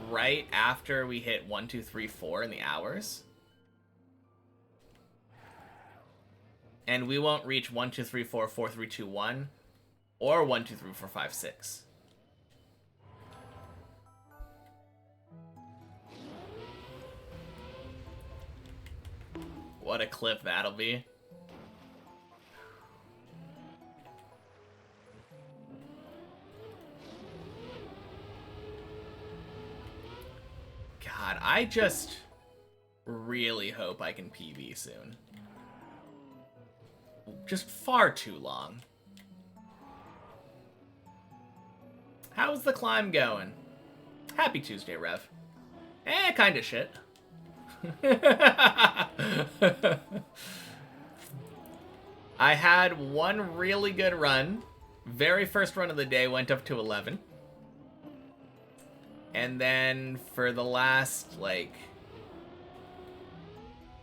right after we hit 1, 2, 3, 4 in the hours. And we won't reach 1, 2, 3, 4, 4, 3, 2, 1, or 1, 2, 3, 4, 5, 6. What a clip that'll be. God, I just really hope I can PB soon. Just far too long. How's the climb going? Happy Tuesday, Rev. Kinda shit. I had one really good run. Very first run of the day went up to 11. And then for the last, like,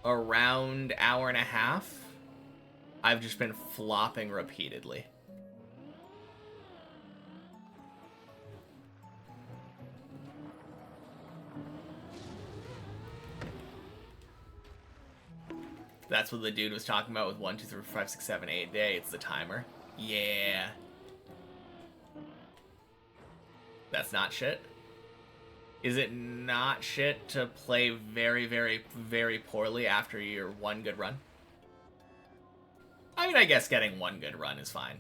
around hour and a half, I've just been flopping repeatedly. That's what the dude was talking about with 1, 2, 3, 4, 5, 6, 7, 8 day. It's the timer. Yeah. That's not shit. Is it not shit to play very, very, very poorly after your one good run? I mean, I guess getting one good run is fine.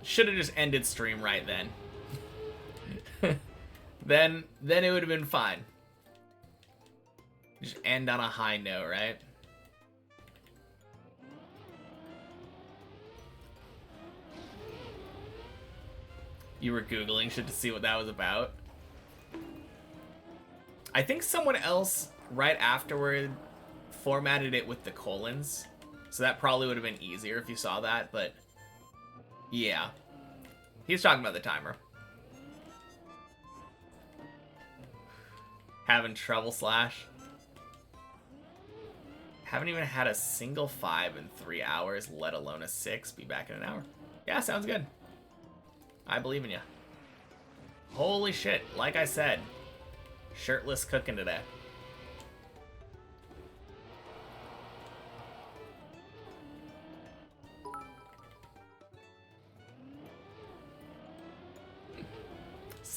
Should have just ended stream right then. then it would have been fine. Just end on a high note, right? You were Googling shit to see what that was about. I think someone else right afterward formatted it with the colons. So that probably would have been easier if you saw that, but yeah. He's talking about the timer. Having trouble, Slash. Haven't even had a single 5 in 3 hours, let alone a 6. Be back in an hour. Yeah, sounds good. I believe in you. Holy shit, like I said, shirtless cooking today.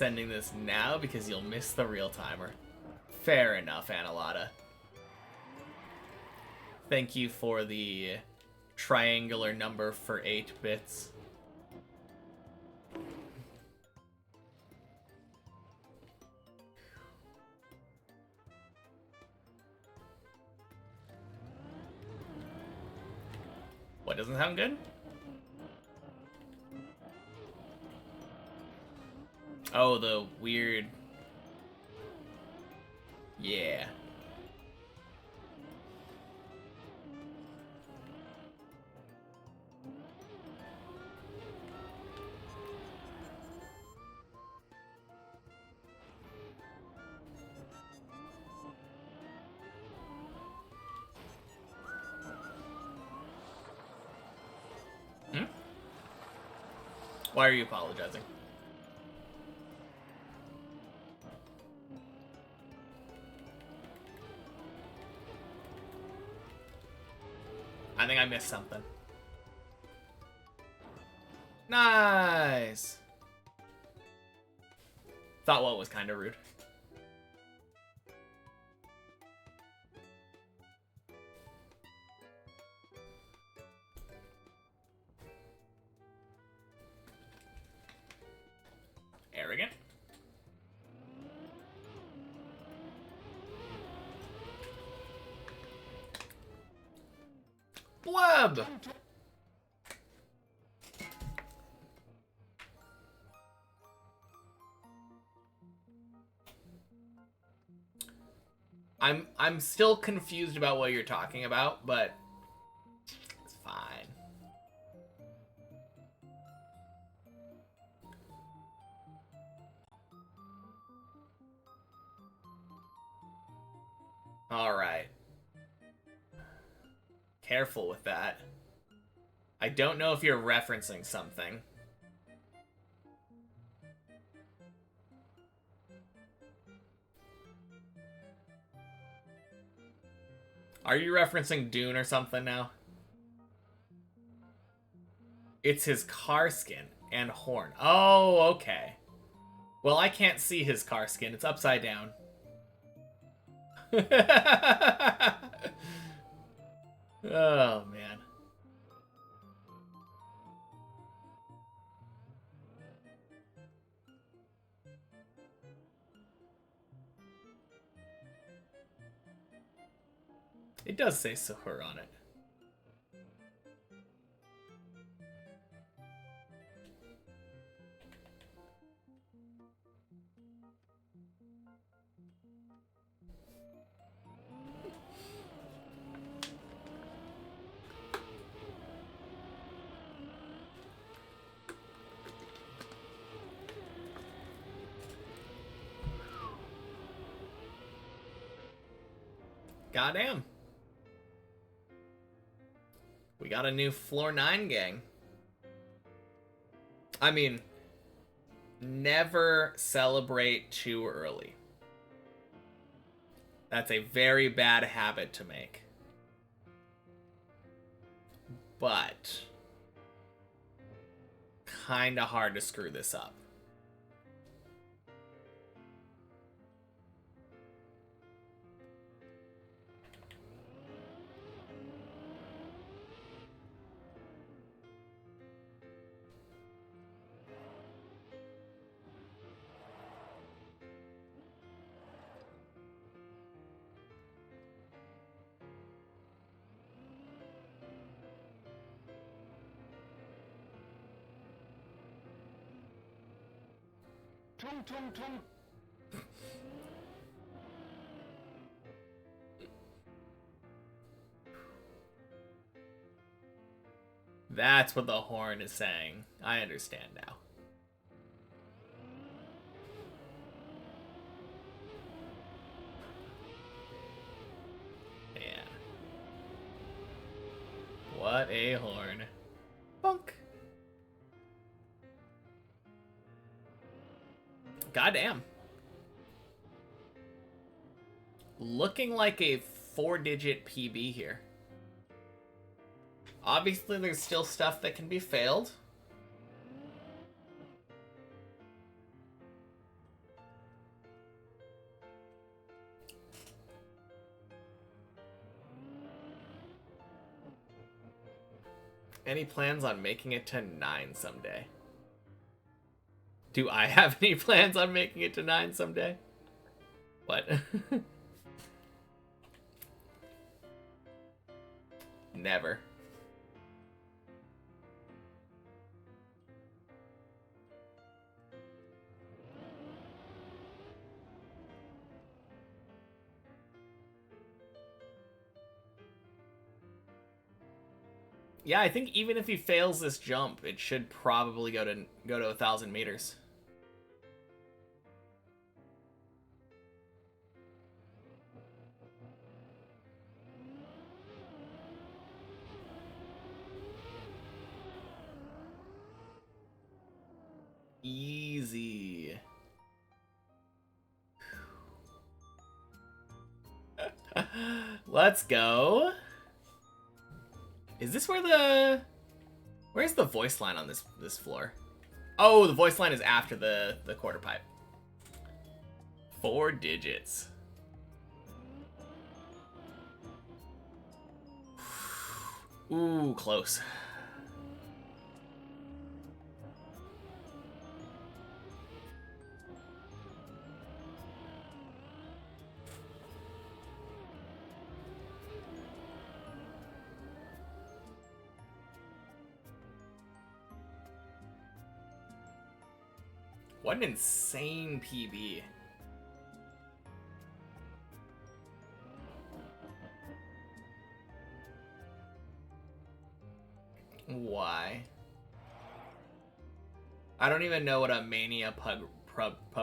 sending this now because you'll miss the real timer. Fair enough, Analata. Thank you for the triangular number for 8 bits. What, doesn't sound good? Oh, the weird... Yeah. Hmm? Why are you apologizing? I think I missed something. Nice! Thought what was kind of rude. Arrogant. Blub! I'm still confused about what you're talking about, but it's fine. All right. Careful with that. I don't know if you're referencing something. Are you referencing Dune or something now? It's his car skin and horn. Oh, okay. Well, I can't see his car skin. It's upside down. Oh, man. It does say Sahur on it. Goddamn. We got a new Floor 9 gang. I mean, never celebrate too early. That's a very bad habit to make. But kinda hard to screw this up. Tung, tung, tung. That's what the horn is saying. I understand now. Yeah. What a horn. Bunk. Goddamn. Looking like a 4-digit PB here. Obviously, there's still stuff that can be failed. Any plans on making it to 9 someday? Do I have any plans on making it to 9 someday? What? Never. Yeah, I think even if he fails this jump, it should probably go to 1,000 meters. Easy. Let's go. Is this where where's the voice line on this floor? Oh, the voice line is after the quarter pipe. 4 digits. Ooh, close. What an insane PB. Why? I don't even know what a Mania pub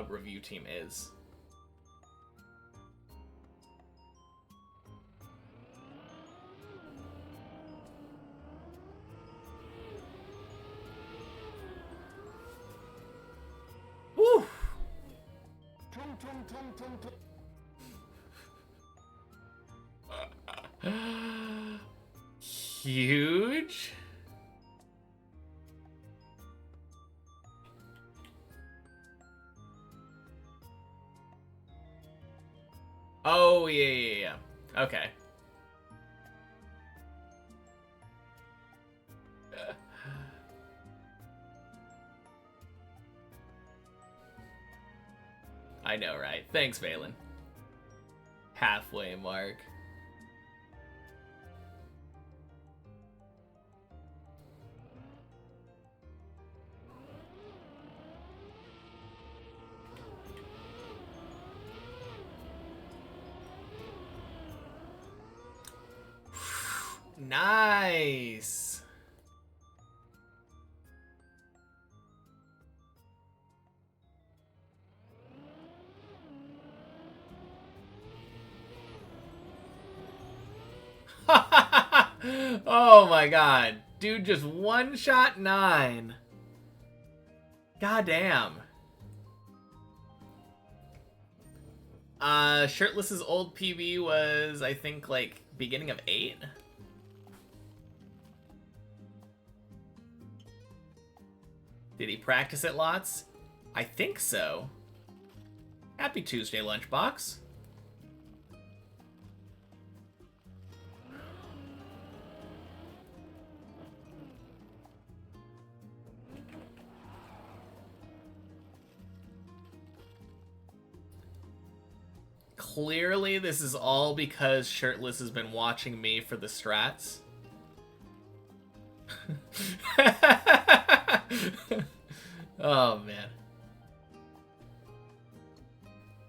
review team is. Woo! Huge. Oh, yeah. Okay. I know, right? Thanks, Valen. Halfway mark. Nice. Oh my god. Dude just one-shot 9. Goddamn. Shirtless's old PB was, I think, like, beginning of 8? Did he practice it lots? I think so. Happy Tuesday, Lunchbox. Clearly, this is all because Shirtless has been watching me for the strats. Oh, man.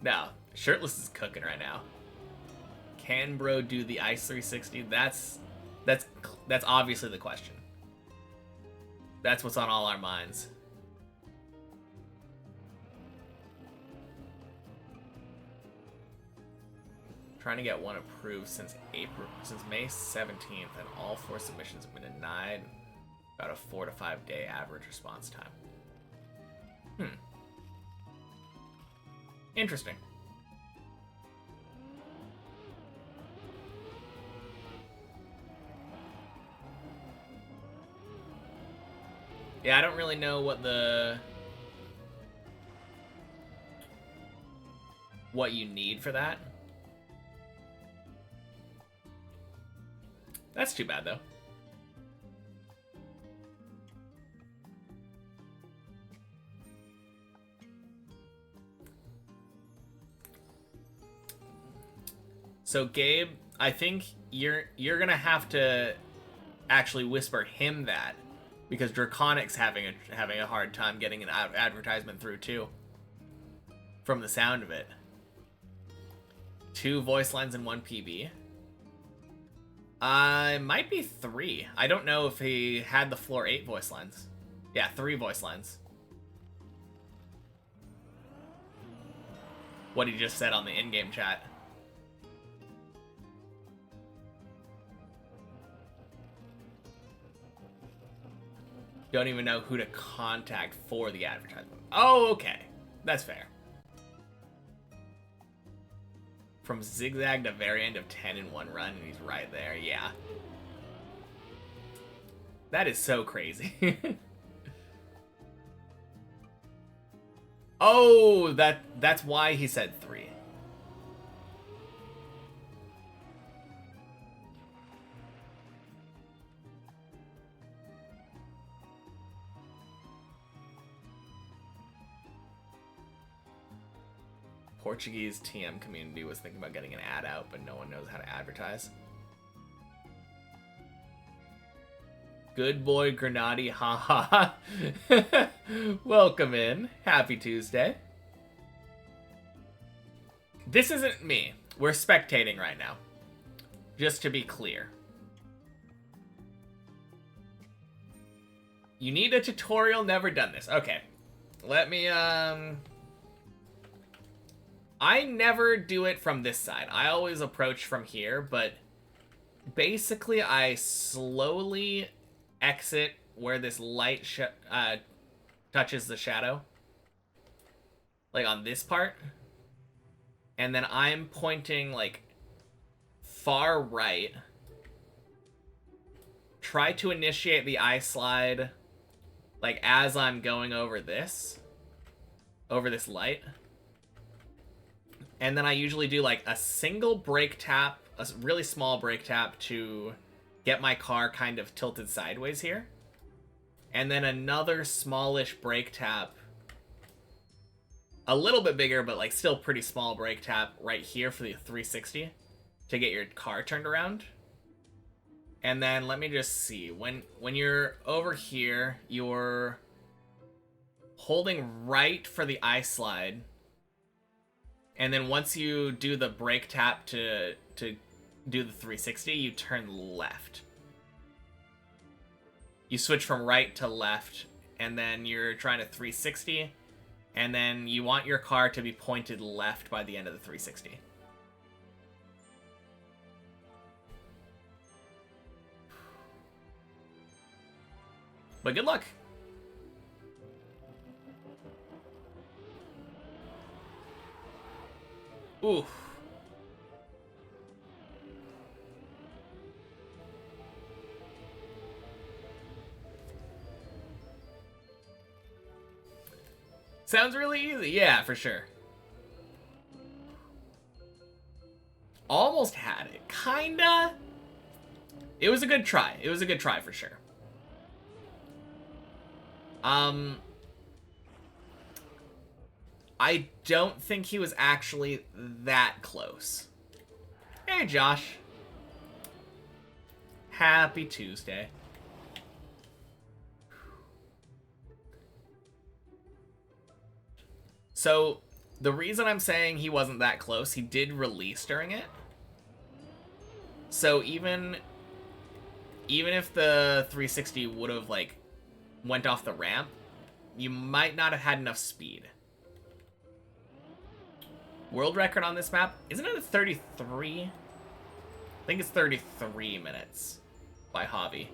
Now, Shirtless is cooking right now. Can bro do the Ice 360? That's obviously the question. That's what's on all our minds. Trying to get one approved since May 17th, and all 4 submissions have been denied. About a 4 to 5 day average response time. Interesting. Yeah, I don't really know what you need for that. That's too bad, though. So Gabe, I think you're gonna have to actually whisper him that, because Draconic's having a hard time getting an advertisement through too. From the sound of it. 2 voice lines and 1 PB. Might be 3. I don't know if he had the floor 8 voice lines. Yeah, 3 voice lines. What he just said on the in-game chat. Don't even know who to contact for the advertisement. Oh, okay. That's fair. From zigzag to very end of 10 in 1 run, and he's right there. Yeah. That is so crazy. Oh, that's why he said 3. Portuguese TM community was thinking about getting an ad out, but no one knows how to advertise. Good boy, Grenadi, haha. Welcome in. Happy Tuesday. This isn't me. We're spectating right now. Just to be clear. You need a tutorial, never done this. Okay. Let me, I never do it from this side. I always approach from here, but basically I slowly exit where this light touches the shadow. Like on this part. And then I'm pointing like far right. Try to initiate the eye slide like as I'm going over this light. And then I usually do like a single brake tap, a really small brake tap to get my car kind of tilted sideways here. And then another smallish brake tap, a little bit bigger, but like still pretty small brake tap right here for the 360 to get your car turned around. And then let me just see, when you're over here, you're holding right for the eye slide. And then once you do the brake tap to do the 360, you turn left. You switch from right to left, and then you're trying to 360, and then you want your car to be pointed left by the end of the 360. But good luck. Oof. Sounds really easy. Yeah, for sure. Almost had it. Kinda. It was a good try. It was a good try for sure. I don't think he was actually that close. Hey, Josh. Happy Tuesday. So, the reason I'm saying he wasn't that close, he did release during it. So even if the 360 would have, like, went off the ramp, you might not have had enough speed. World record on this map, isn't it a 33? I think it's 33 minutes by Javi.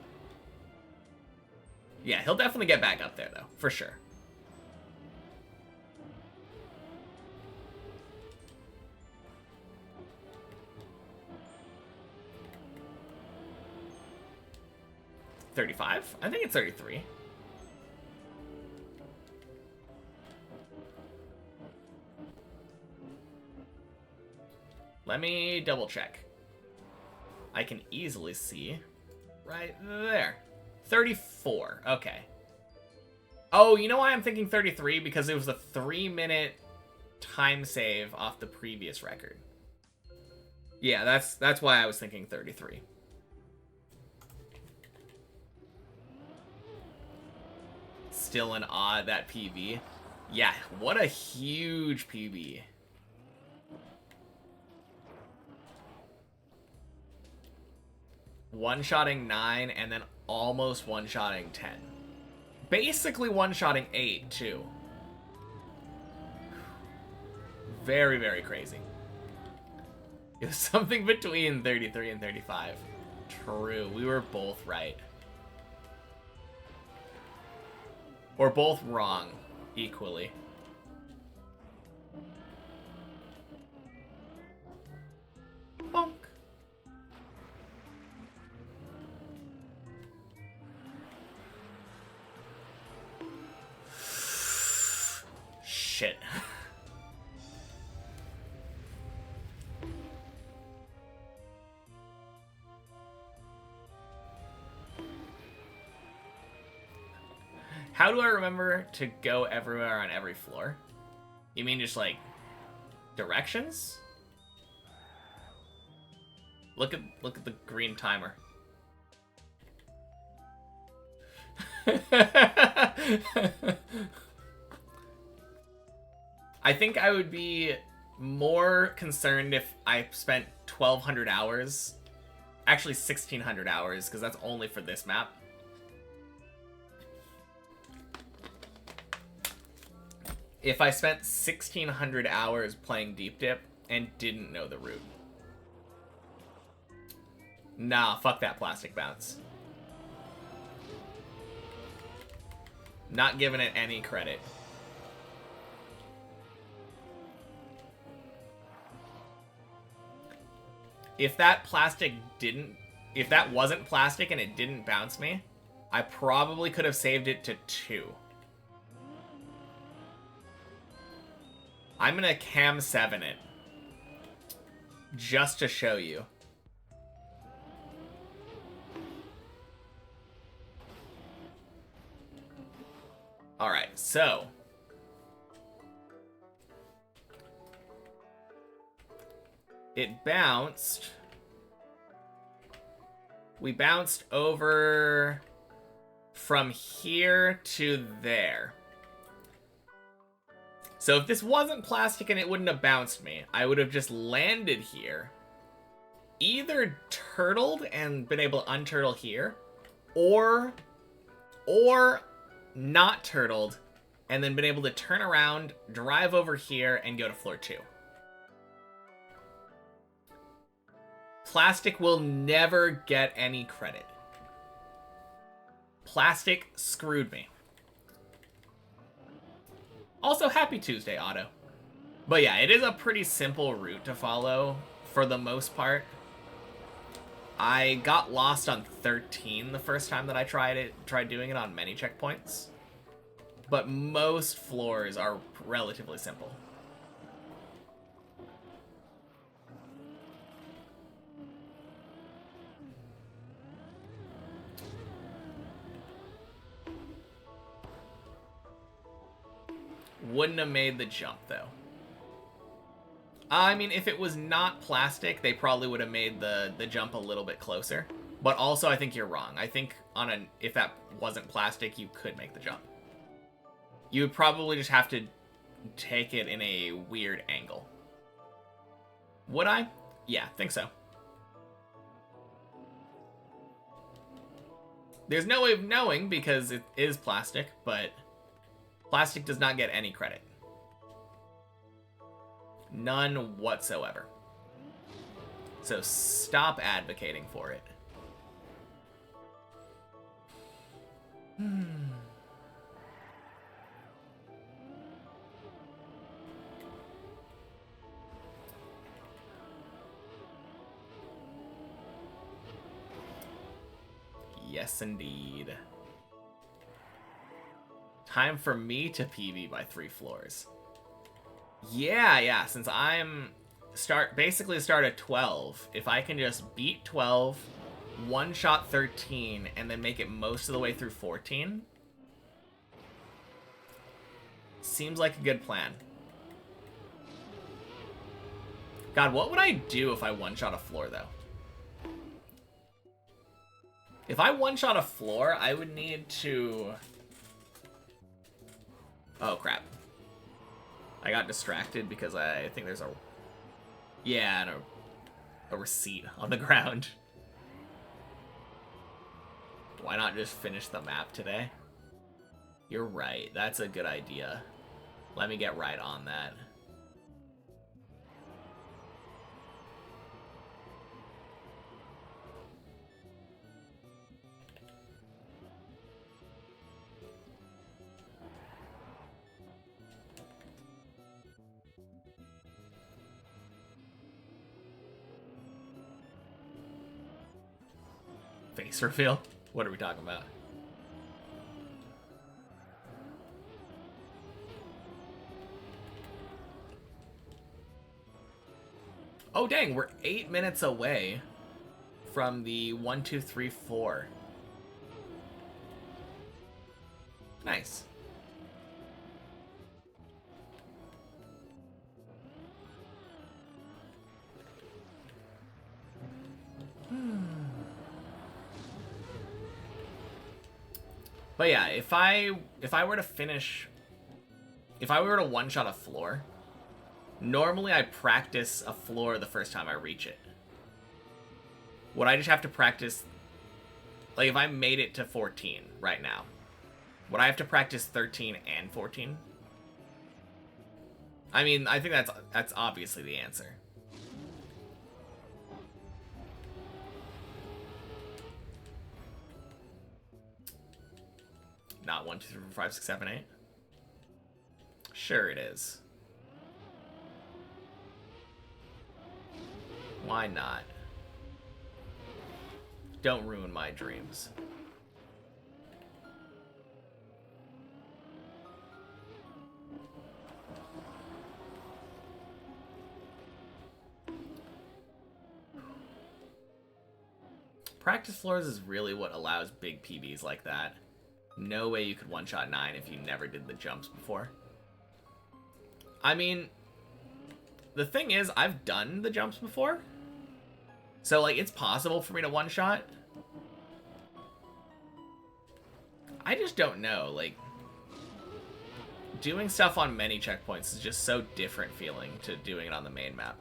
Yeah, he'll definitely get back up there, though, for sure. $35? I think it's 33. Let me double check. I can easily see right there. 34. Okay. Oh, you know why I'm thinking 33? Because it was a 3-minute time save off the previous record. Yeah, that's why I was thinking 33. Still an odd that PB. Yeah, what a huge PB. One-shotting 9 and then almost one-shotting 10. Basically one-shotting 8 too. Very, very crazy. It was something between 33 and 35. True, we were both right. Or both wrong, equally. Bonk. Shit. How do I remember to go everywhere on every floor? You mean just like directions? Look at the green timer. I think I would be more concerned if I spent 1,200 hours. Actually 1,600 hours, because that's only for this map. If I spent 1,600 hours playing Deep Dip and didn't know the route. Nah, fuck that plastic bounce. Not giving it any credit. If that wasn't plastic and it didn't bounce me, I probably could have saved it to 2. I'm gonna cam 7 it. Just to show you. Alright, so. It bounced. We bounced over from here to there. So if this wasn't plastic and it wouldn't have bounced me, I would have just landed here, either turtled and been able to unturtle here, or not turtled and then been able to turn around, drive over here, and go to floor 2. Plastic will never get any credit. Plastic screwed me. Also, happy Tuesday, Otto. But yeah, it is a pretty simple route to follow for the most part. I got lost on 13 the first time that I tried doing it on many checkpoints. But most floors are relatively simple. Wouldn't have made the jump, though. I mean, if it was not plastic, they probably would have made the jump a little bit closer. But also, I think you're wrong. I think if that wasn't plastic, you could make the jump. You would probably just have to take it in a weird angle. Would I? Yeah, think so. There's no way of knowing because it is plastic, but plastic does not get any credit. None whatsoever. So stop advocating for it. Yes, indeed. Time for me to PB by 3 floors. Yeah, since I'm basically start at 12, if I can just beat 12, one-shot 13, and then make it most of the way through 14, seems like a good plan. God, what would I do if I one-shot a floor, though? If I one-shot a floor, I would need to... Oh, crap. I got distracted because I think there's a... Yeah, and a receipt on the ground. Why not just finish the map today? You're right. That's a good idea. Let me get right on that. Face reveal? What are we talking about? Oh dang, we're 8 minutes away from the 1, 2, 3, 4. Nice. But yeah, if I were to finish, if I were to one-shot a floor, normally I practice a floor the first time I reach it. Would I just have to practice, like if I made it to 14 right now, would I have to practice 13 and 14? I mean, I think that's obviously the answer. Not 1, 2, 3, 4, 5, 6, 7, 8? Sure it is. Why not? Don't ruin my dreams. Practice floors is really what allows big PBs like that. No way you could one-shot 9 if you never did the jumps before. I mean, the thing is, I've done the jumps before. So, like, it's possible for me to one-shot. I just don't know, like... Doing stuff on many checkpoints is just so different feeling to doing it on the main map.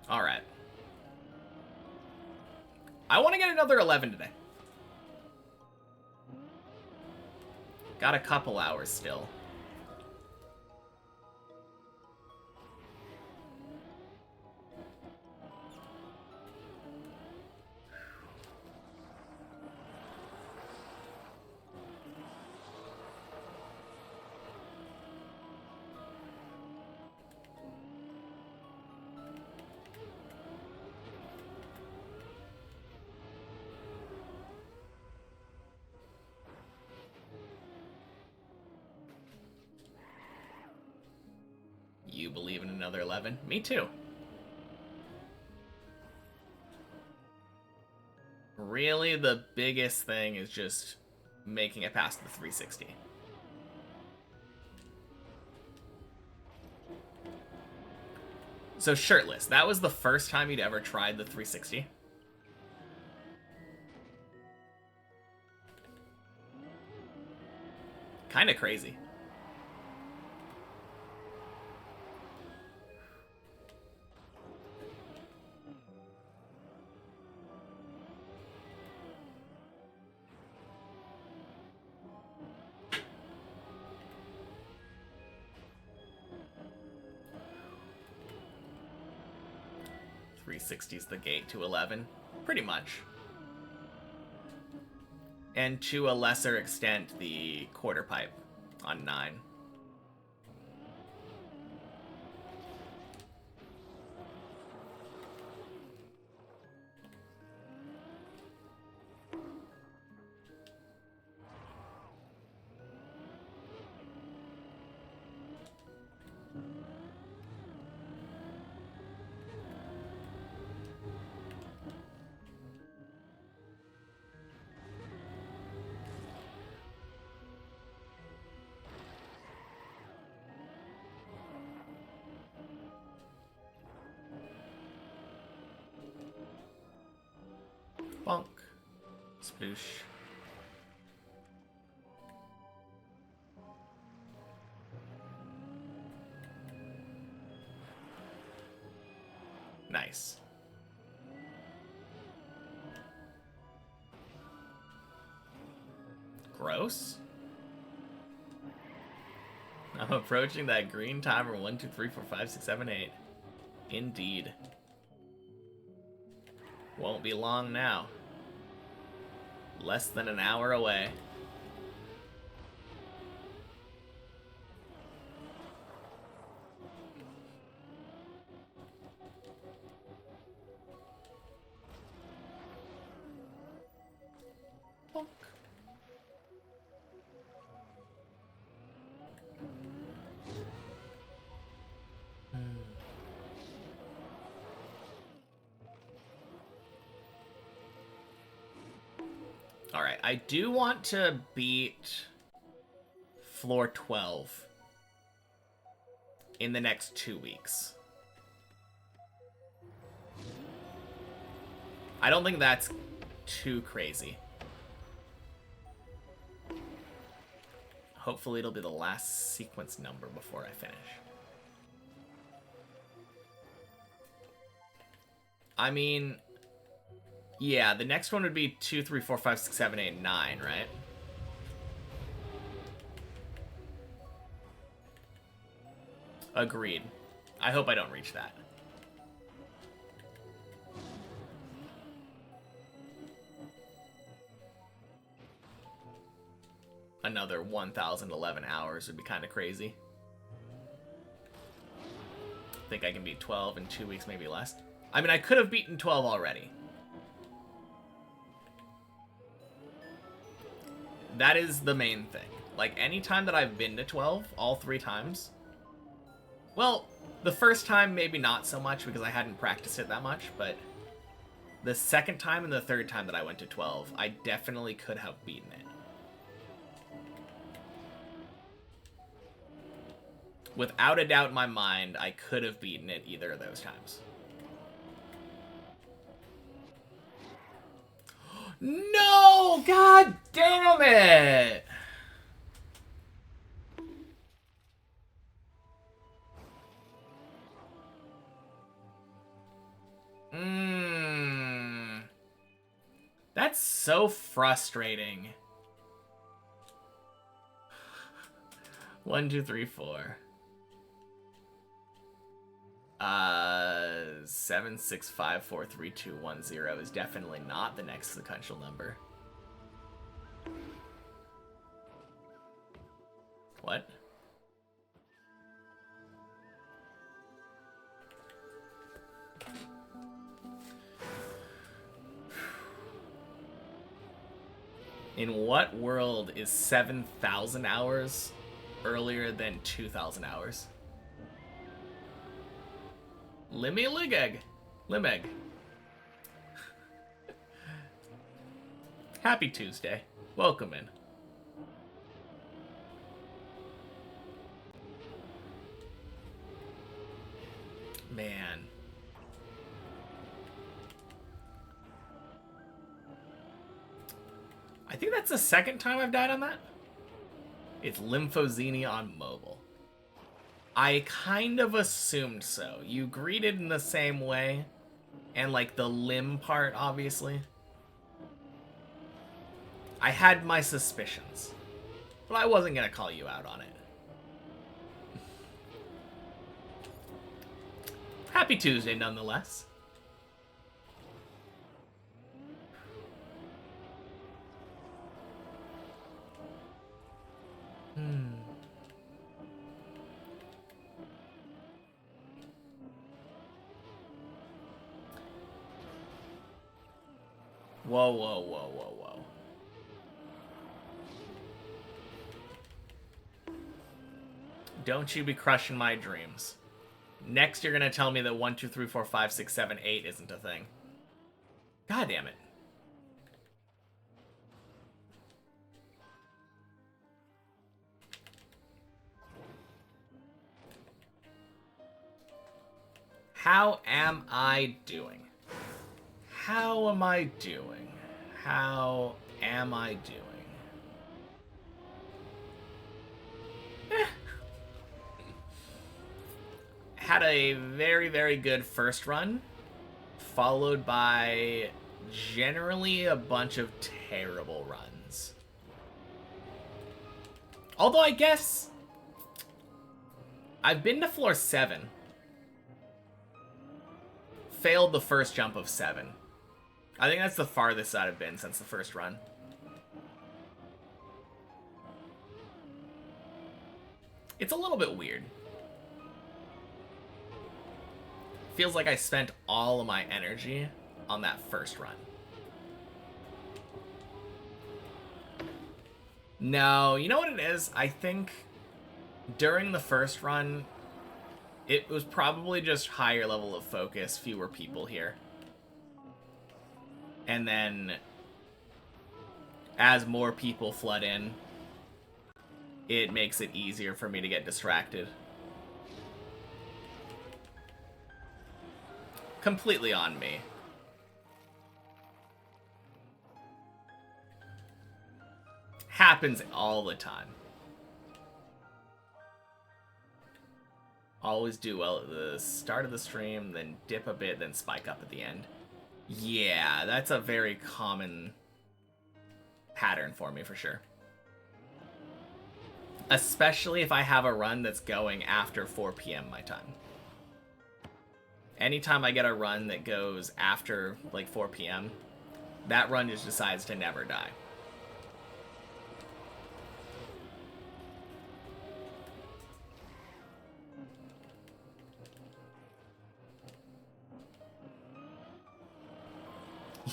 Alright. I want to get another 11 today. Got a couple hours still. You believe in another 11? Me too. Really, the biggest thing is just making it past the 360. So shirtless, that was the first time you'd ever tried the 360? Kinda crazy. .360's the gate to 11. Pretty much. And to a lesser extent, the quarter pipe. on 9. Bonk. Sploosh. Nice. Gross. I'm approaching that green timer. 1, 2, 3, 4, 5, 6, 7, 8. Indeed. Won't be long now. Less than an hour away. Bonk. Alright, I do want to beat floor 12 in the next 2 weeks. I don't think that's too crazy. Hopefully it'll be the last sequence number before I finish. I mean, yeah, the next one would be 2, 3, 4, 5, 6, 7, 8, 9, right? Agreed. I hope I don't reach that. Another 1,011 hours would be kind of crazy. Think I can beat 12 in 2 weeks, maybe less. I mean, I could have beaten 12 already. That is the main thing. Like, any time that I've been to 12, all 3 times... Well, the first time, maybe not so much, because I hadn't practiced it that much, but... The second time and the third time that I went to 12, I definitely could have beaten it. Without a doubt in my mind, I could have beaten it either of those times. No! God damn it! That's so frustrating. 1, 2, 3, 4. 7, 6, 5, 4, 3, 2, 1, 0 is definitely not the next sequential number. What? In what world is 7,000 hours earlier than 2,000 hours? Limegeg. Happy Tuesday. Welcome in. Man. I think that's the second time I've died on that. It's Lymphozini on mobile. I kind of assumed so. You greeted in the same way. And, like, the limb part, obviously. I had my suspicions. But I wasn't going to call you out on it. Happy Tuesday, nonetheless. Whoa, whoa, whoa, whoa, whoa. Don't you be crushing my dreams. Next, you're gonna tell me that 1, 2, 3, 4, 5, 6, 7, 8 isn't a thing. God damn it. How am I doing? How am I doing? How am I doing? Had a very, very good first run, followed by generally a bunch of terrible runs. Although I guess I've been to floor 7. Failed the first jump of 7. I think that's the farthest I've been since the first run. It's a little bit weird. Feels like I spent all of my energy on that first run. No, you know what it is? I think during the first run, it was probably just higher level of focus, fewer people here. And then, as more people flood in, it makes it easier for me to get distracted. Completely on me. Happens all the time. Always do well at the start of the stream, then dip a bit, then spike up at the end. Yeah, that's a very common pattern for me, for sure. Especially if I have a run that's going after 4 p.m. my time. Anytime I get a run that goes after, like, 4 p.m., that run just decides to never die.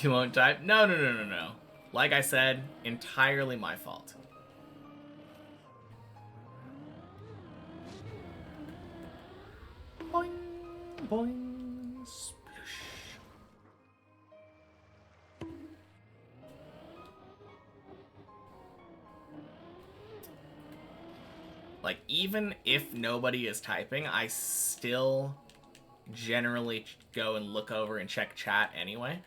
You won't type? No, no, no, no, no. Like I said, entirely my fault. Boing, boing. Like, even if nobody is typing, I still generally go and look over and check chat anyway.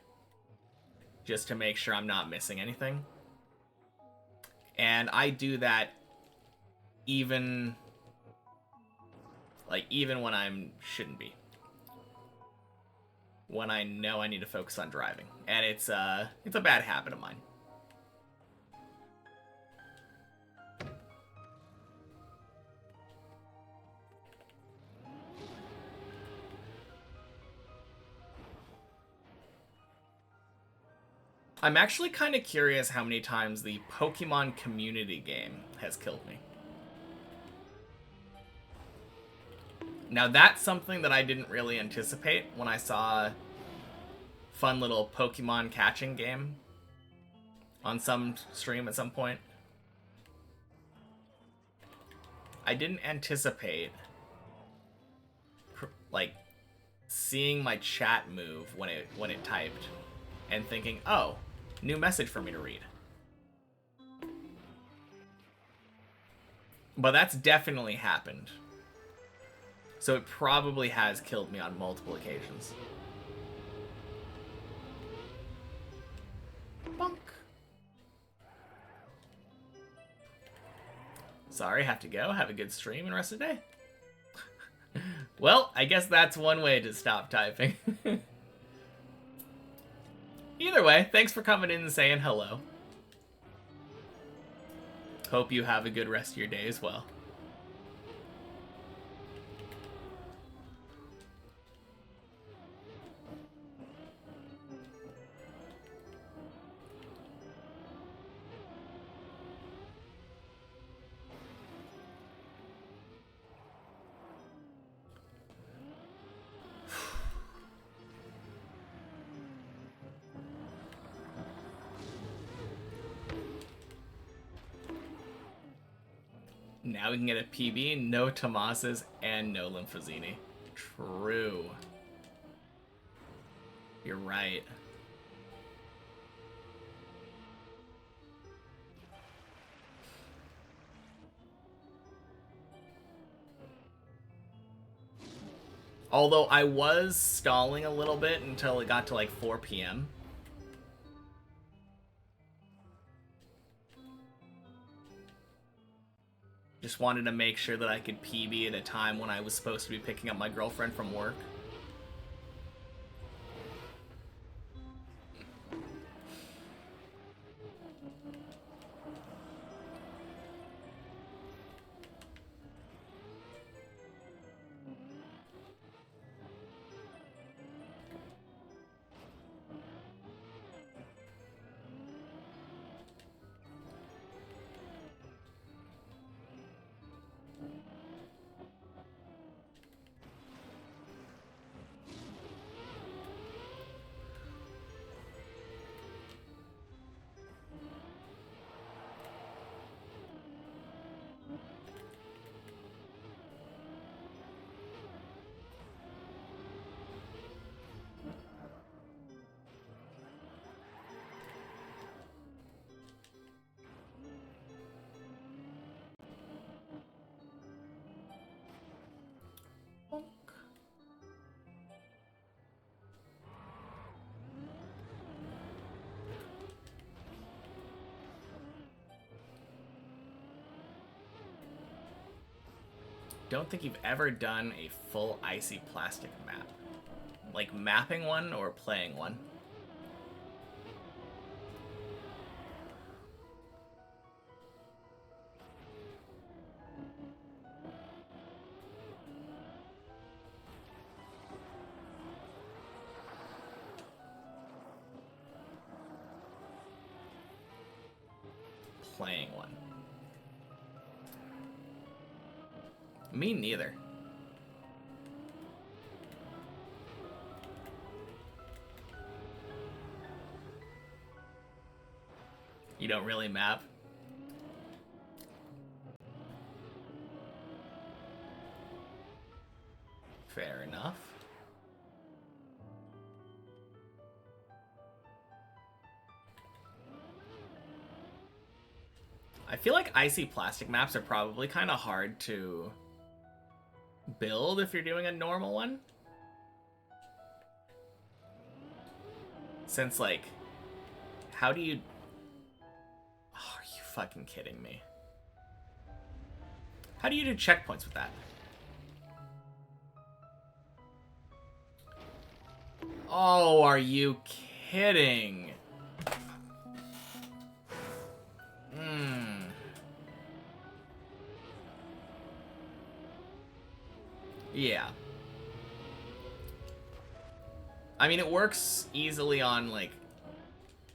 Just to make sure I'm not missing anything. And I do that even when I shouldn't be. When I know I need to focus on driving. And it's a bad habit of mine. I'm actually kind of curious how many times the Pokemon community game has killed me. Now that's something that I didn't really anticipate when I saw a fun little Pokemon catching game on some stream at some point. I didn't anticipate, like, seeing my chat move when it typed and thinking, oh, new message for me to read. But that's definitely happened. So it probably has killed me on multiple occasions. Bonk. Sorry, have to go. Have a good stream and rest of the day. Well, I guess that's one way to stop typing. Either way, thanks for coming in and saying hello. Hope you have a good rest of your day as well. Now we can get a PB, no Tomas's, and no Lymphozini. True. You're right. Although I was stalling a little bit until it got to like 4 p.m. Just wanted to make sure that I could PB at a time when I was supposed to be picking up my girlfriend from work. Don't think you've ever done a full icy plastic map. Like mapping one or playing one? Playing one. Me neither. You don't really map? Fair enough. I feel like icy plastic maps are probably kind of hard to build if you're doing a normal one. Since, like, how do you... Oh, are you fucking kidding me? How do you do checkpoints with that? Oh, are you kidding? Yeah. I mean, it works easily on, like,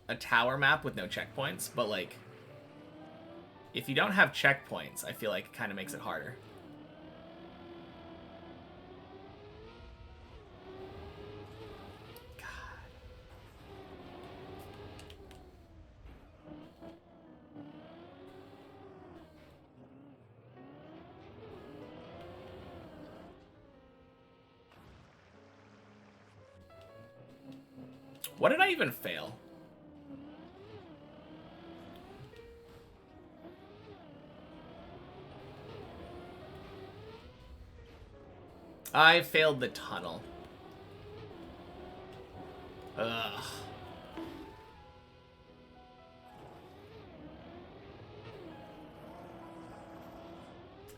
a tower map with no checkpoints, but, like, if you don't have checkpoints, I feel like it kind of makes it harder. God. What did I even fail? I failed the tunnel. Ugh.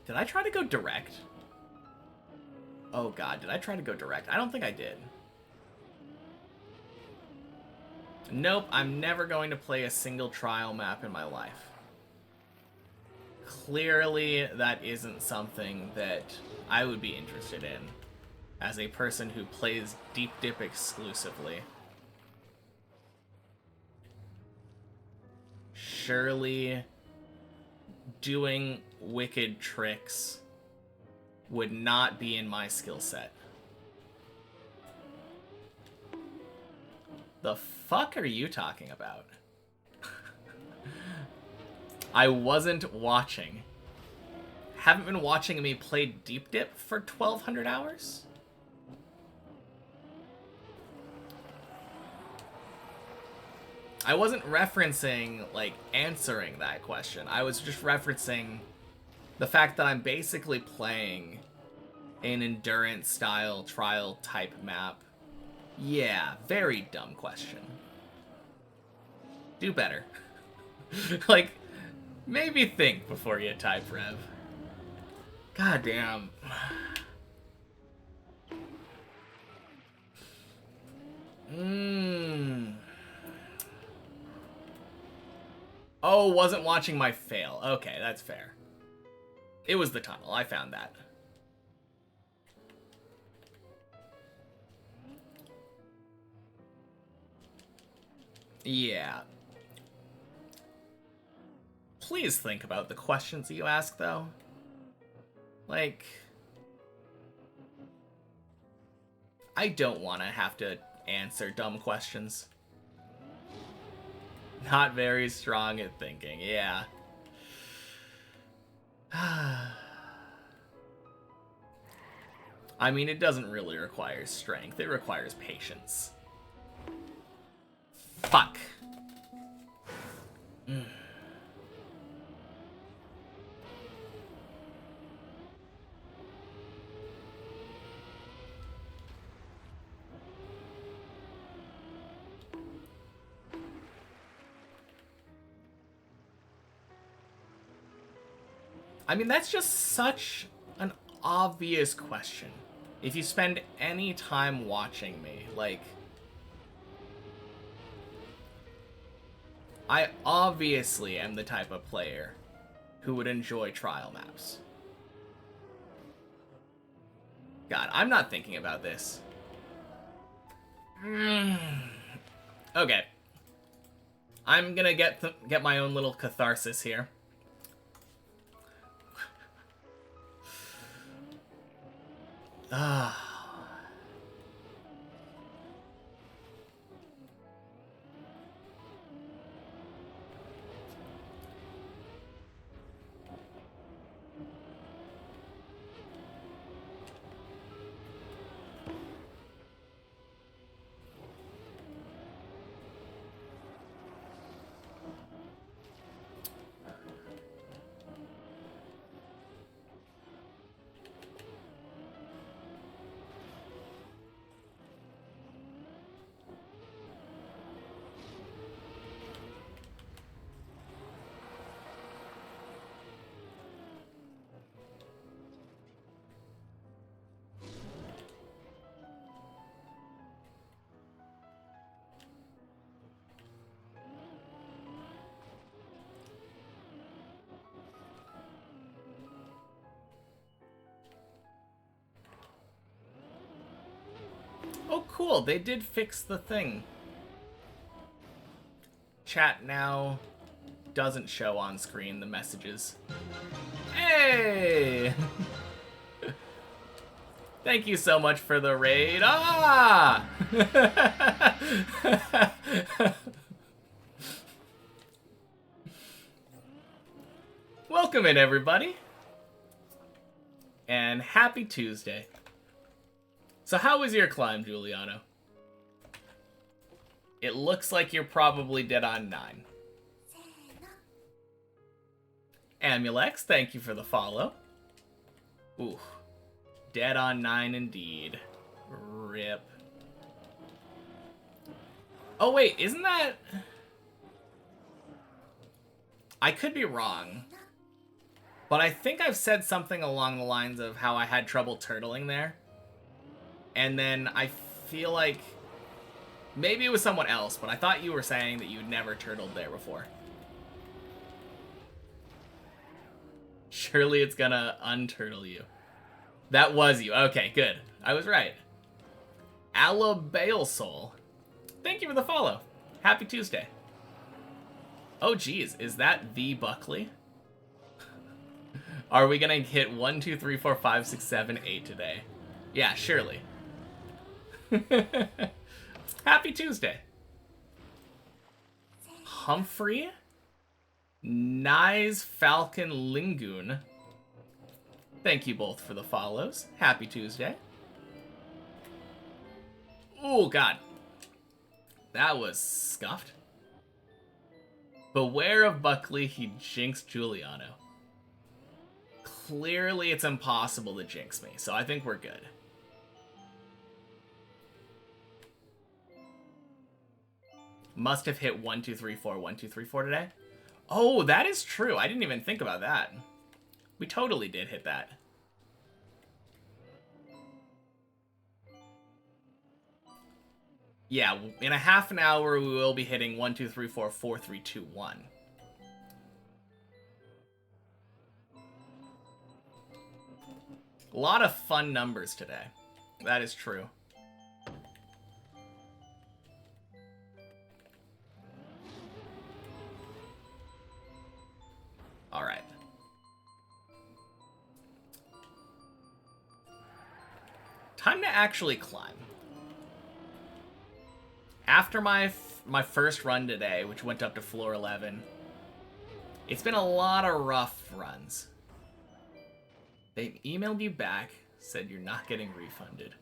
Did I try to go direct? Oh god, did I try to go direct? I don't think I did. Nope, I'm never going to play a single trial map in my life. Clearly, that isn't something that I would be interested in as a person who plays Deep Dip exclusively. Surely, doing wicked tricks would not be in my skill set. The fuck are you talking about? I wasn't watching. haven't been watching me play Deep Dip for 1,200 hours? I wasn't referencing, like, answering that question. I was just referencing the fact that I'm basically playing an endurance-style trial-type map. Yeah, very dumb question. Do better. Like, maybe think before you type, Rev. God damn. Oh, wasn't watching my fail. Okay, that's fair. It was the tunnel. I found that. Yeah. Please think about the questions you ask, though. Like, I don't want to have to answer dumb questions. Not very strong at thinking, yeah. I mean, it doesn't really require strength. It requires patience. Fuck. I mean, that's just such an obvious question. If you spend any time watching me, like, I obviously am the type of player who would enjoy trial maps. God, I'm not thinking about this. Okay. I'm gonna get my own little catharsis here. Oh, cool. They did fix the thing. Chat now doesn't show on screen the messages. Hey! Thank you so much for the raid. Ah! Welcome in, everybody. And happy Tuesday. So how was your climb, Giuliano? It looks like you're probably dead on 9. Amulex, thank you for the follow. Ooh. Dead on 9 indeed. Rip. Oh wait, isn't that... I could be wrong. But I think I've said something along the lines of how I had trouble turtling there. And then I feel like... Maybe it was someone else, but I thought you were saying that you'd never turtled there before. Surely it's gonna unturtle you. That was you. Okay, good. I was right. Alabale Soul. Thank you for the follow. Happy Tuesday. Oh, geez. Is that the Buckley? Are we gonna hit 1, 2, 3, 4, 5, 6, 7, 8 today? Yeah, surely. Happy Tuesday. Humphrey Nyes Falcon Lingoon. Thank you both for the follows. Happy Tuesday. Oh, God. That was scuffed. Beware of Buckley, he jinxed Giuliano. Clearly, it's impossible to jinx me, so I think we're good. Must have hit 1, 2, 3, 4, 1, 2, 3, 4 today. Oh, that is true. I didn't even think about that. We totally did hit that. Yeah, in a half an hour, we will be hitting 1, 2, 3, 4, 4, 3, 2, 1. A lot of fun numbers today. That is true. All right. Time to actually climb. After my first run today, which went up to floor 11, it's been a lot of rough runs. They emailed you back, said you're not getting refunded.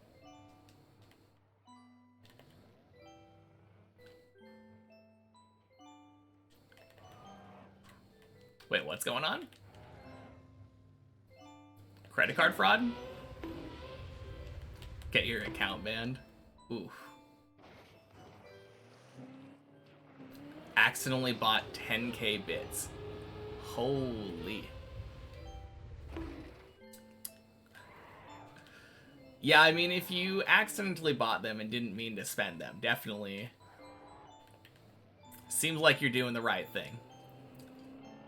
Wait, what's going on? Credit card fraud? Get your account banned. Oof. Accidentally bought 10k bits. Holy. Yeah, I mean, if you accidentally bought them and didn't mean to spend them, definitely seems like you're doing the right thing.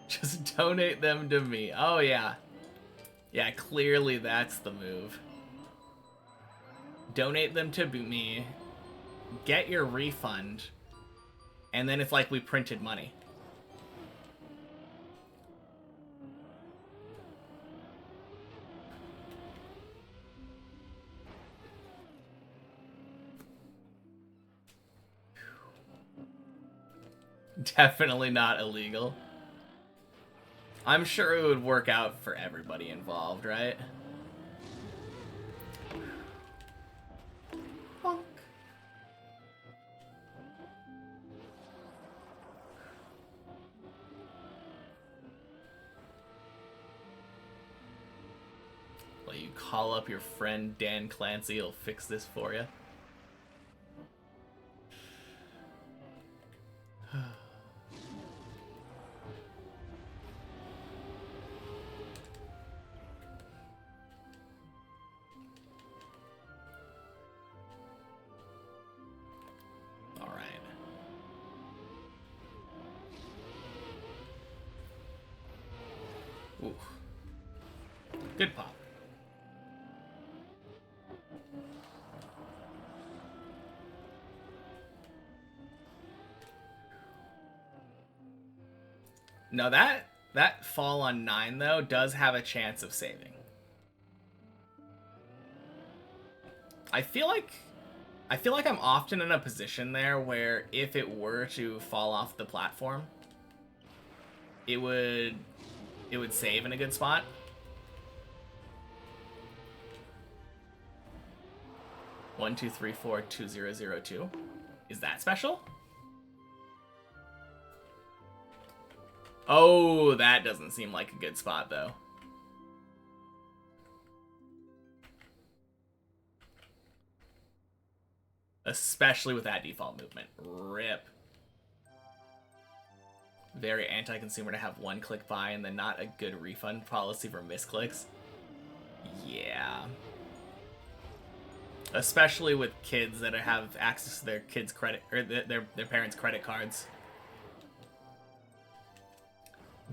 Just donate them to me. Oh, yeah. Yeah, clearly that's the move. Donate them to me, get your refund, and then it's like we printed money. Definitely not illegal. I'm sure it would work out for everybody involved, right? Bonk. Well, you call up your friend Dan Clancy, he'll fix this for you. Ooh. Good pop. No, that fall on 9 though does have a chance of saving. I feel like I'm often in a position there where if it were to fall off the platform, it would save in a good spot. One, 2, 3, 4, 2, 0, 0, 2. Is that special? Oh, that doesn't seem like a good spot though. Especially with that default movement. RIP. Very anti-consumer to have one click buy and then not a good refund policy for misclicks. Yeah. Especially with kids that have access to their kids' credit or their parents' credit cards.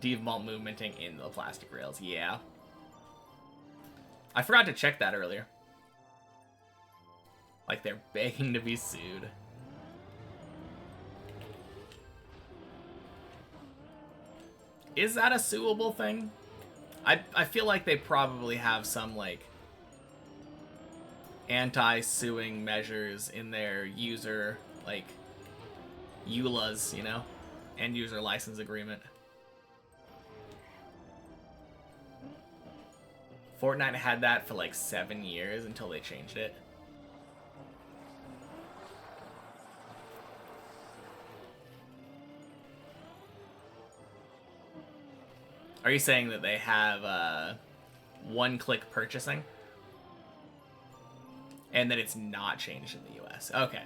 Default movementing in the plastic rails. Yeah. I forgot to check that earlier. Like they're begging to be sued. Is that a suable thing? I feel like they probably have some, like, anti-suing measures in their user, like, EULAs, you know? End user license agreement. Fortnite had that for like 7 years until they changed it. Are you saying that they have one-click purchasing? And that it's not changed in the US? Okay.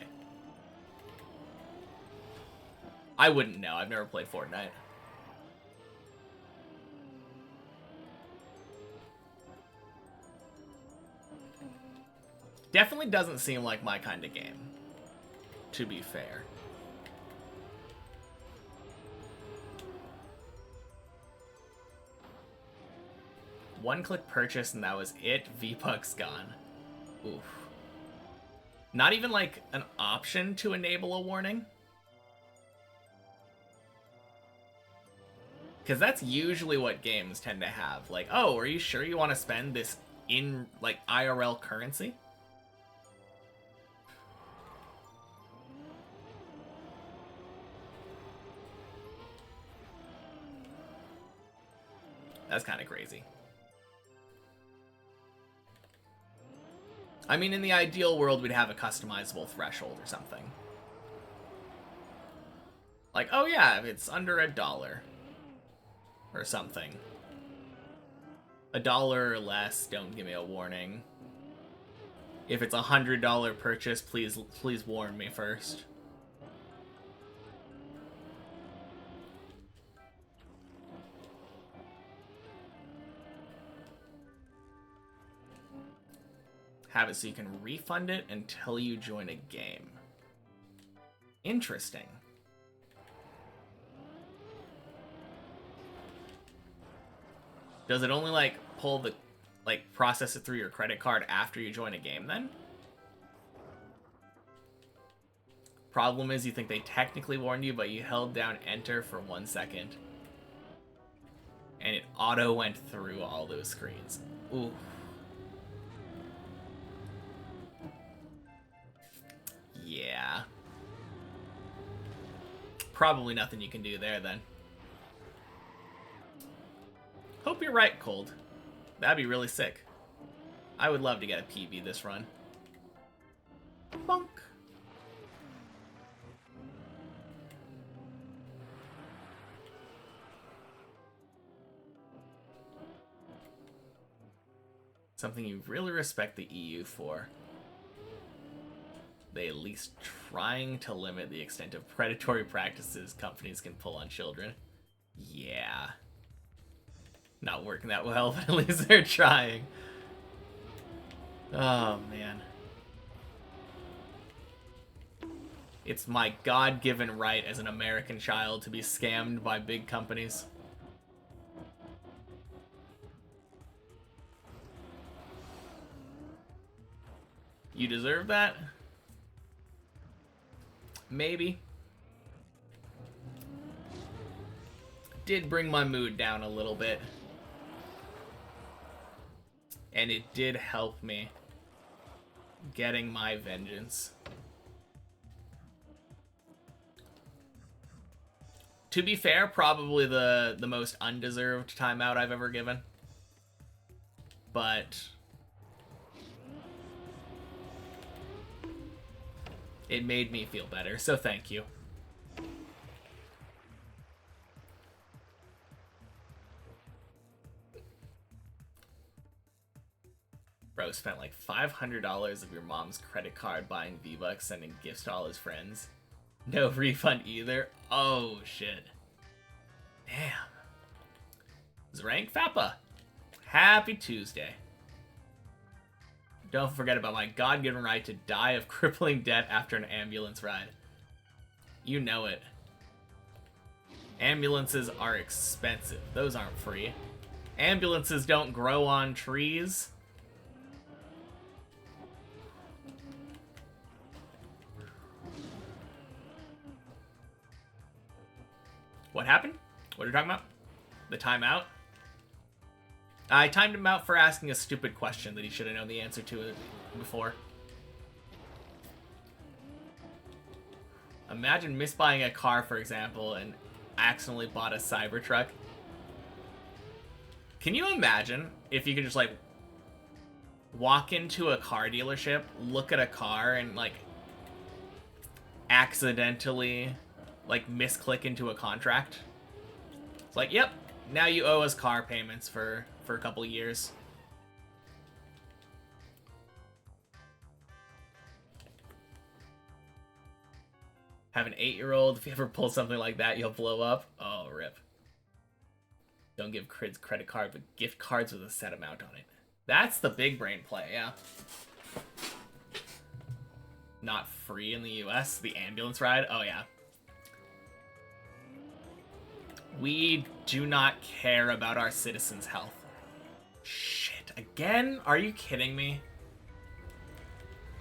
I wouldn't know. I've never played Fortnite. Definitely doesn't seem like my kind of game, to be fair. One-click purchase and that was it. V-Bucks gone. Oof. Not even like an option to enable a warning? Because that's usually what games tend to have. Like, oh, are you sure you want to spend this in, like, IRL currency? That's kind of crazy. I mean, in the ideal world, we'd have a customizable threshold or something. Like, oh yeah, it's under $1. Or something. $1 or less, don't give me a warning. If it's a $100 purchase, please warn me first. Have it so you can refund it until you join a game. Interesting. Does it only, like, pull the, like, process it through your credit card after you join a game, then? Problem is, you think they technically warned you, but you held down enter for 1 second. And it auto went through all those screens. Ooh. Yeah. Probably nothing you can do there, then. Hope you're right, Cold. That'd be really sick. I would love to get a PB this run. Bonk. Something you really respect the EU for. They at least trying to limit the extent of predatory practices companies can pull on children. Yeah. Not working that well, but at least they're trying. Oh, man. It's my God-given right as an American child to be scammed by big companies. You deserve that? Maybe. Did bring my mood down a little bit. And it did help me getting my vengeance. To be fair, probably the most undeserved timeout I've ever given. But it made me feel better, so thank you. Bro spent like $500 of your mom's credit card buying V-Bucks, sending gifts to all his friends. No refund either. Oh, shit. Damn. Zrank Fappa. Happy Tuesday. Don't forget about my God-given right to die of crippling debt after an ambulance ride. You know it. Ambulances are expensive. Those aren't free. Ambulances don't grow on trees. What happened? What are you talking about? The timeout? I timed him out for asking a stupid question that he should have known the answer to before. Imagine misbuying a car, for example, and accidentally bought a Cybertruck. Can you imagine if you could just, like, walk into a car dealership, look at a car, and, like, accidentally, like, misclick into a contract. It's like, yep, now you owe us car payments for a couple years. Have an 8-year-old. If you ever pull something like that, you'll blow up. Oh, rip. Don't give kids credit card, but gift cards with a set amount on it. That's the big brain play, yeah. Not free in the US. The ambulance ride? Oh, yeah. We do not care about our citizens' health. Shit, again? Are you kidding me?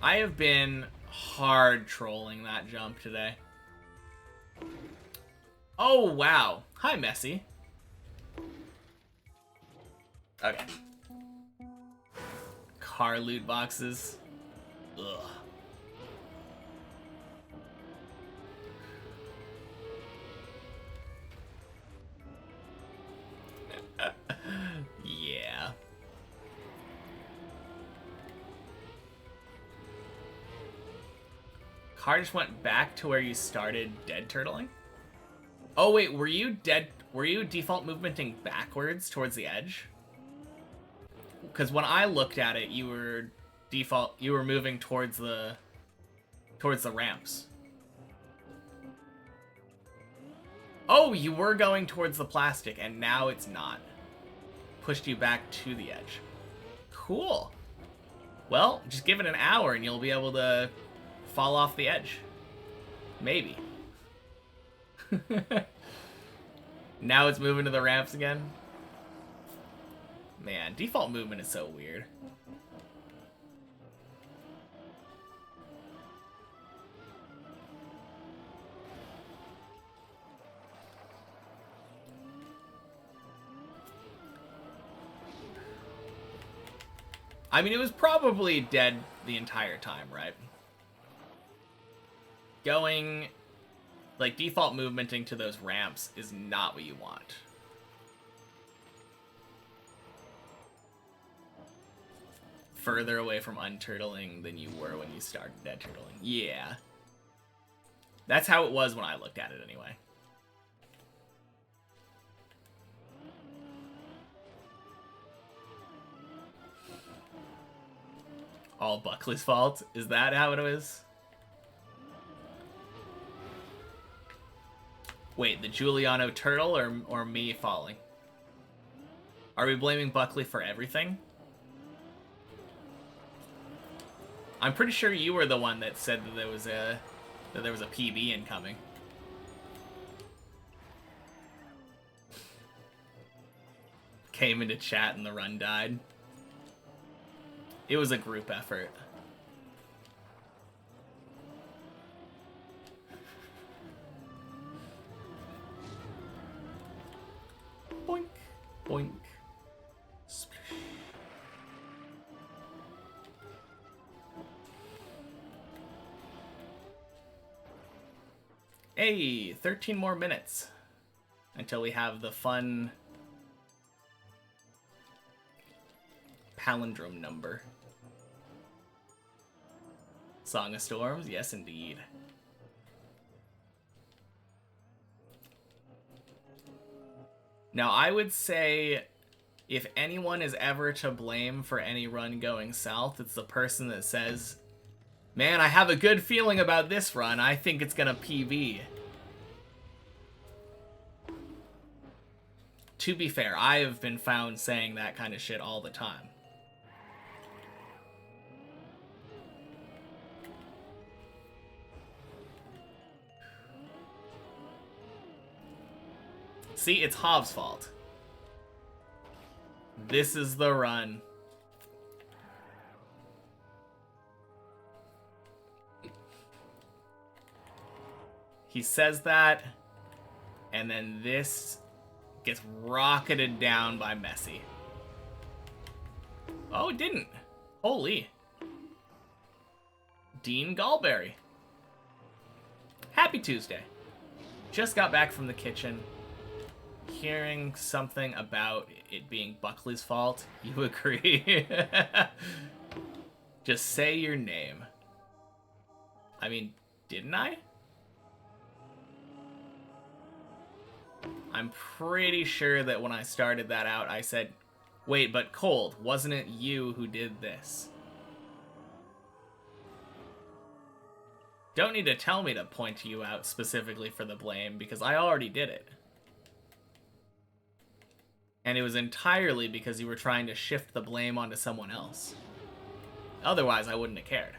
I have been hard trolling that jump today. Oh, wow. Hi, Messi. Okay. Car loot boxes. Ugh. Yeah. Car just went back to where you started dead turtling? Oh wait, were you default movementing backwards towards the edge? Because when I looked at it, you were moving towards the ramps. Oh, you were going towards the plastic, and now it's not. Pushed you back to the edge. Cool. Well, just give it an hour and you'll be able to fall off the edge. Maybe. Now it's moving to the ramps again. Man, default movement is so weird. I mean, it was probably dead the entire time, right? Going, like, default movementing to those ramps is not what you want. Further away from unturtling than you were when you started dead turtling. Yeah. That's how it was when I looked at it anyway. All Buckley's fault? Is that how it is? Wait, the Giuliano turtle or me falling? Are we blaming Buckley for everything? I'm pretty sure you were the one that said that there was a PB incoming. Came into chat and the run died. It was a group effort. Boink, boink. Splish. Hey, 13 more minutes until we have the fun palindrome number. Song of Storms? Yes, indeed. Now, I would say if anyone is ever to blame for any run going south, it's the person that says, man, I have a good feeling about this run. I think it's gonna PB. To be fair, I have been found saying that kind of shit all the time. See, it's Hobbs' fault. This is the run. He says that, and then this gets rocketed down by Messi. Oh, it didn't. Holy. Dean Gallberry. Happy Tuesday. Just got back from the kitchen. Hearing something about it being Buckley's fault. You agree? Just say your name. I mean, didn't I? I'm pretty sure that when I started that out, I said, wait, but Cold, wasn't it you who did this? Don't need to tell me to point you out specifically for the blame, because I already did it. And it was entirely because you were trying to shift the blame onto someone else. Otherwise, I wouldn't have cared.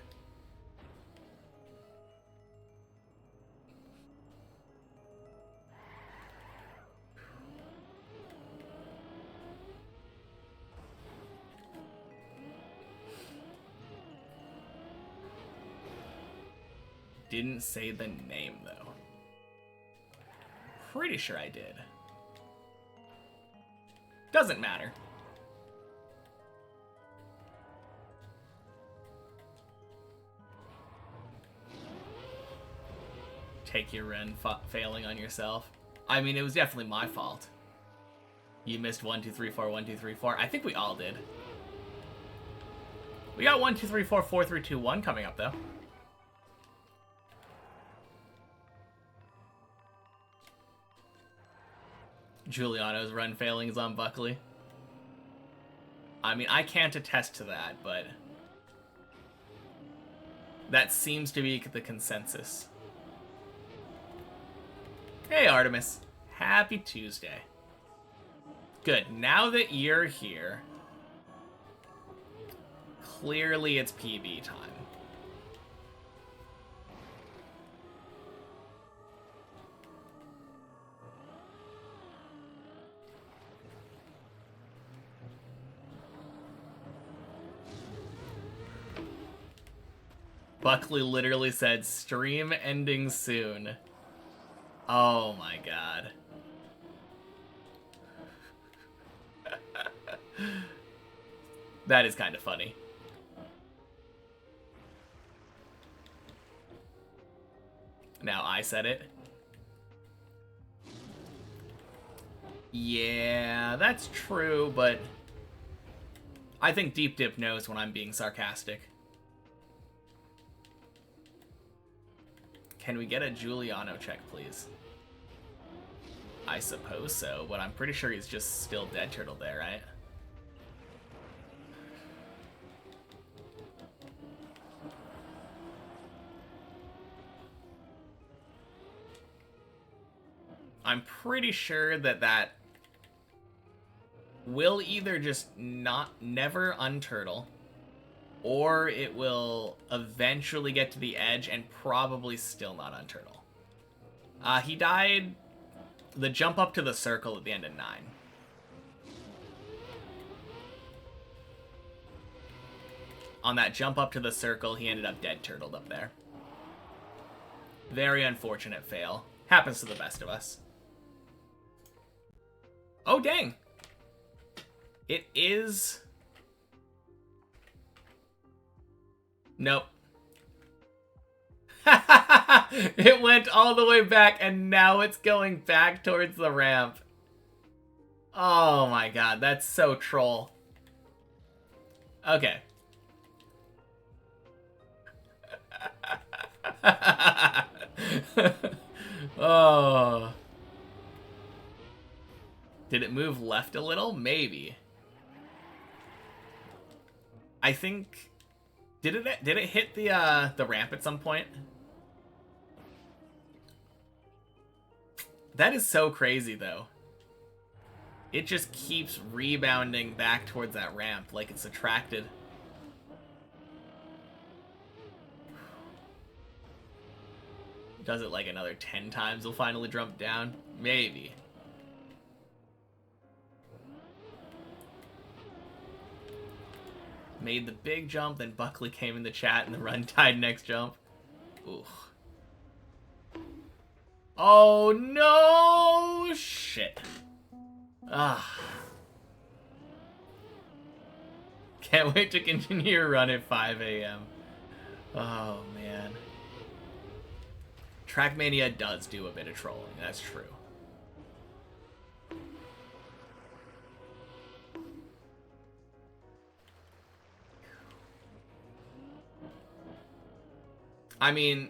Didn't say the name, though. Pretty sure I did. Doesn't matter. Take your run failing on yourself. I mean, it was definitely my fault. You missed 1, 2, 3, 4, 1, 2, 3, 4. I think we all did. We got 1, 2, 3, 4, 4, 3, 2, 1 coming up, though. Giuliano's run failings on Buckley. I mean, I can't attest to that, but that seems to be the consensus. Hey, Artemis. Happy Tuesday. Good. Now that you're here, clearly it's PB time. Buckley literally said, stream ending soon. Oh my god. That is kind of funny. Now I said it. Yeah, that's true, but I think Deep Dip knows when I'm being sarcastic. Can we get a Giuliano check, please? I suppose so, but I'm pretty sure he's just still dead turtle there, right? I'm pretty sure that that will either just never unturtle, or it will eventually get to the edge and probably still not unturtle. He died the jump up to the circle at the end of 9. On that jump up to the circle, he ended up dead turtled up there. Very unfortunate fail. Happens to the best of us. Oh, dang! It is... Nope. It went all the way back, and now it's going back towards the ramp. Oh my god, that's so troll. Okay. Oh. Did it move left a little? Maybe. I think... Did it hit the ramp at some point? That is so crazy, though. It just keeps rebounding back towards that ramp like it's attracted. Does it like another 10 times will finally jump down? Maybe. Made the big jump, then Buckley came in the chat and the run died next jump. Ooh. Oh no! Shit. Ah. Can't wait to continue your run at 5 a.m. Oh man. Trackmania does do a bit of trolling, that's true. I mean,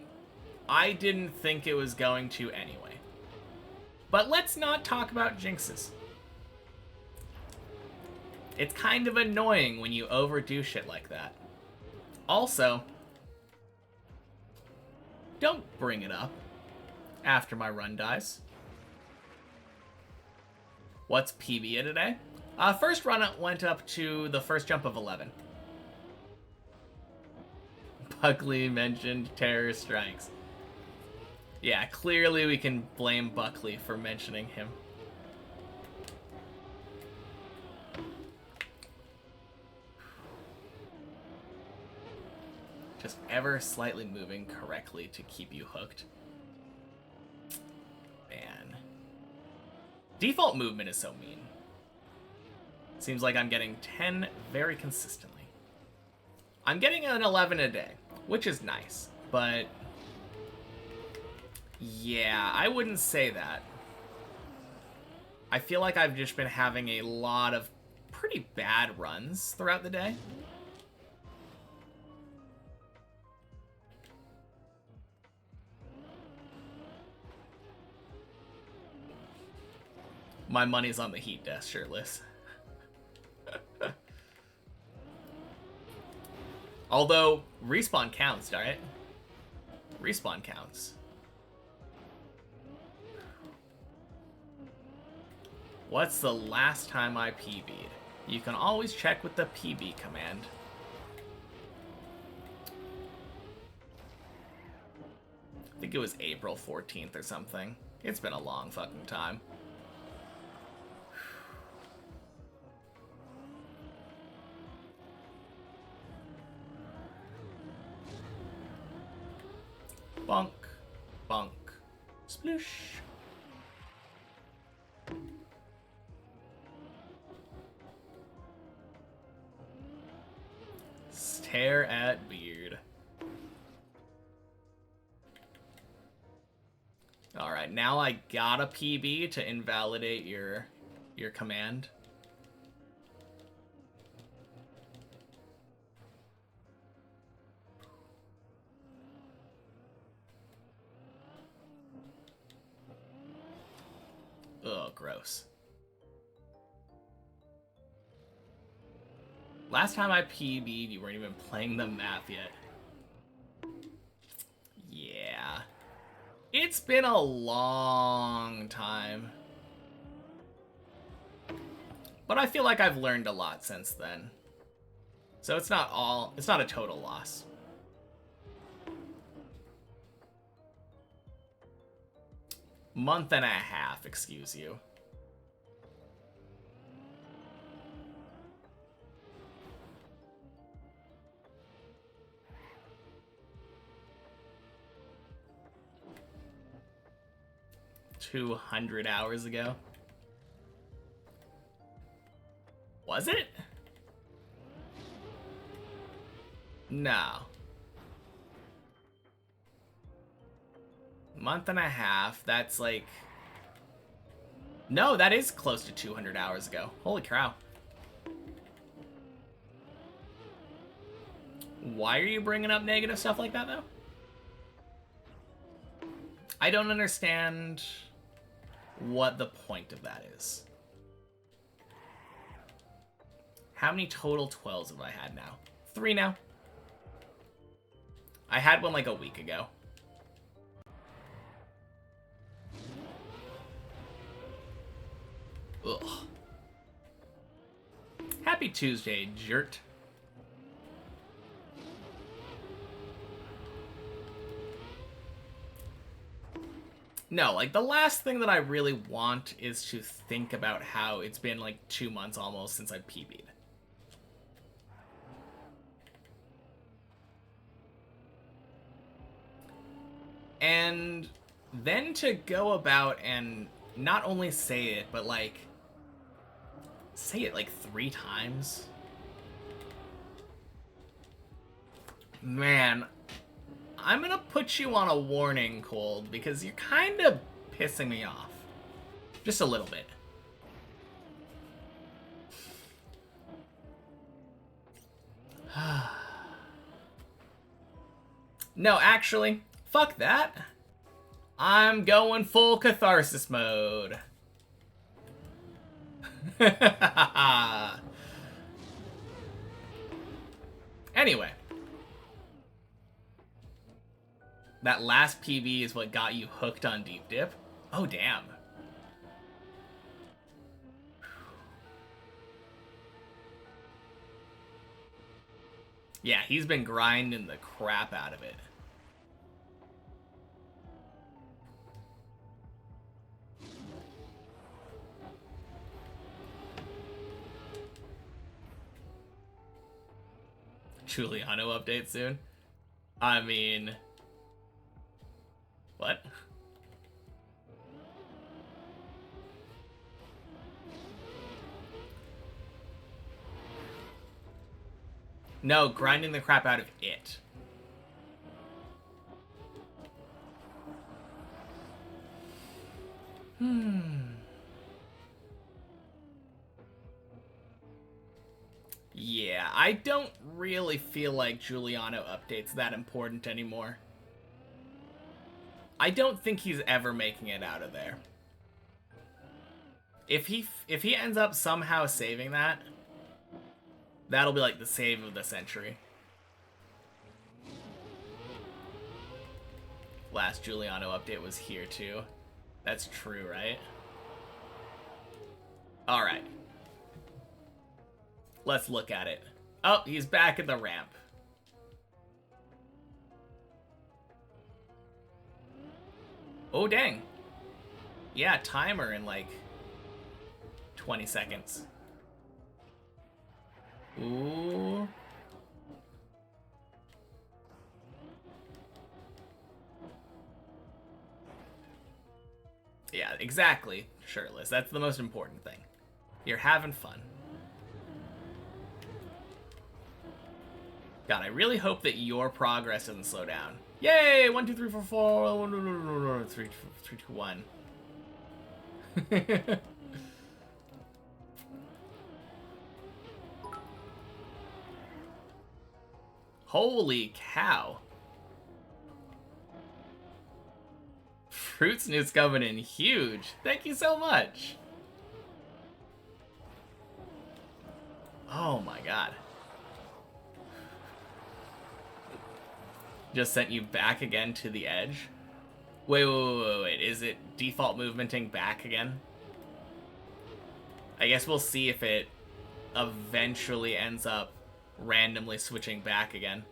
I didn't think it was going to anyway. But let's not talk about jinxes. It's kind of annoying when you overdo shit like that. Also, don't bring it up after my run dies. What's PB today? First run went up to the first jump of 11. Buckley mentioned terror strikes. Yeah, clearly we can blame Buckley for mentioning him. Just ever slightly moving correctly to keep you hooked. Man. Default movement is so mean. Seems like I'm getting 10 very consistently. I'm getting an 11 a day, which is nice, but yeah, I wouldn't say that. I feel like I've just been having a lot of pretty bad runs throughout the day. My money's on the Heat desk, shirtless. Although, respawn counts, right? Respawn counts. What's the last time I PB'd? You can always check with the PB command. I think it was April 14th or something. It's been a long fucking time. Bonk, bonk, sploosh. Stare at beard. Alright, now I got a PB to invalidate your command. Ugh, gross. Last time I PB'd, you weren't even playing the map yet. Yeah. It's been a long time. But I feel like I've learned a lot since then. So it's not a total loss. Month and a half, excuse you. $200 hours ago. Was it? No. Month and a half, that's like... No, that is close to 200 hours ago. Holy cow. Why are you bringing up negative stuff like that, though? I don't understand what the point of that is. How many total 12s have I had now? 3 now. I had one like a week ago. Ugh. Happy Tuesday, Jert. No, like, the last thing that I really want is to think about how it's been, like, 2 months almost since I PB'd. And then to go about and not only say it, but, like, say it, like, 3 times? Man, I'm gonna put you on a warning, Cold, because you're kind of pissing me off. Just a little bit. No, actually, fuck that. I'm going full catharsis mode. Anyway. That last PB is what got you hooked on Deep Dip? Oh, damn. Yeah, he's been grinding the crap out of it. Giuliano update soon? I mean... What? No, grinding the crap out of it. Yeah, I don't really feel like Giuliano update's that important anymore. I don't think he's ever making it out of there. If he ends up somehow saving that, that'll be like the save of the century. Last Giuliano update was here too. That's true, right? Alright. Let's look at it. Oh, he's back at the ramp. Oh, dang. Yeah, timer in like 20 seconds. Ooh. Yeah, exactly. Shirtless. That's the most important thing. You're having fun. God, I really hope that your progress doesn't slow down. Yay! 1, 2, 3, 4, 4, 1, 3, 3, 2, 1. Holy cow. Fruits News coming in huge. Thank you so much. Oh my god. Just sent you back again to the edge? Wait. Is it default movementing back again? I guess we'll see if it eventually ends up randomly switching back again.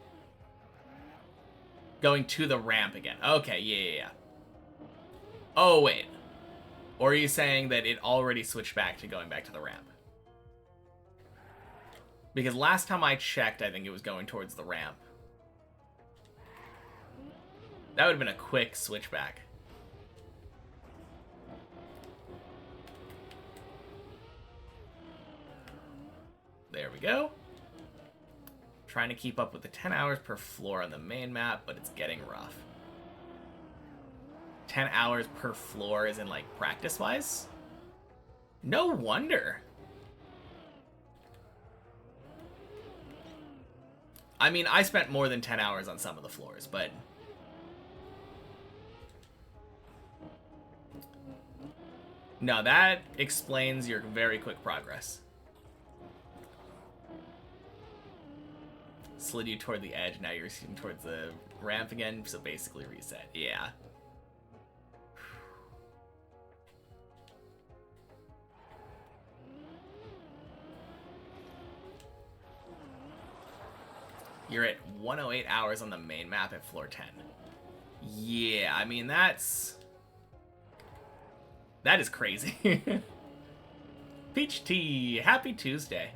Going to the ramp again. Okay, yeah. Oh, wait. Or are you saying that it already switched back to going back to the ramp? Because last time I checked, I think it was going towards the ramp. That would have been a quick switchback. There we go. Trying to keep up with the 10 hours per floor on the main map, but it's getting rough. 10 hours per floor is in, like, practice-wise? No wonder. I mean, I spent more than 10 hours on some of the floors, but... No, that explains your very quick progress. Slid you toward the edge, now you're shooting towards the ramp again, so basically reset. Yeah. You're at 108 hours on the main map at floor 10. Yeah, I mean, that is crazy. Peach Tea, happy Tuesday.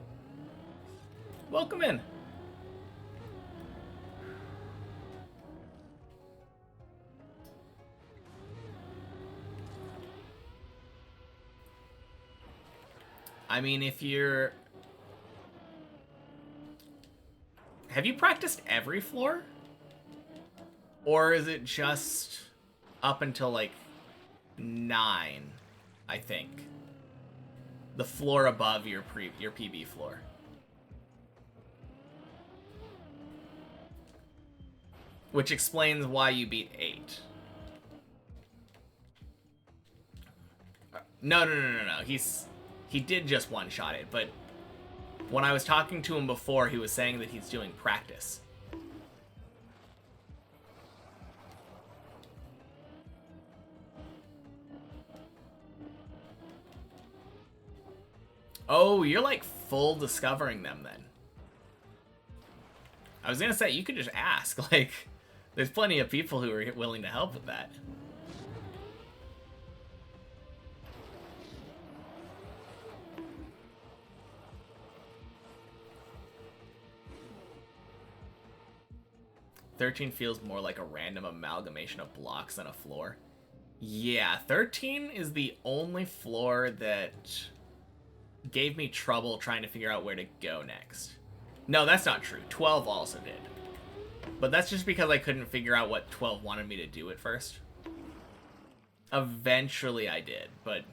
Welcome in. I mean, if you're... Have you practiced every floor? Or is it just up until, like, 9, I think? The floor above your PB floor. Which explains why you beat 8. No. He did just one-shot it, but when I was talking to him before, he was saying that he's doing practice. Oh, you're like full discovering them then. I was gonna say, you could just ask. Like, there's plenty of people who are willing to help with that. "13 feels more like a random amalgamation of blocks than a floor." Yeah, 13 is the only floor that gave me trouble trying to figure out where to go next. No, that's not true. 12 also did. But that's just because I couldn't figure out what 12 wanted me to do at first. Eventually I did, but...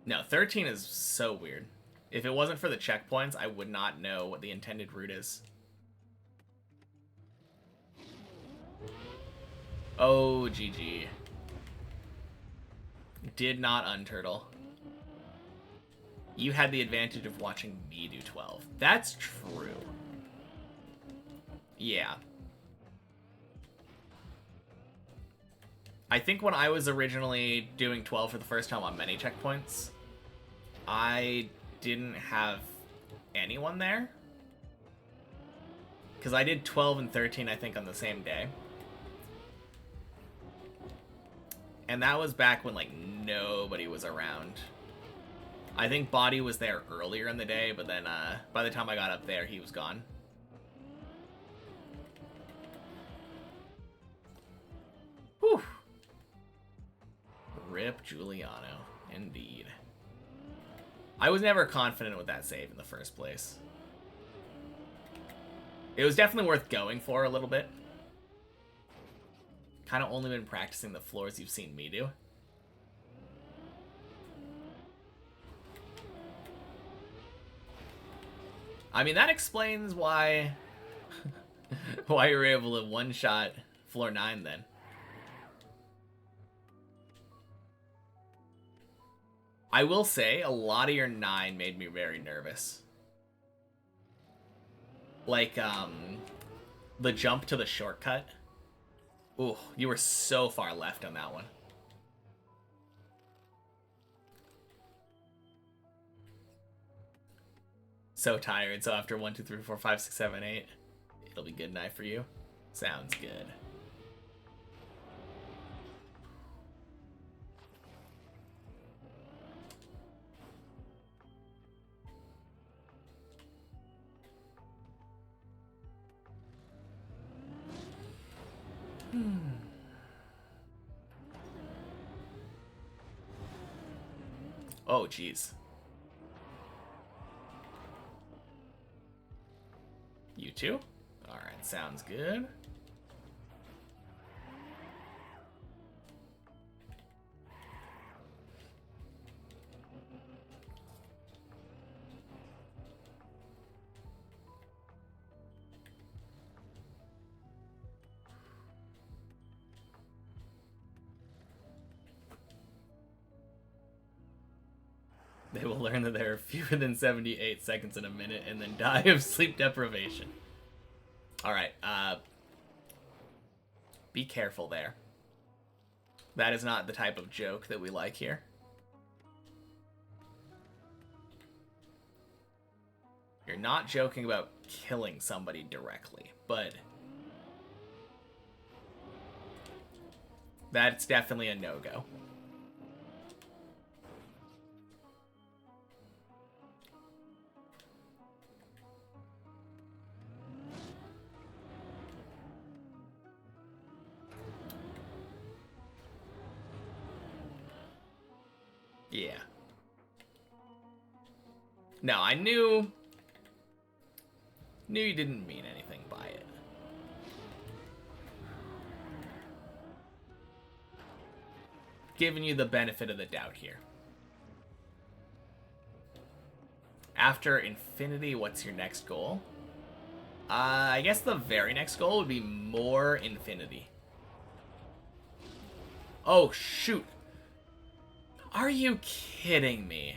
No, 13 is so weird. If it wasn't for the checkpoints, I would not know what the intended route is. Oh, GG. Did not unturtle. You had the advantage of watching me do 12. That's true. Yeah. I think when I was originally doing 12 for the first time on many checkpoints, I didn't have anyone there. Because I did 12 and 13, I think, on the same day. And that was back when, like, nobody was around. I think Body was there earlier in the day, but then by the time I got up there, he was gone. Whew. Rip Giuliano, indeed. I was never confident with that save in the first place. It was definitely worth going for a little bit. Kind of only been practicing the floors you've seen me do. I mean, that explains why why you were able to one-shot floor 9 then. I will say, a lot of your 9 made me very nervous. Like, the jump to the shortcut. Ooh, you were so far left on that one. So tired, so after 1, 2, 3, 4, 5, 6, 7, 8, it'll be good night for you. Sounds good. Oh, jeez. You too? Alright, sounds good. They will learn that there are fewer than 78 seconds in a minute and then die of sleep deprivation. Alright, be careful there. That is not the type of joke that we like here. You're not joking about killing somebody directly, but that's definitely a no-go. Yeah. No, I knew you didn't mean anything by it. Giving you the benefit of the doubt here. After infinity, what's your next goal? I guess the very next goal would be more infinity. Oh, shoot. Are you kidding me?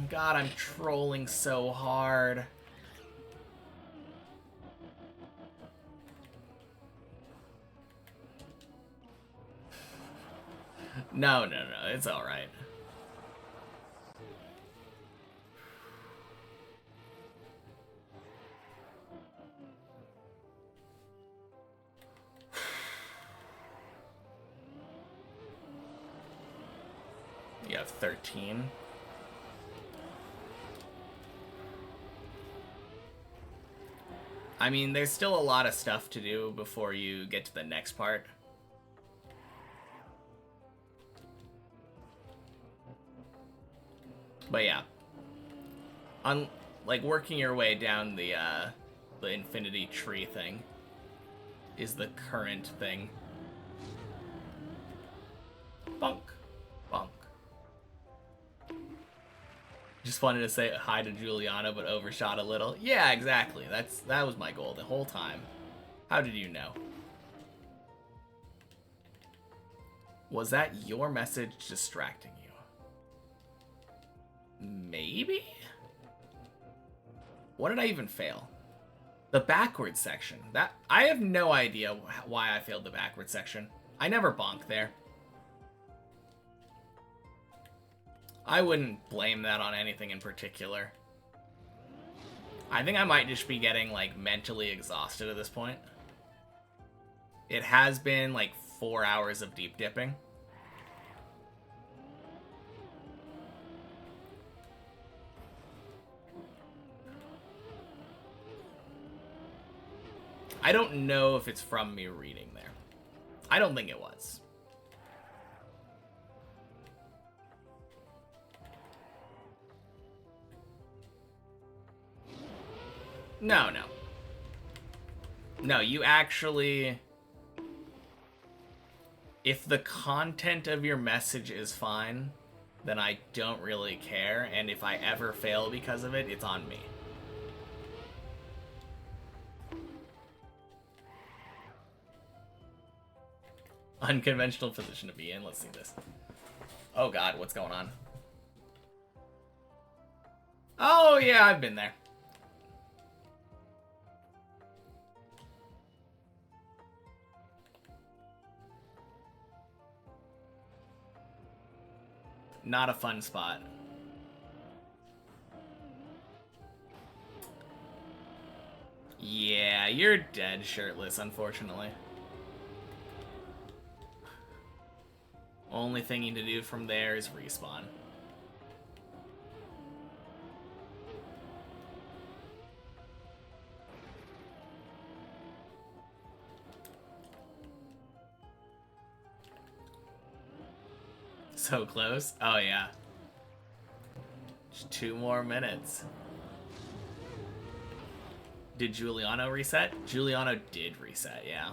God, I'm trolling so hard. No, it's alright. You have 13. I mean, there's still a lot of stuff to do before you get to the next part. But yeah. Like, working your way down the infinity tree thing is the current thing. Bonk. Bonk. Just wanted to say hi to Juliana, but overshot a little. Yeah, exactly. That was my goal the whole time. How did you know? Was that your message distracting you? Maybe? What did I even fail? The backwards section. I have no idea why I failed the backwards section. I never bonked there. I wouldn't blame that on anything in particular. I think I might just be getting, like, mentally exhausted at this point. It has been, like, 4 hours of deep dipping. I don't know if it's from me reading there. I don't think it was. No. No, you actually... If the content of your message is fine, then I don't really care, and if I ever fail because of it, it's on me. Unconventional position to be in. Let's see this. Oh god, what's going on? Oh yeah, I've been there. Not a fun spot. Yeah, you're dead shirtless, unfortunately. Only thing you need to do from there is respawn. So close. Oh yeah. Just 2 more minutes. Did Giuliano reset? Giuliano did reset, yeah.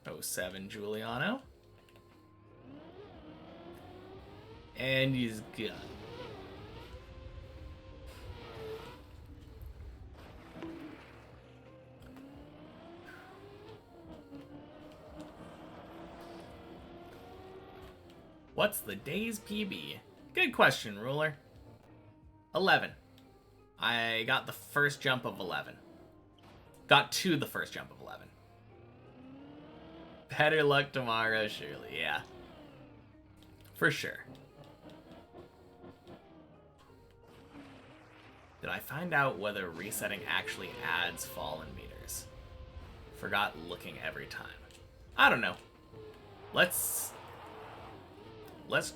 Oh, 07 Giuliano. And he's gone. What's the day's PB? Good question, Ruler. 11. I got the first jump of 11. Got to the first jump of 11. Better luck tomorrow, surely. Yeah. For sure. Did I find out whether resetting actually adds fallen meters? Forgot looking every time. I don't know. Let's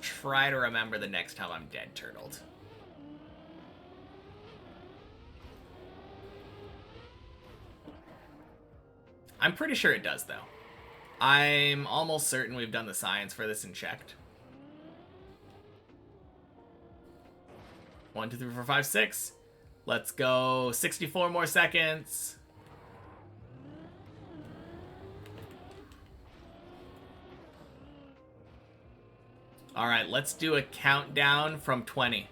try to remember the next time I'm dead turtled. I'm pretty sure it does, though. I'm almost certain we've done the science for this and checked. 1, 2, 3, 4, 5, 6. Let's go 64 more seconds. All right, let's do a countdown from 20.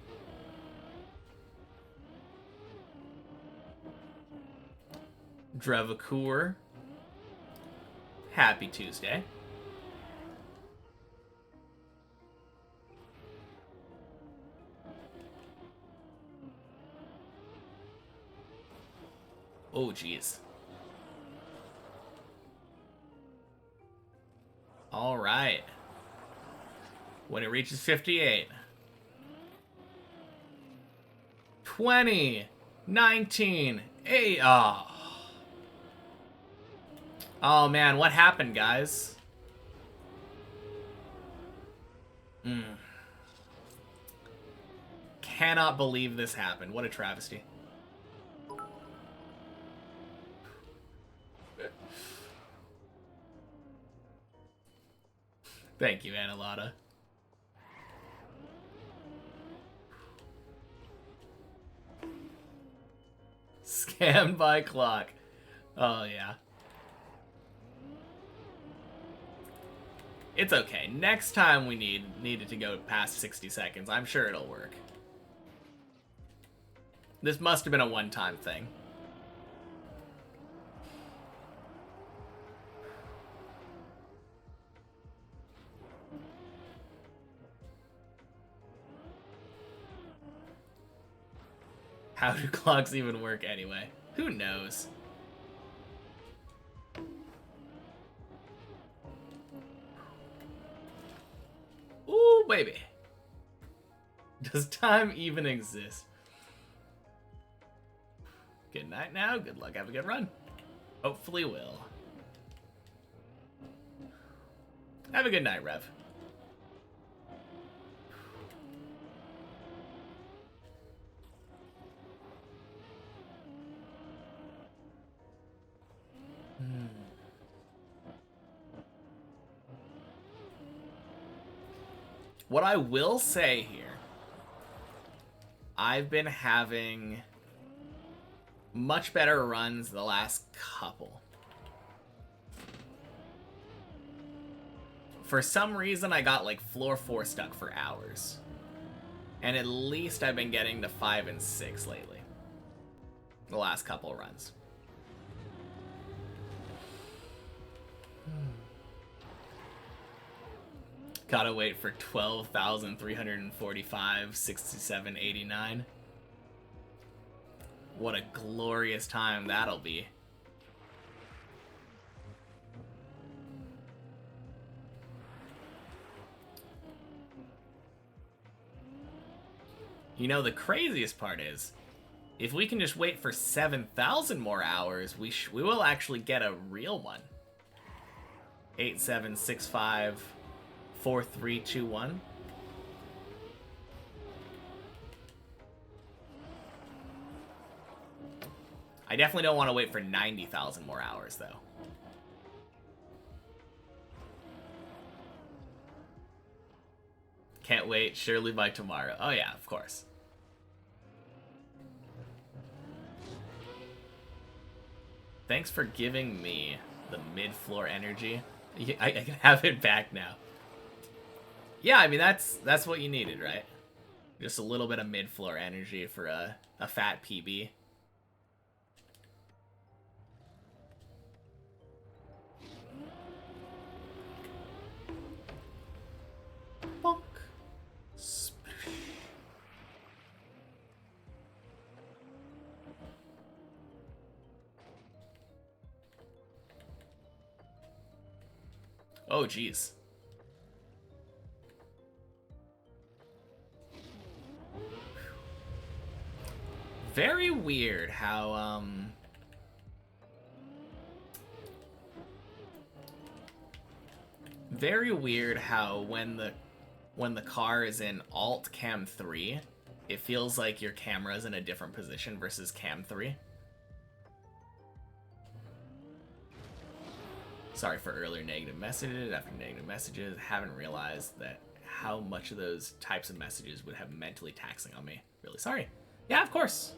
Drevakur. Happy Tuesday. Oh, jeez. All right. When it reaches 58. 20. 19. 8. Oh. Oh, man. What happened, guys? Cannot believe this happened. What a travesty. Thank you, Annalada. Scanned by clock. Oh, yeah. It's okay. Next time we needed to go past 60 seconds, I'm sure it'll work. This must have been a one-time thing. How do clocks even work anyway? Who knows? Ooh, baby. Does time even exist? Good night now. Good luck. Have a good run. Hopefully will. Have a good night, Rev. What I will say here, I've been having much better runs the last couple. For some reason, I got like floor 4 stuck for hours. And at least I've been getting to 5 and 6 lately. The last couple runs. Gotta wait for 12,345, 67, 89. What a glorious time that'll be. You know, the craziest part is, if we can just wait for 7,000 more hours, we will actually get a real one. 8765 4321. I definitely don't want to wait for 90,000 more hours, though. Can't wait, surely by tomorrow. Oh yeah, of course. Thanks for giving me the mid-floor energy. I can have it back now. Yeah, I mean, that's what you needed, right? Just a little bit of mid-floor energy for a fat PB. Bonk. Oh, geez. Very weird how, very weird how when the car is in Alt Cam 3, it feels like your camera is in a different position versus Cam 3. Sorry for earlier negative messages. After negative messages, haven't realized that how much of those types of messages would have mentally taxing on me. Really sorry. Yeah, of course.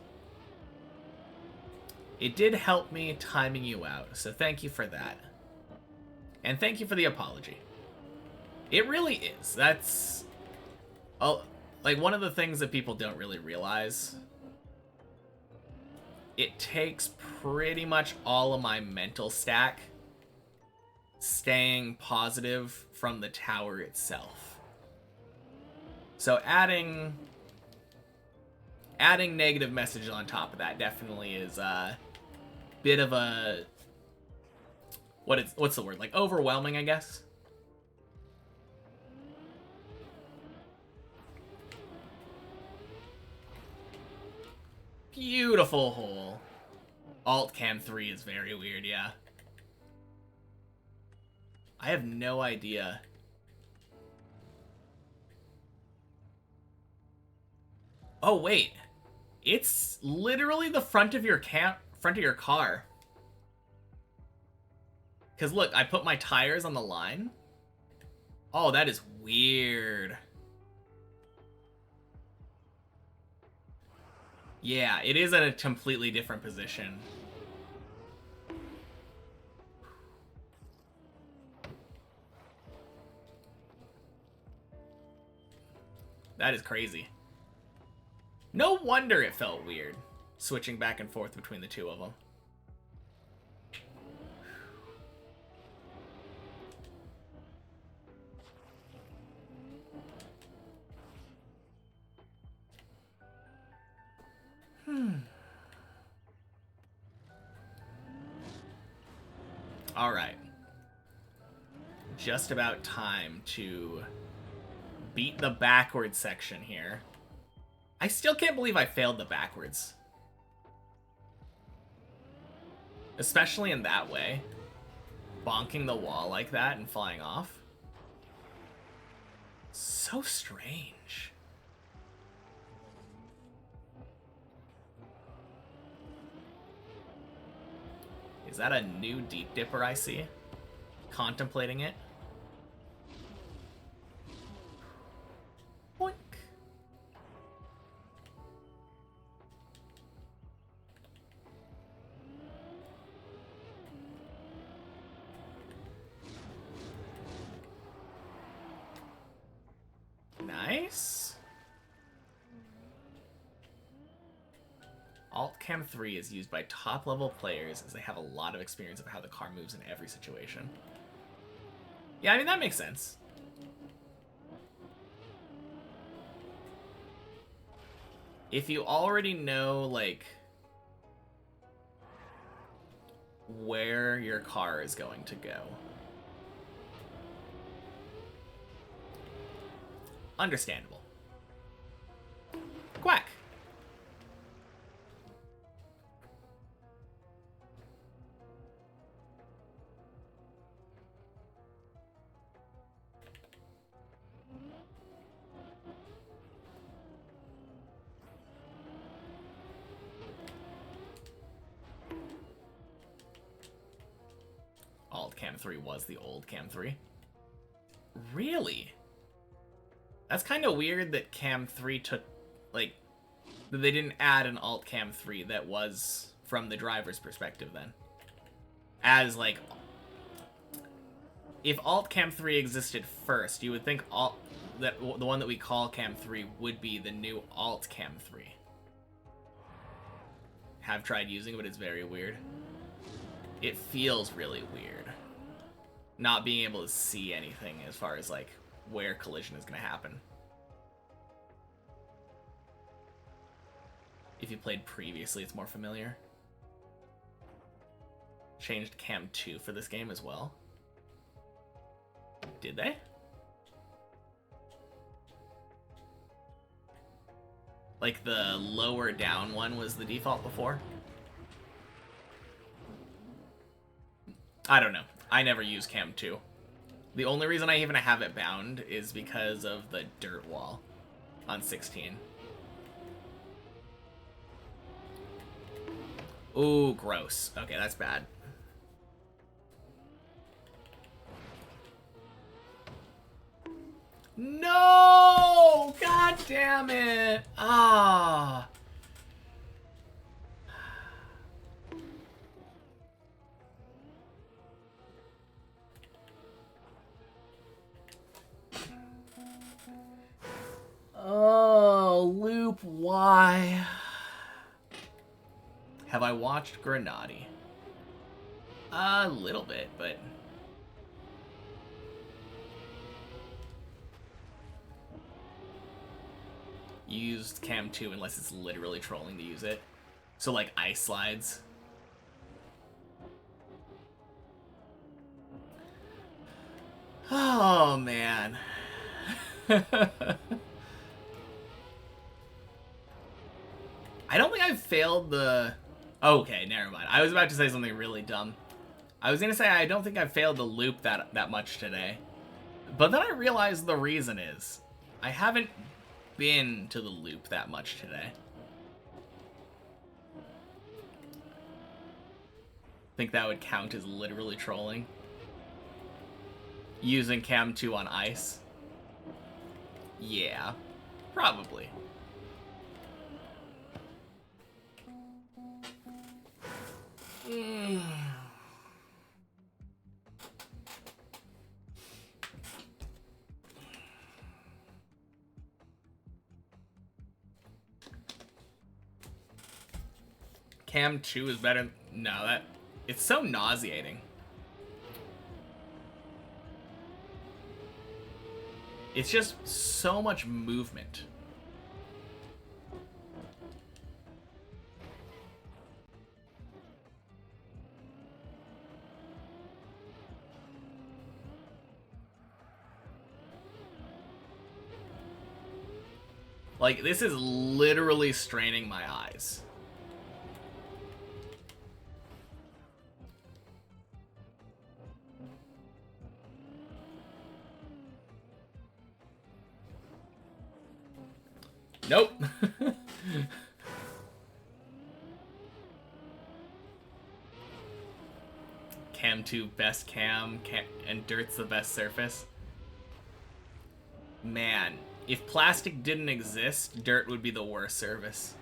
It did help me timing you out, so thank you for that. And thank you for the apology. It really is. That's... oh, like, one of the things that people don't really realize. It takes pretty much all of my mental stack staying positive from the tower itself. So adding negative messages on top of that definitely is a bit of a... what's the word? Like, overwhelming, I guess? Beautiful hole. Alt Cam 3 is very weird, yeah. I have no idea. Oh, wait. It's literally the front of your car. Because look, I put my tires on the line. Oh, that is weird. Yeah, it is at a completely different position. That is crazy. No wonder it felt weird, switching back and forth between the two of them. All right. Just about time to beat the backwards section here. I still can't believe I failed the backwards. Especially in that way. Bonking the wall like that and flying off. So strange. Is that a new deep dipper I see? Contemplating it. Boink. Nice. Alt Cam 3 is used by top level players as they have a lot of experience of how the car moves in every situation. Yeah, I mean, that makes sense. If you already know, like, where your car is going to go. Understandable. Quack. Alt Cam 3 was the old Cam 3. Really? That's kind of weird that Cam 3 took, like, that they didn't add an Alt Cam 3 that was from the driver's perspective then. As, like, if Alt Cam 3 existed first, you would think the one that we call Cam 3 would be the new Alt Cam 3. Have tried using it, but it's very weird. It feels really weird. Not being able to see anything as far as, like, where collision is going to happen. If you played previously, it's more familiar. Changed Cam 2 for this game as well. Did they? Like, the lower down one was the default before? I don't know. I never use Cam 2. The only reason I even have it bound is because of the dirt wall on 16. Ooh, gross. Okay, that's bad. No! God damn it! Ah. Oh, Loop, why? Have I watched Grenade? A little bit, but... Used Cam 2 unless it's literally trolling to use it. So, like, ice slides. Oh, man. I don't think I've failed the... Okay, never mind. I was about to say something really dumb. I was going to say I don't think I've failed the loop that much today. But then I realized the reason is I haven't been to the loop that much today. Think that would count as literally trolling. Using Cam 2 on ice. Yeah, probably. Cam 2 is better. No, it's so nauseating. It's just so much movement. Like, this is literally straining my eyes. Nope. Cam 2, best cam, and Dirt's the best surface. Man, if plastic didn't exist, Dirt would be the worst service.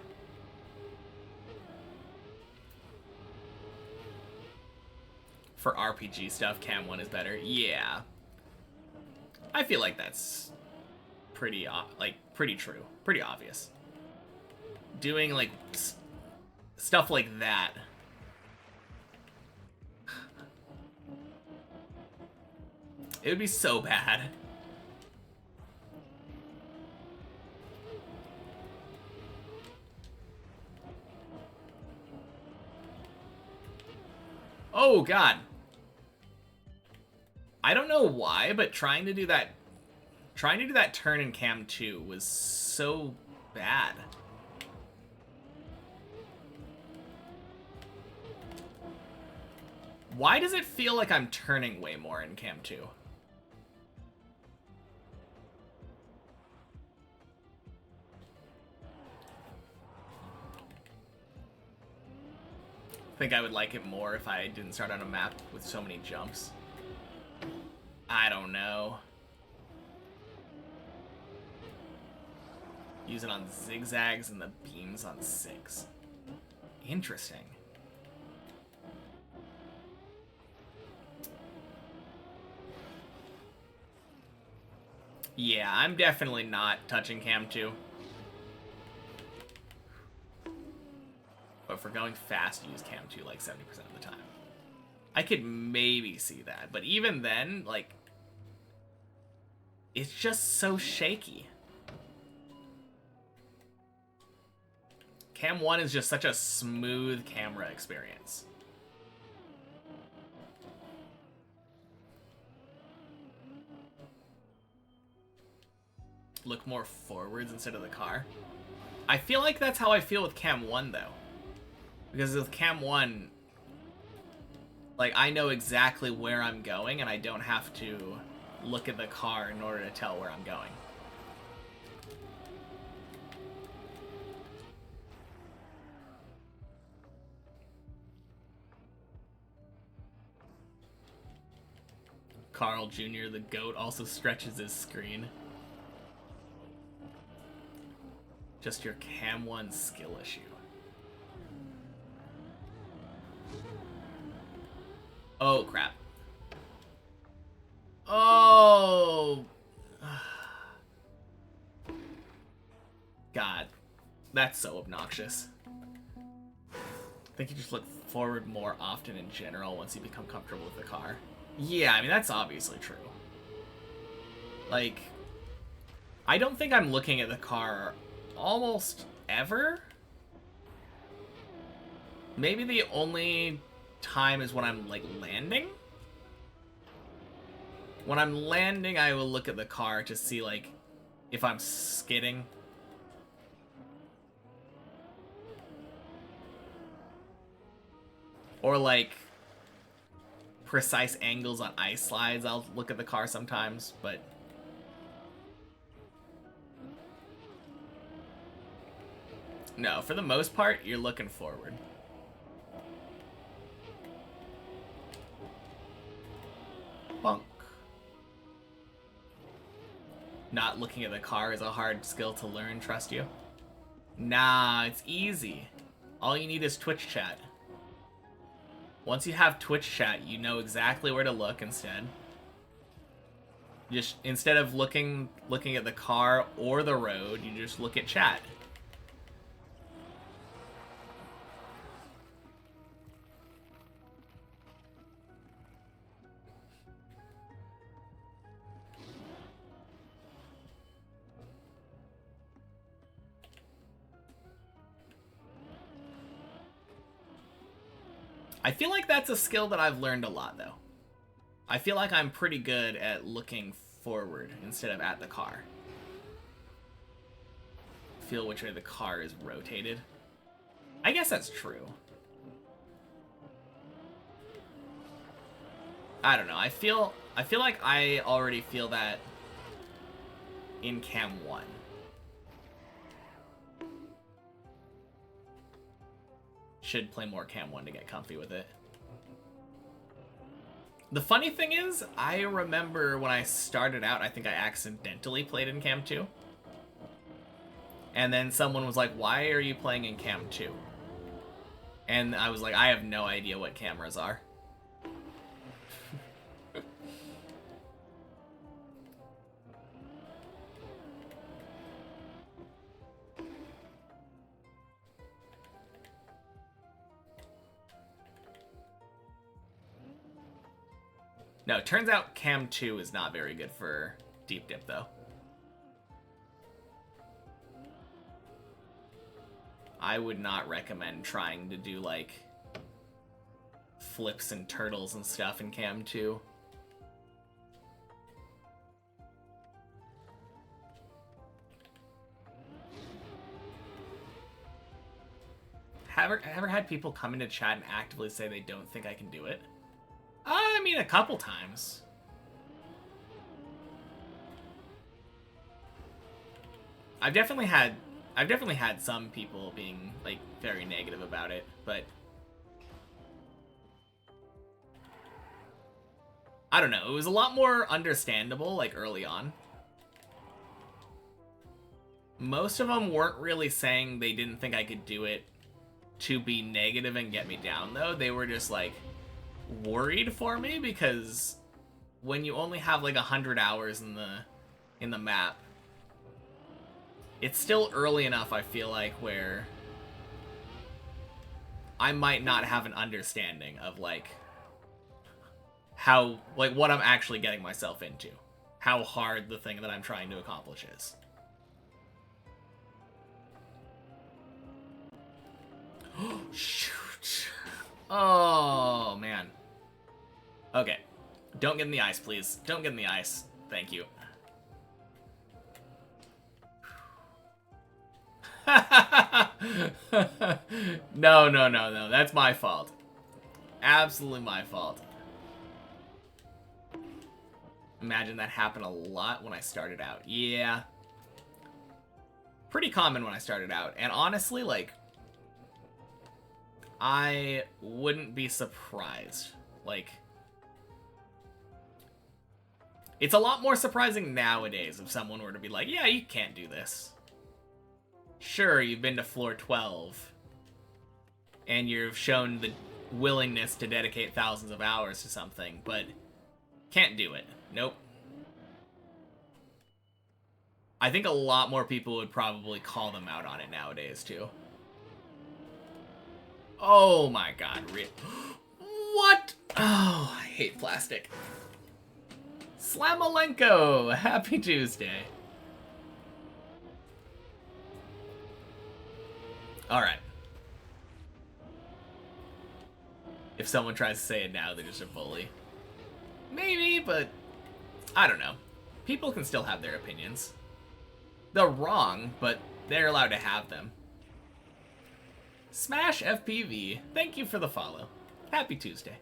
For RPG stuff, Cam 1 is better. Yeah. I feel like that's pretty, pretty true. Pretty obvious. Doing, like, stuff like that. It would be so bad. Oh, God. I don't know why, but trying to do that turn in Cam 2 was so bad. Why does it feel like I'm turning way more in Cam 2? I think I would like it more if I didn't start on a map with so many jumps. I don't know. Use it on zigzags and the beams on 6. Interesting. Yeah, I'm definitely not touching Cam 2. But for going fast, use Cam 2 like 70% of the time. I could maybe see that, but even then, like, it's just so shaky. Cam 1 is just such a smooth camera experience. Look more forwards instead of the car. I feel like that's how I feel with Cam 1, though. Because with Cam 1, like, I know exactly where I'm going, and I don't have to look at the car in order to tell where I'm going. Carl Jr., the GOAT, also stretches his screen. just your Cam 1 skill issue. Oh, crap. Oh! God. That's so obnoxious. I think you just look forward more often in general once you become comfortable with the car. Yeah, I mean, that's obviously true. Like, I don't think I'm looking at the car almost ever. Maybe the only time is when I'm, like, landing. When I'm landing, I will look at the car to see, like, if I'm skidding. Or, like, precise angles on ice slides, I'll look at the car sometimes, but... No, for the most part, you're looking forward. Bonk. Not looking at the car is a hard skill to learn, trust you? Nah, it's easy. All you need is Twitch chat. Once you have Twitch chat, you know exactly where to look instead. Just instead of looking at the car or the road, you just look at chat. I feel like that's a skill that I've learned a lot, though. I feel like I'm pretty good at looking forward instead of at the car. Feel which way the car is rotated. I guess that's true. I don't know. I feel like I already feel that in Cam 1. Should play more Cam 1 to get comfy with it. The funny thing is, I remember when I started out, I think I accidentally played in Cam 2. And then someone was like, why are you playing in Cam 2? And I was like, I have no idea what cameras are. No, it turns out Cam 2 is not very good for deep dip, though. I would not recommend trying to do, like, flips and turtles and stuff in Cam 2. Have ever had people come into chat and actively say they don't think I can do it? I mean, a couple times. I've definitely had some people being, like, very negative about it, but I don't know. It was a lot more understandable, like, early on. Most of them weren't really saying they didn't think I could do it to be negative and get me down, though. They were just, like, worried for me, because when you only have, like, 100 hours in the map, it's still early enough, I feel like, where I might not have an understanding of, like, how, like, what I'm actually getting myself into. How hard the thing that I'm trying to accomplish is. Shoot. Oh, man. Okay. Don't get in the ice, please. Don't get in the ice. Thank you. No. That's my fault. Absolutely my fault. Imagine that happened a lot when I started out. Yeah. Pretty common when I started out. And honestly, like, I wouldn't be surprised. Like, it's a lot more surprising nowadays if someone were to be like, yeah, you can't do this. Sure, you've been to floor 12, and you've shown the willingness to dedicate thousands of hours to something, but can't do it. Nope. I think a lot more people would probably call them out on it nowadays, too. Oh my god, what? Oh, I hate plastic. Slamalenko, happy Tuesday. Alright. If someone tries to say it now, they're just a bully. Maybe, but I don't know. People can still have their opinions. They're wrong, but they're allowed to have them. Smash FPV, thank you for the follow. Happy Tuesday.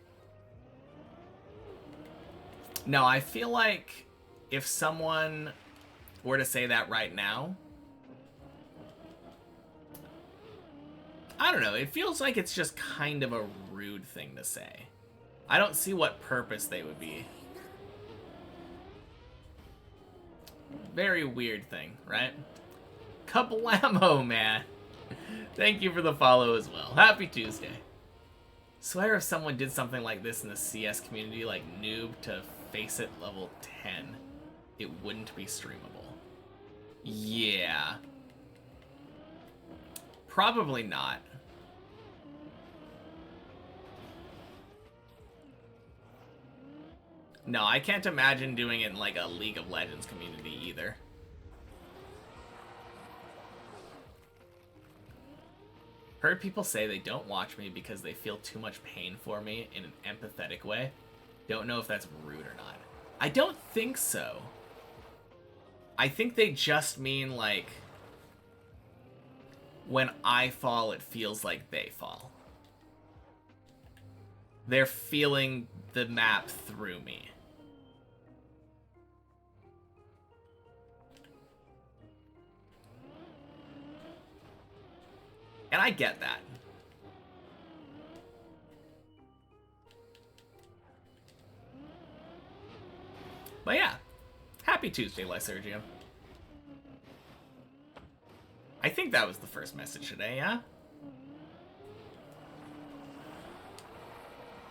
No, I feel like if someone were to say that right now, I don't know, it feels like it's just kind of a rude thing to say. I don't see what purpose they would be. Very weird thing, right? Kablamo, man. Thank you for the follow as well. Happy Tuesday. Swear if someone did something like this in the CS community, like Noob to Face It level 10, it wouldn't be streamable. Yeah. Probably not. No, I can't imagine doing it in like a League of Legends community either. Heard people say they don't watch me because they feel too much pain for me in an empathetic way. Don't know if that's rude or not. I don't think so. I think they just mean like, when I fall, it feels like they fall. They're feeling the map through me. And I get that. But yeah, happy Tuesday, Lysergium. I think that was the first message today, yeah?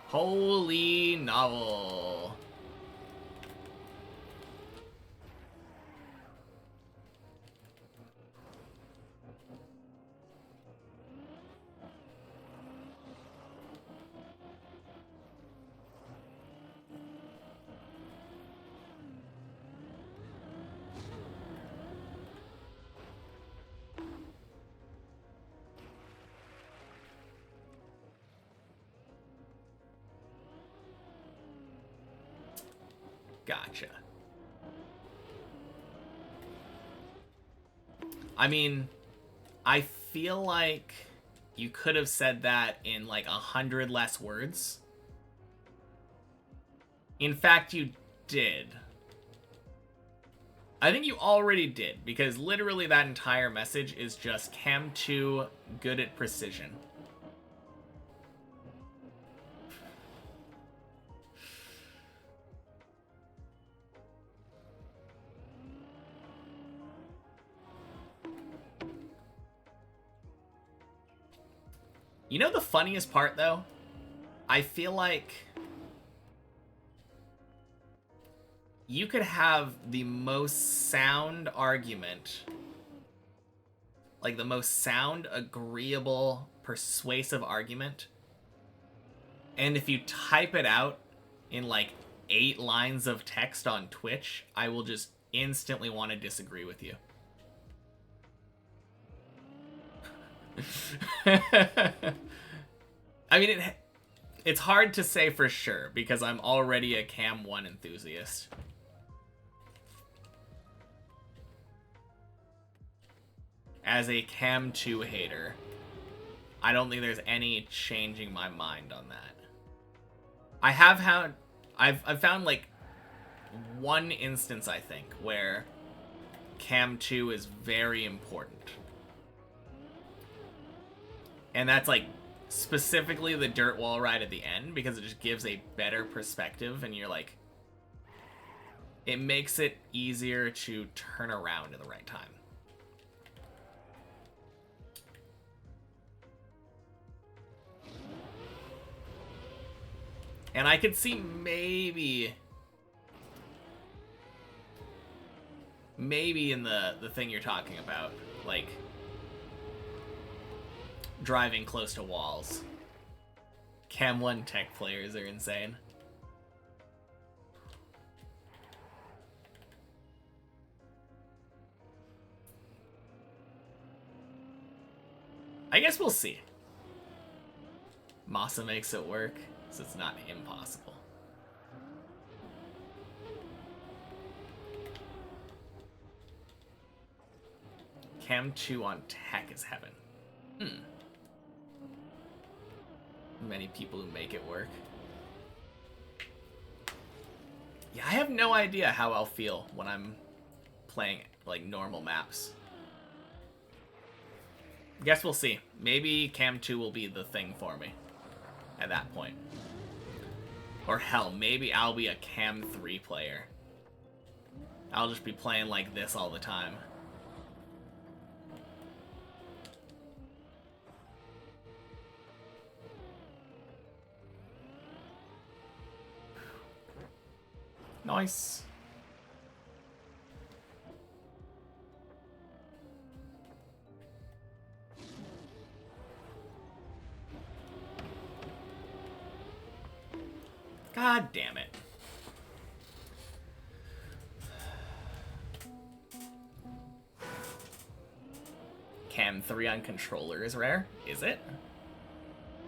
Holy novel. Gotcha. I mean, I feel like you could have said that in like 100 less words. In fact, you did. I think you already did, because literally that entire message is just Chem 2 good at precision. You know the funniest part, though? I feel like you could have the most sound argument, like the most sound, agreeable, persuasive argument, and if you type it out in like 8 lines of text on Twitch, I will just instantly want to disagree with you. I mean, it's hard to say for sure because I'm already a Cam 1 enthusiast. As a Cam 2 hater, I don't think there's any changing my mind on that. I've found like one instance, I think, where Cam 2 is very important. And that's like specifically the dirt wall ride at the end, because it just gives a better perspective, and you're like, it makes it easier to turn around at the right time. And I could see maybe in the thing you're talking about, like driving close to walls. Cam 1 tech players are insane. I guess we'll see. Masa makes it work, so it's not impossible. Cam 2 on tech is heaven. Many people who make it work. Yeah, I have no idea how I'll feel when I'm playing like normal maps. Guess we'll see. Maybe Cam 2 will be the thing for me at that point. Or hell, maybe I'll be a Cam 3 player. I'll just be playing like this all the time. Nice. God damn it. Cam 3 on controller is rare? Is it?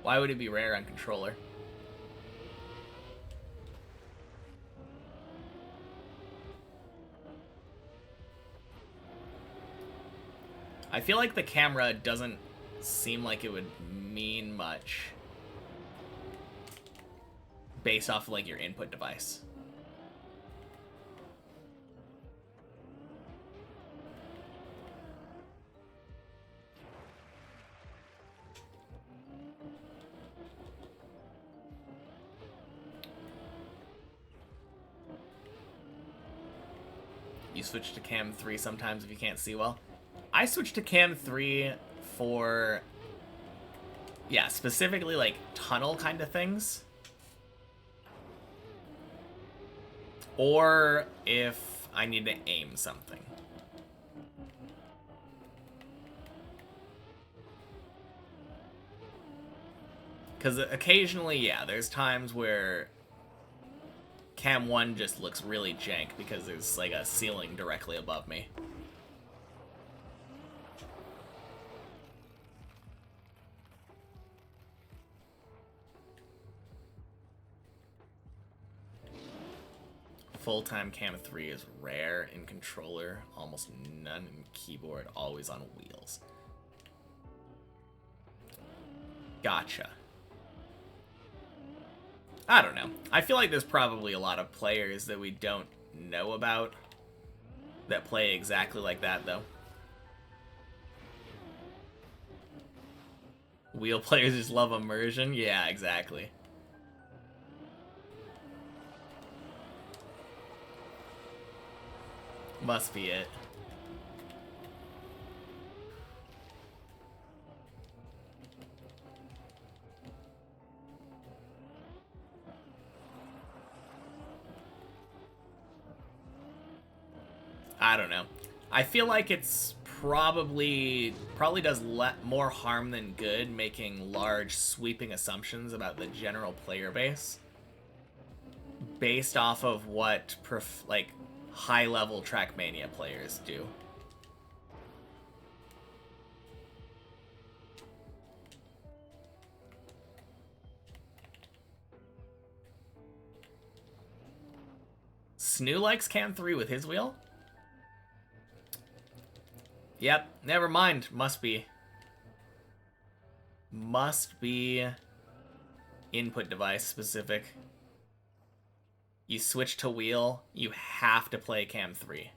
Why would it be rare on controller? I feel like the camera doesn't seem like it would mean much based off of like your input device. You switch to Cam 3 sometimes if you can't see well. I switched to Cam 3 for, yeah, specifically like tunnel kind of things. Or if I need to aim something. Because occasionally, yeah, there's times where Cam 1 just looks really jank because there's like a ceiling directly above me. Full-time Cam 3 is rare in controller, almost none in keyboard, always on wheels. Gotcha. I don't know. I feel like there's probably a lot of players that we don't know about that play exactly like that, though. Wheel players just love immersion? Yeah, exactly. Must be it. I don't know. I feel like it's probably does more harm than good making large sweeping assumptions about the general player base based off of what like high-level Trackmania players do. Snoo likes Cam 3 with his wheel? Yep, never mind. Must be. Must be input device specific. You switch to wheel, you have to play Cam 3.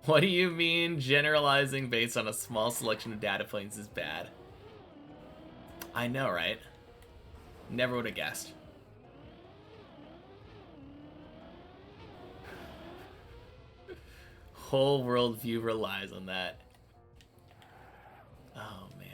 What do you mean generalizing based on a small selection of data points is bad? I know, right? Never would have guessed. whole worldview relies on that. Oh, man.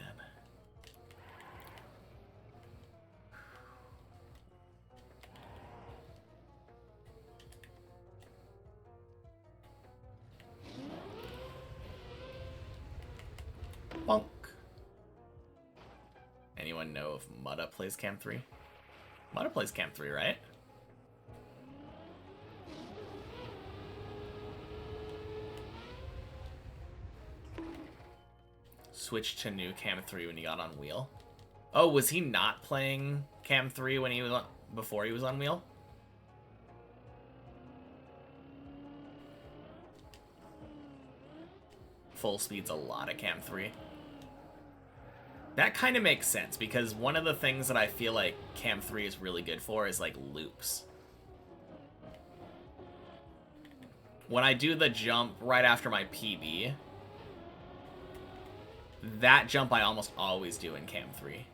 Bonk. Anyone know if Mutta plays Cam 3? Mutta plays Cam 3, right? Switched to new Cam 3 when he got on wheel. Oh, was he not playing Cam 3 when he was on, before he was on wheel? Full speed's a lot of Cam 3. That kind of makes sense, because one of the things that I feel like Cam 3 is really good for is, like, loops. When I do the jump right after my PB, that jump I almost always do in Cam 3.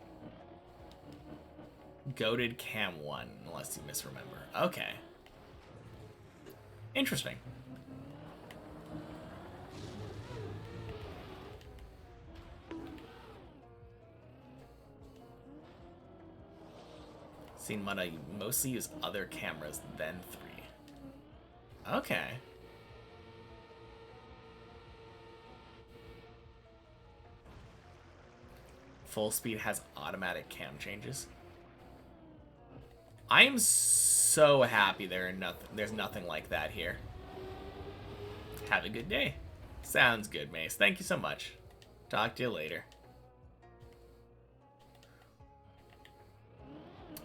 Goated Cam 1, unless you misremember. Okay. Interesting. Seen Mutta mostly use other cameras than 3. Okay. Full speed has automatic cam changes. I am so happy there's nothing like that here. Have a good day. Sounds good, Mace. Thank you so much. Talk to you later.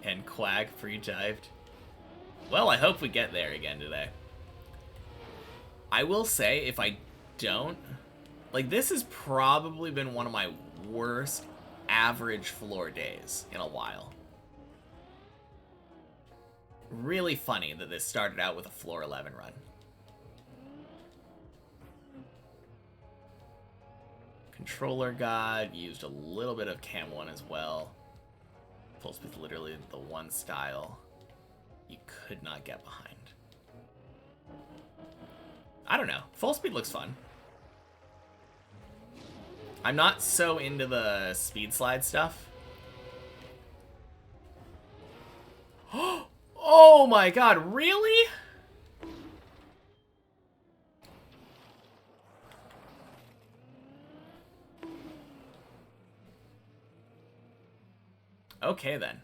And Quag pre-jived. Well, I hope we get there again today. I will say, if I don't... Like, this has probably been one of my worst average floor days in a while. Really funny that this started out with a floor 11 run. Controller God used a little bit of Cam 1 as well. Full speed's literally the one style you could not get behind. I don't know. Full speed looks fun. I'm not so into the speed slide stuff. Oh my god, really? Okay, then.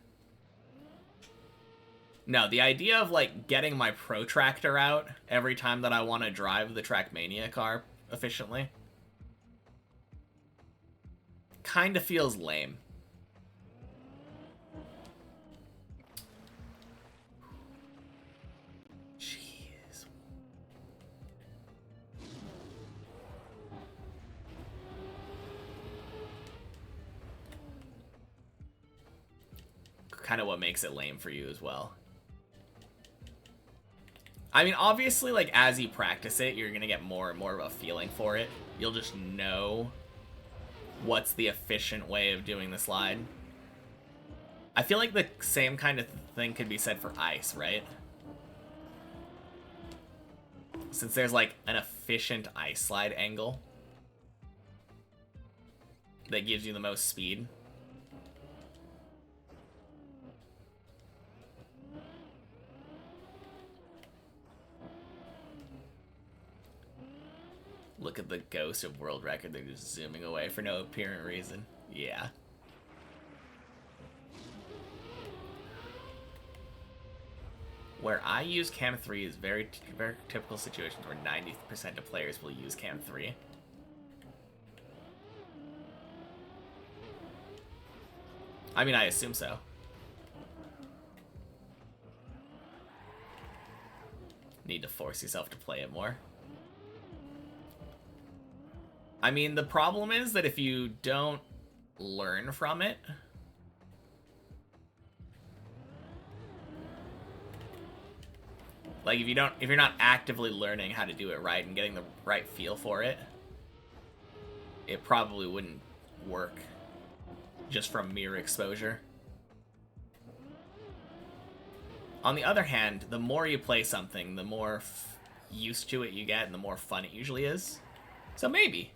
No, the idea of, like, getting my protractor out every time that I want to drive the Trackmania car efficiently kind of feels lame. Jeez. Kind of what makes it lame for you as well. I mean, obviously, like, as you practice it, you're gonna get more and more of a feeling for it. You'll just know what's the efficient way of doing the slide. I feel like the same kind of thing could be said for ice, right? Since there's, like, an efficient ice slide angle that gives you the most speed. Look at the ghost of world record. They're just zooming away for no apparent reason. Yeah. Where I use Cam 3 is very typical situations where 90% of players will use Cam 3. I mean, I assume so. Need to force yourself to play it more. I mean, the problem is that if you don't learn from it, like if you're not actively learning how to do it right and getting the right feel for it, it probably wouldn't work just from mere exposure. On the other hand, the more you play something, the more used to it you get and the more fun it usually is. So maybe.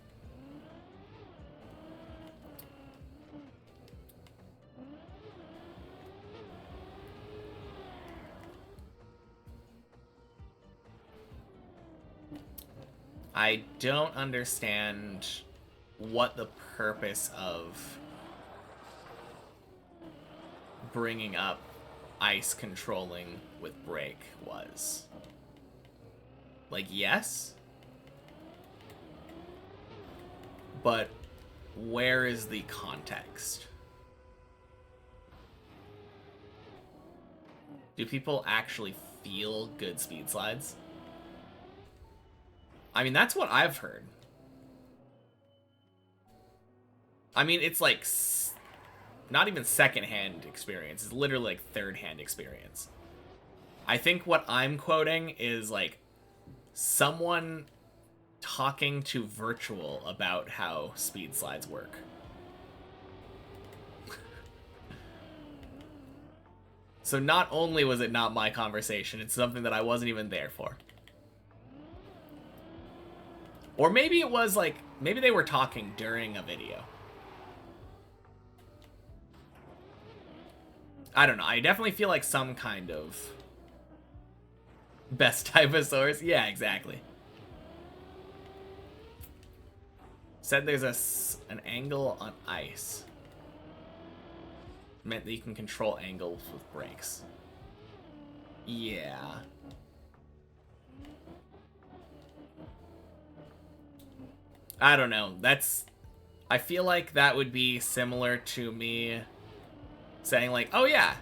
I don't understand what the purpose of bringing up ice controlling with brake was. Like, yes, but where is the context? Do people actually feel good speed slides? I mean, that's what I've heard. I mean, it's like not even second-hand experience. It's literally like third-hand experience. I think what I'm quoting is like someone talking to Virtual about how speed slides work. So not only was it not my conversation, it's something that I wasn't even there for. Or maybe it was like, maybe they were talking during a video. I don't know. I definitely feel like some kind of best type of source. Yeah, exactly. Said there's an angle on ice. Meant that you can control angles with brakes. Yeah. I don't know. I feel like that would be similar to me saying like, oh yeah,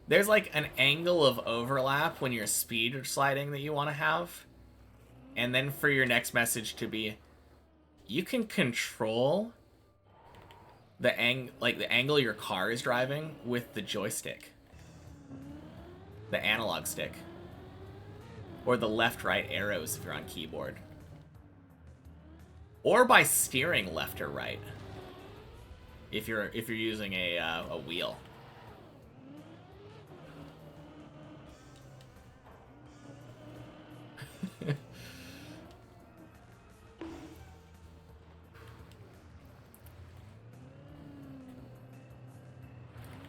there's like an angle of overlap when you're speed sliding that you want to have. And then for your next message to be, you can control the angle your car is driving with the joystick. The analog stick. Or the left-right arrows if you're on keyboard. Or by steering left or right, if you're using a wheel.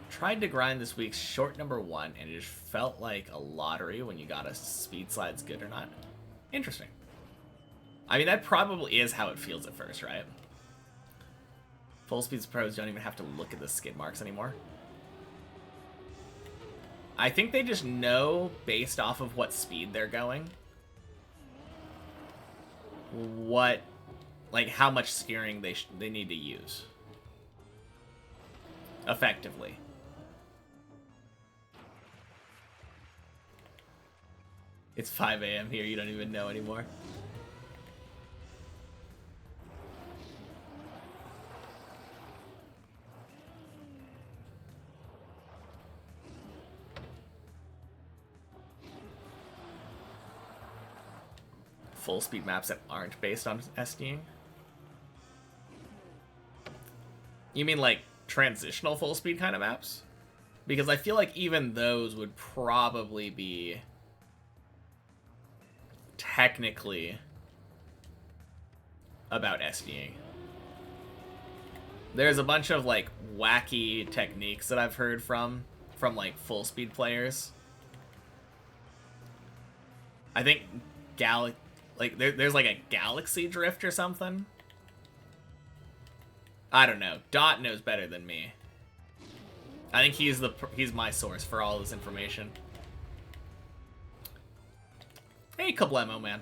Tried to grind this week's short number 1, and it just felt like a lottery when you got a speed slide's good or not. Interesting. I mean, that probably is how it feels at first, right? Full speed pros don't even have to look at the skid marks anymore. I think they just know, based off of what speed they're going, how much steering they need to use. Effectively. It's 5 a.m. here, you don't even know anymore. Full speed maps that aren't based on SDing? You mean like transitional full speed kind of maps? Because I feel like even those would probably be technically about SDing. There's a bunch of like wacky techniques that I've heard from like full speed players. I think there's like a galaxy drift or something. I don't know. Dot knows better than me. I think he's my source for all this information. Hey, Kablemo, man.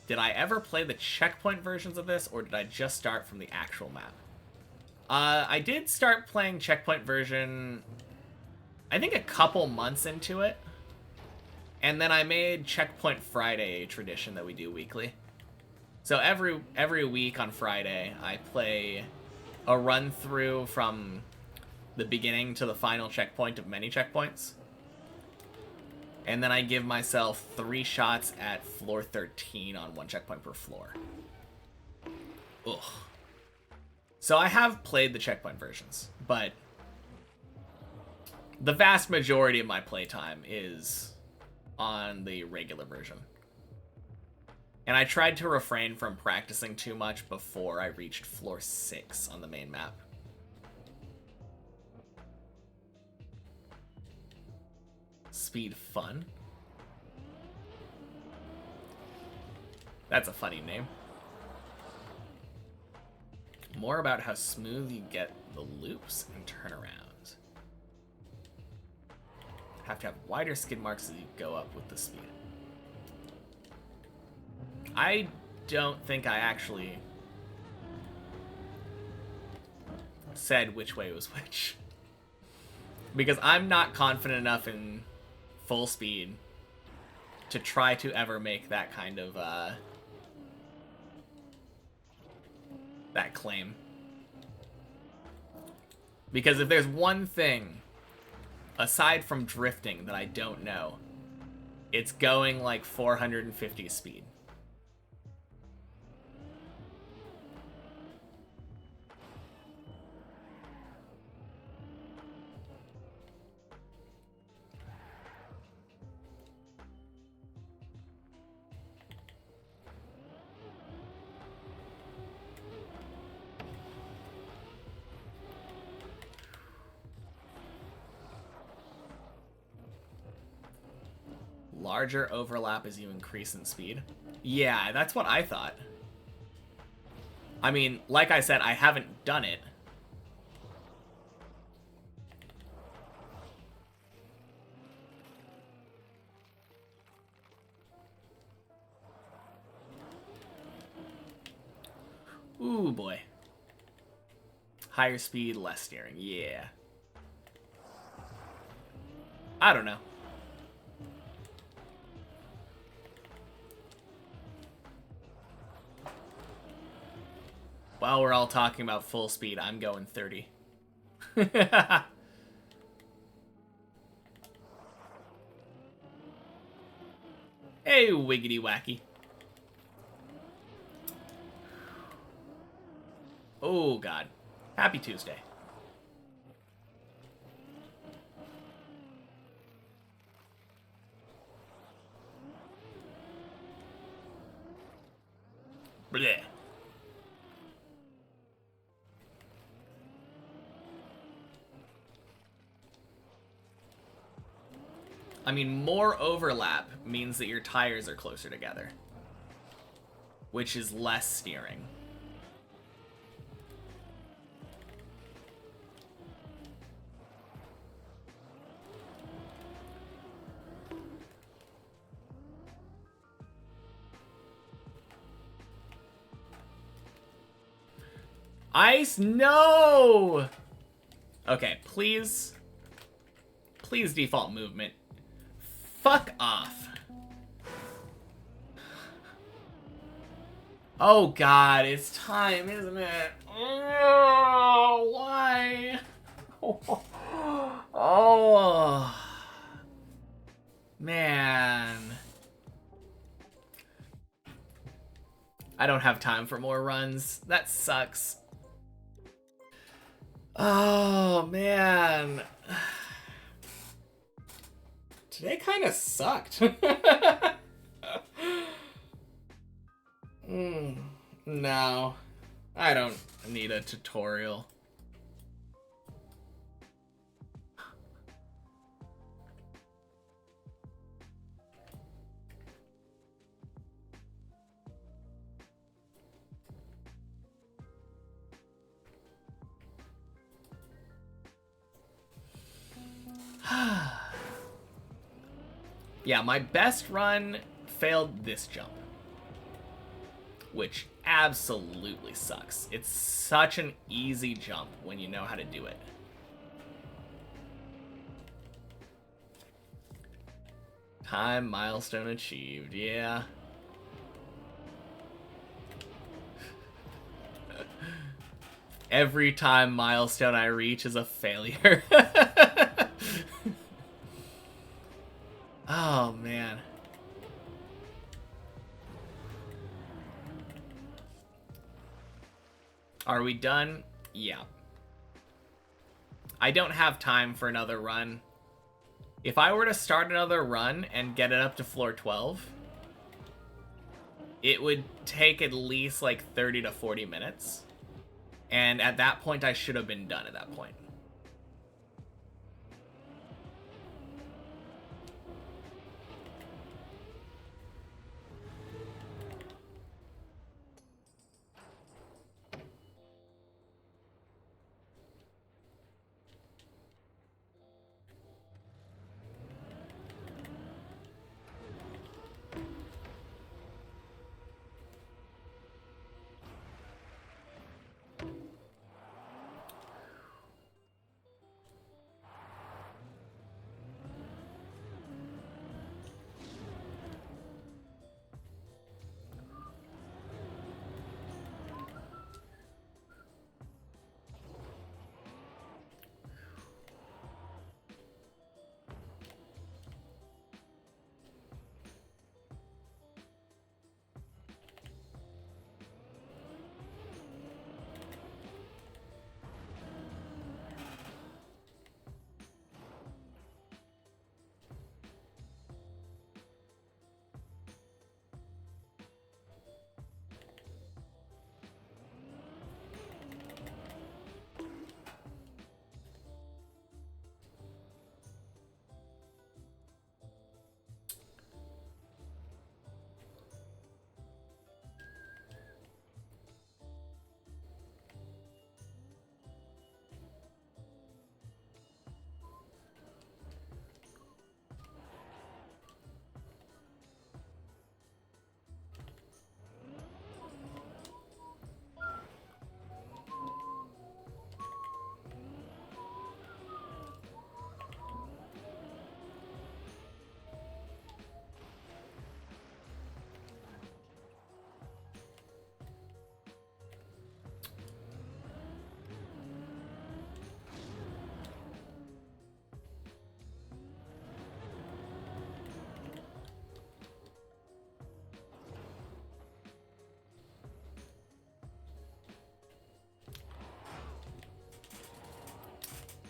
Did I ever play the checkpoint versions of this, or did I just start from the actual map? I did start playing checkpoint version, I think a couple months into it. And then I made Checkpoint Friday a tradition that we do weekly. So every week on Friday, I play a run through from the beginning to the final checkpoint of many checkpoints. And then I give myself 3 shots at floor 13 on 1 checkpoint per floor. Ugh. So I have played the checkpoint versions, but the vast majority of my playtime is on the regular version. And I tried to refrain from practicing too much before I reached floor 6 on the main map. Speed Fun? That's a funny name. More about how smooth you get the loops and turnarounds. Have to have wider skid marks as you go up with the speed. I don't think I actually said which way was which. Because I'm not confident enough in full speed to try to ever make that kind of, that claim. Because if there's one thing, aside from drifting, that I don't know, it's going like 450 speed. Larger overlap as you increase in speed. Yeah, that's what I thought. I mean, like I said, I haven't done it. Ooh, boy. Higher speed, less steering. Yeah. I don't know. While we're all talking about full speed, I'm going 30. Hey, wiggity wacky. Oh, God. Happy Tuesday. Bleh. I mean, more overlap means that your tires are closer together, which is less steering. Ice, no! Okay, please. Please default movement. Fuck off. Oh God, it's time, isn't it? Oh, why? Oh, man. I don't have time for more runs. That sucks. Oh, man. Today kind of sucked. No, I don't need a tutorial. Yeah, my best run failed this jump, which absolutely sucks. It's such an easy jump when you know how to do it. Time milestone achieved, yeah. Every time milestone I reach is a failure. Oh, man. Are we done? Yeah. I don't have time for another run. If I were to start another run and get it up to floor 12, it would take at least like 30 to 40 minutes. And at that point, I should have been done at that point.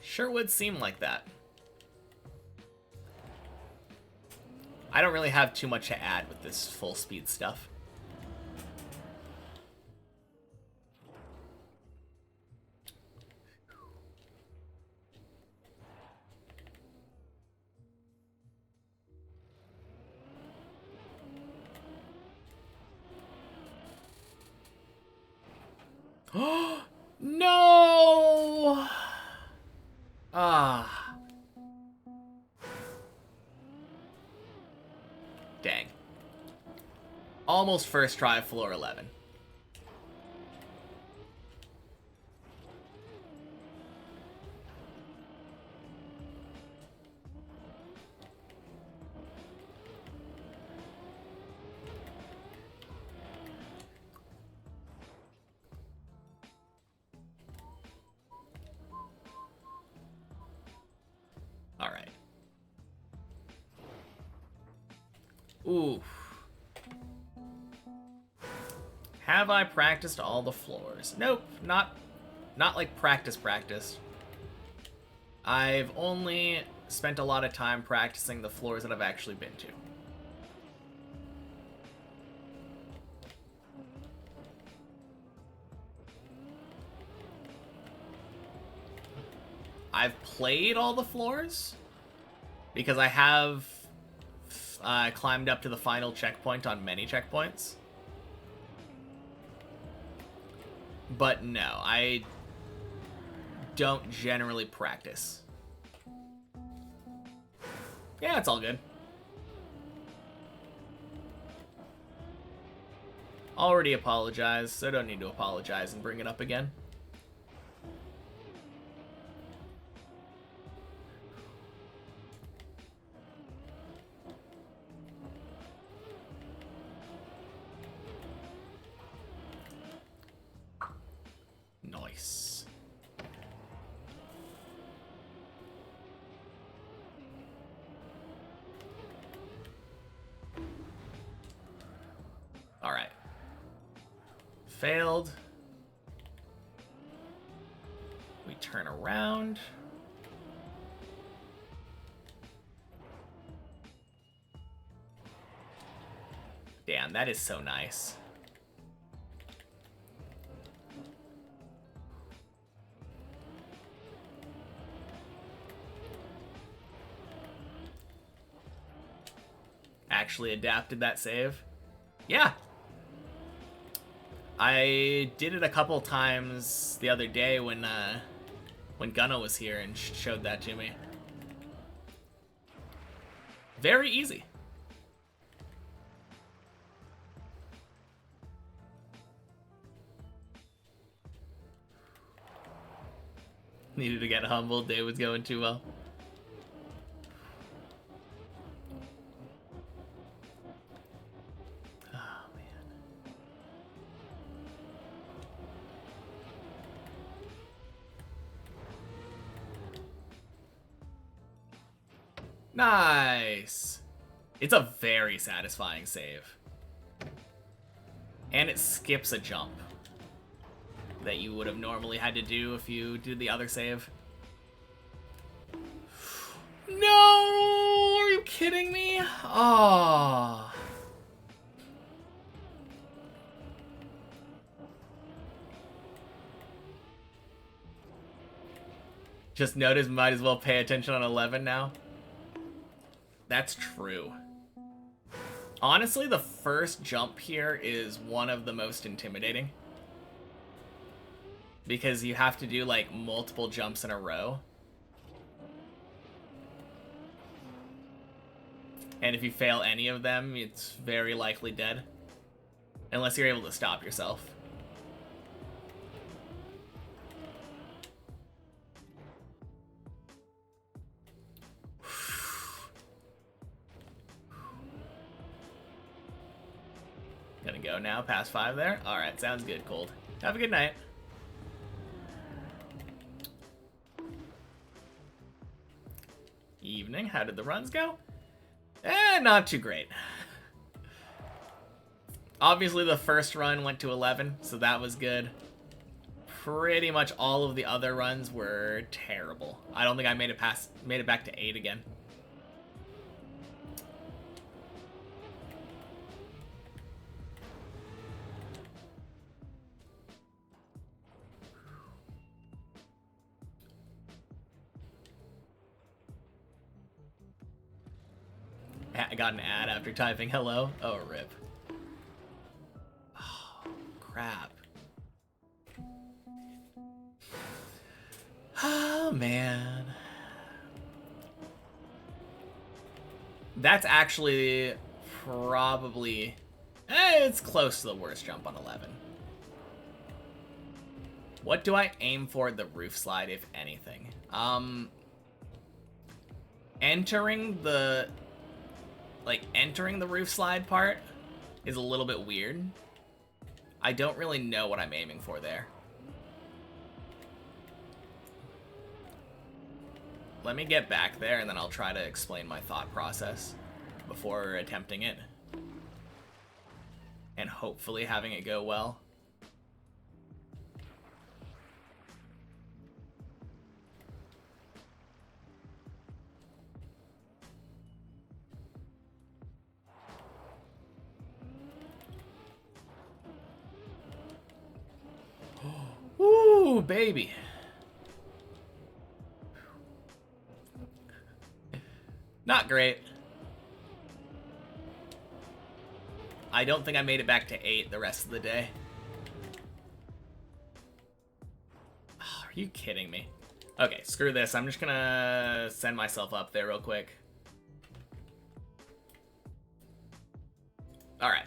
Sure would seem like that. I don't really have too much to add with this full speed stuff. No! Ah. Dang. Almost first try, floor 11. All right. Ooh. Have I practiced all the floors? Nope, not like practice. I've only spent a lot of time practicing the floors that I've actually been to. I've played all the floors because I have climbed up to the final checkpoint on many checkpoints. But no, I don't generally practice. Yeah, it's all good. Already apologized, so don't need to apologize and bring it up again. Nice. All right. Failed. We turn around. that is so nice. Actually adapted that save. Yeah. I did it a couple times the other day when Gunna was here and showed that to me. Very easy. Needed to get humbled. Day was going too well. Oh, man. Nice. It's a very satisfying save. And it skips a jump that you would have normally had to do if you did the other save. No! Are you kidding me? Oh. Just notice, might as well pay attention on 11 now. That's true. Honestly, the first jump here is one of the most intimidating. Because you have to do, like, multiple jumps in a row. And if you fail any of them, it's very likely dead. Unless you're able to stop yourself. Gonna go now, past 5 there. Alright, sounds good, Cold. Have a good night. Evening, how did the runs go? Not too great. Obviously the first run went to 11, so that was good. Pretty much all of the other runs were terrible. I don't think I made it back to 8 again. I got an ad after typing hello. Oh, rip. Oh, crap. Oh, man. That's actually probably... it's close to the worst jump on 11. What do I aim for the roof slide, if anything? Entering the roof slide part is a little bit weird. I don't really know what I'm aiming for there. Let me get back there and then I'll try to explain my thought process before attempting it. And hopefully having it go well. Ooh, baby. Not great. I don't think I made it back to 8 the rest of the day. Oh, are you kidding me? Okay, screw this. I'm just gonna send myself up there real quick. Alright.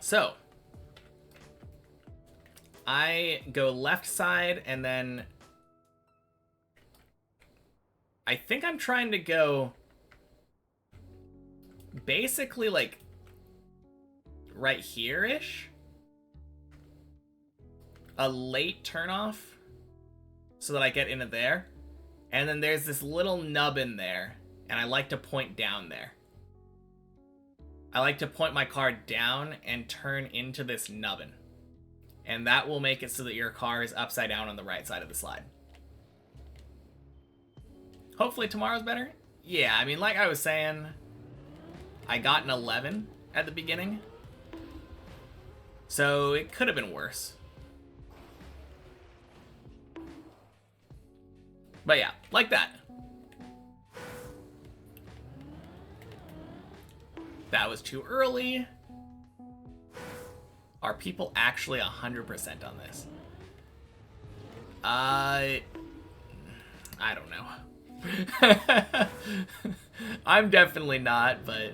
So, I go left side and then I think I'm trying to go basically like right here-ish. A late turnoff so that I get into there. And then there's this little nub in there and I like to point down there. I like to point my car down and turn into this nubbin. And that will make it so that your car is upside down on the right side of the slide. Hopefully tomorrow's better. Yeah, I mean, like I was saying, I got an 11 at the beginning. So it could have been worse. But yeah, like that. That was too early. Are people actually 100% on this? I don't know. I'm definitely not, but...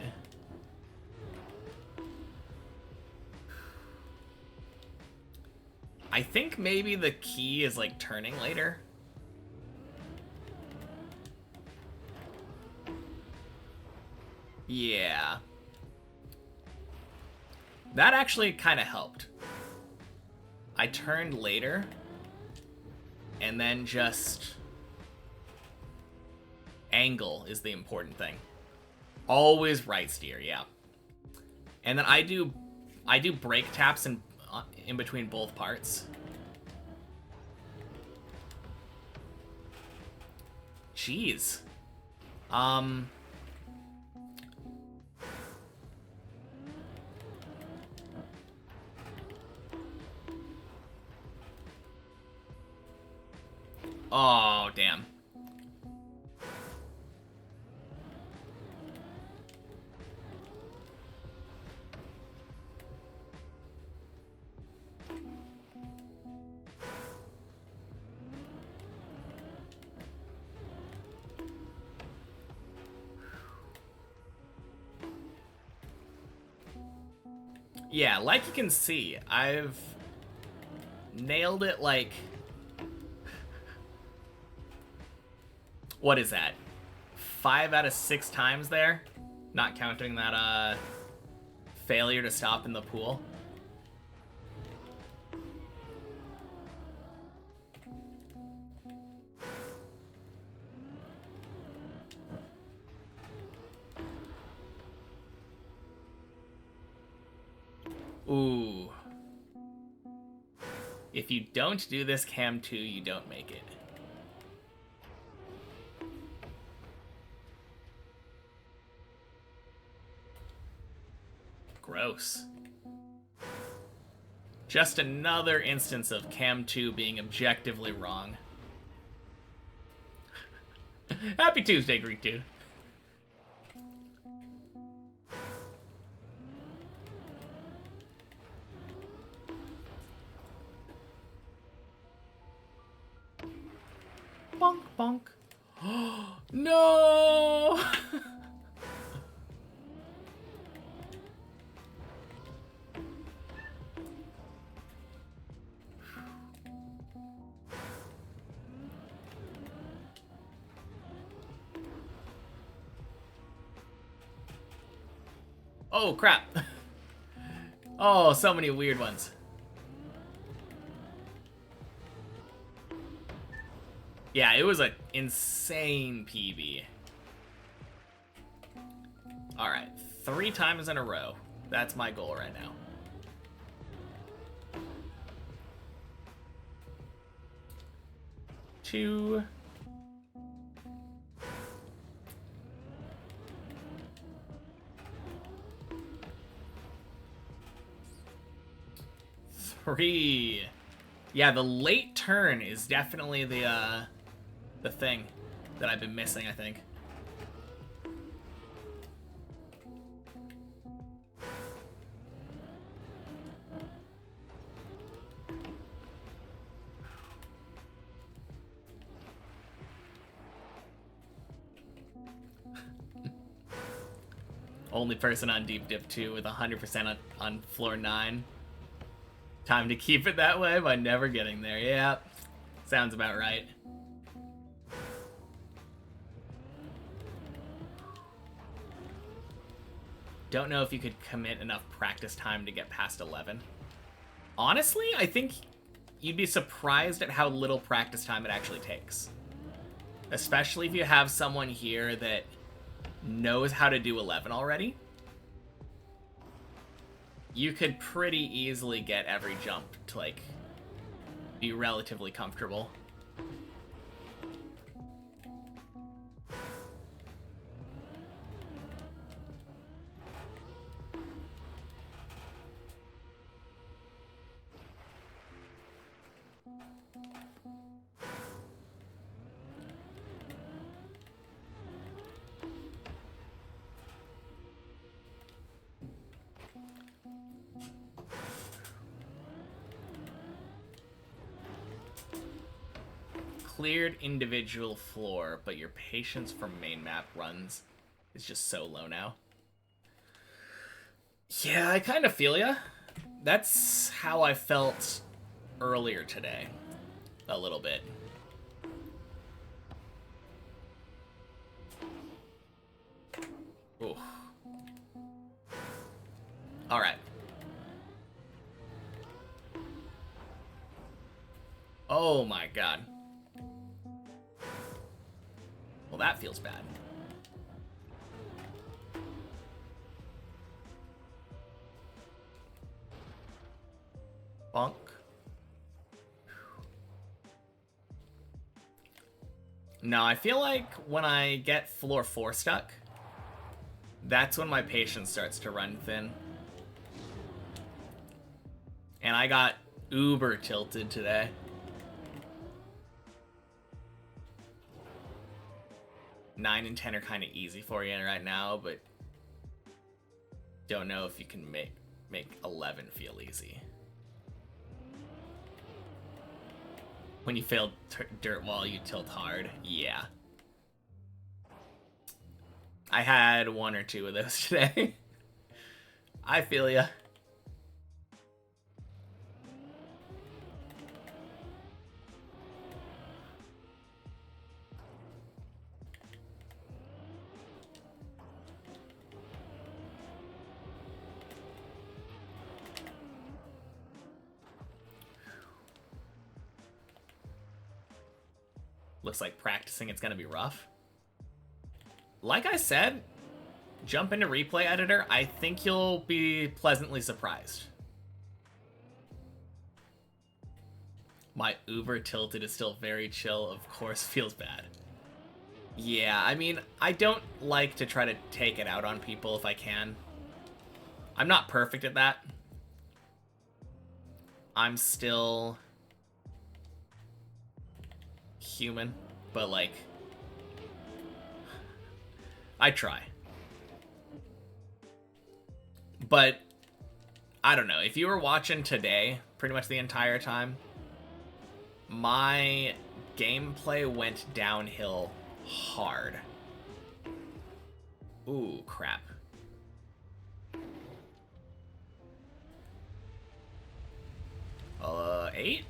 I think maybe the key is like turning later. Yeah. That actually kind of helped. I turned later, and then just... Angle is the important thing. Always right steer, yeah. And then I do brake taps in between both parts. Jeez. Oh, damn. Yeah, like you can see, I've nailed it like... What is that? 5 out of 6 times there? Not counting that, failure to stop in the pool. Ooh. If you don't do this cam 2, you don't make it. Gross. Just another instance of cam 2 being objectively wrong. Happy Tuesday, Greek Dude. Bonk, bonk. No! Oh, crap. Oh, so many weird ones. Yeah, it was an insane PB. Alright, 3 times in a row. That's my goal right now. Two. Three. Yeah, the late turn is definitely the thing that I've been missing, I think. Only person on Deep Dip 2 with 100% on floor 9. Time to keep it that way by never getting there. Yeah, sounds about right. Don't know if you could commit enough practice time to get past 11. Honestly, I think you'd be surprised at how little practice time it actually takes. Especially if you have someone here that knows how to do 11 already. You could pretty easily get every jump to, like, be relatively comfortable. cleared individual floor, but your patience for main map runs is just so low now. Yeah, I kind of feel ya. That's how I felt earlier today. A little bit. Ooh. Alright. Oh my god. Well, that feels bad. Bonk. No, I feel like when I get floor 4 stuck, that's when my patience starts to run thin. And I got uber tilted today. Nine and 10 are kind of easy for you right now, but don't know if you can make 11 feel easy. When you fail dirt wall, you tilt hard. Yeah. I had 1 or 2 of those today. I feel ya. Looks like practicing it's gonna be rough. Like I said, jump into replay editor. I think you'll be pleasantly surprised. My uber tilted is still very chill. Of course, feels bad. Yeah, I mean, I don't like to try to take it out on people if I can. I'm not perfect at that. I'm still human, but like, I try. But I don't know, if you were watching today pretty much the entire time, my gameplay went downhill hard. Ooh, crap. Eight?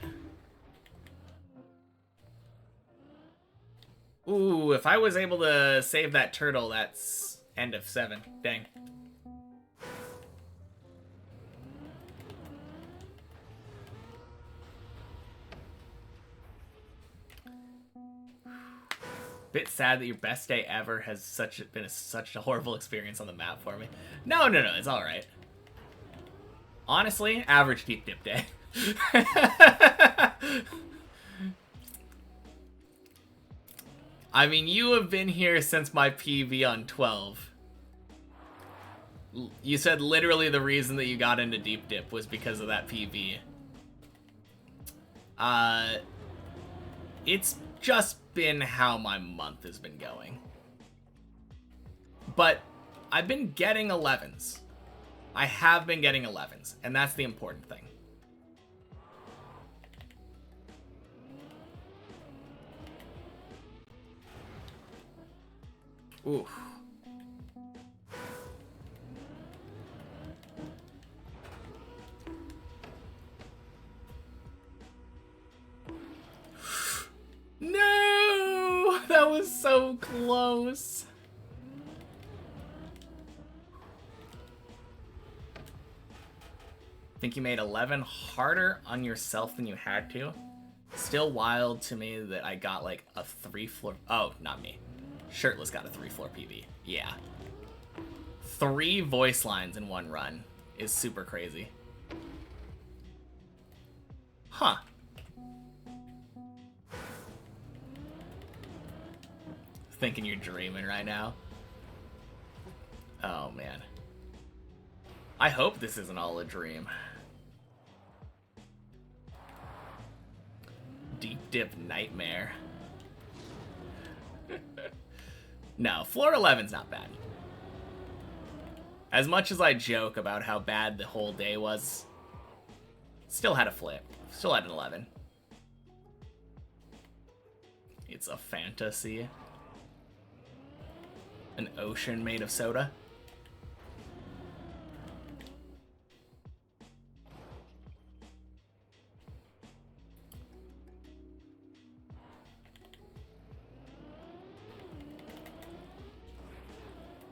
Ooh, if I was able to save that turtle, that's end of 7. Dang. Bit sad that your best day ever has been such a horrible experience on the map for me. No, it's all right. Honestly, average deep dip day. I mean, you have been here since my PV on 12. You said literally the reason that you got into deep dip was because of that PV. It's just been how my month has been going. But I've been getting 11s. I have been getting 11s, and that's the important thing. Oof. No! That was so close. Think you made 11 harder on yourself than you had to? Still wild to me that I got like a 3-floor... Oh, not me. Shirtless got a 3-floor PV. Yeah. 3 voice lines in 1 run is super crazy. Huh. Thinking you're dreaming right now. Oh, man. I hope this isn't all a dream. Deep dip nightmare. No, floor 11's not bad. As much as I joke about how bad the whole day was, still had a flip. Still had an 11. It's a fantasy. An ocean made of soda.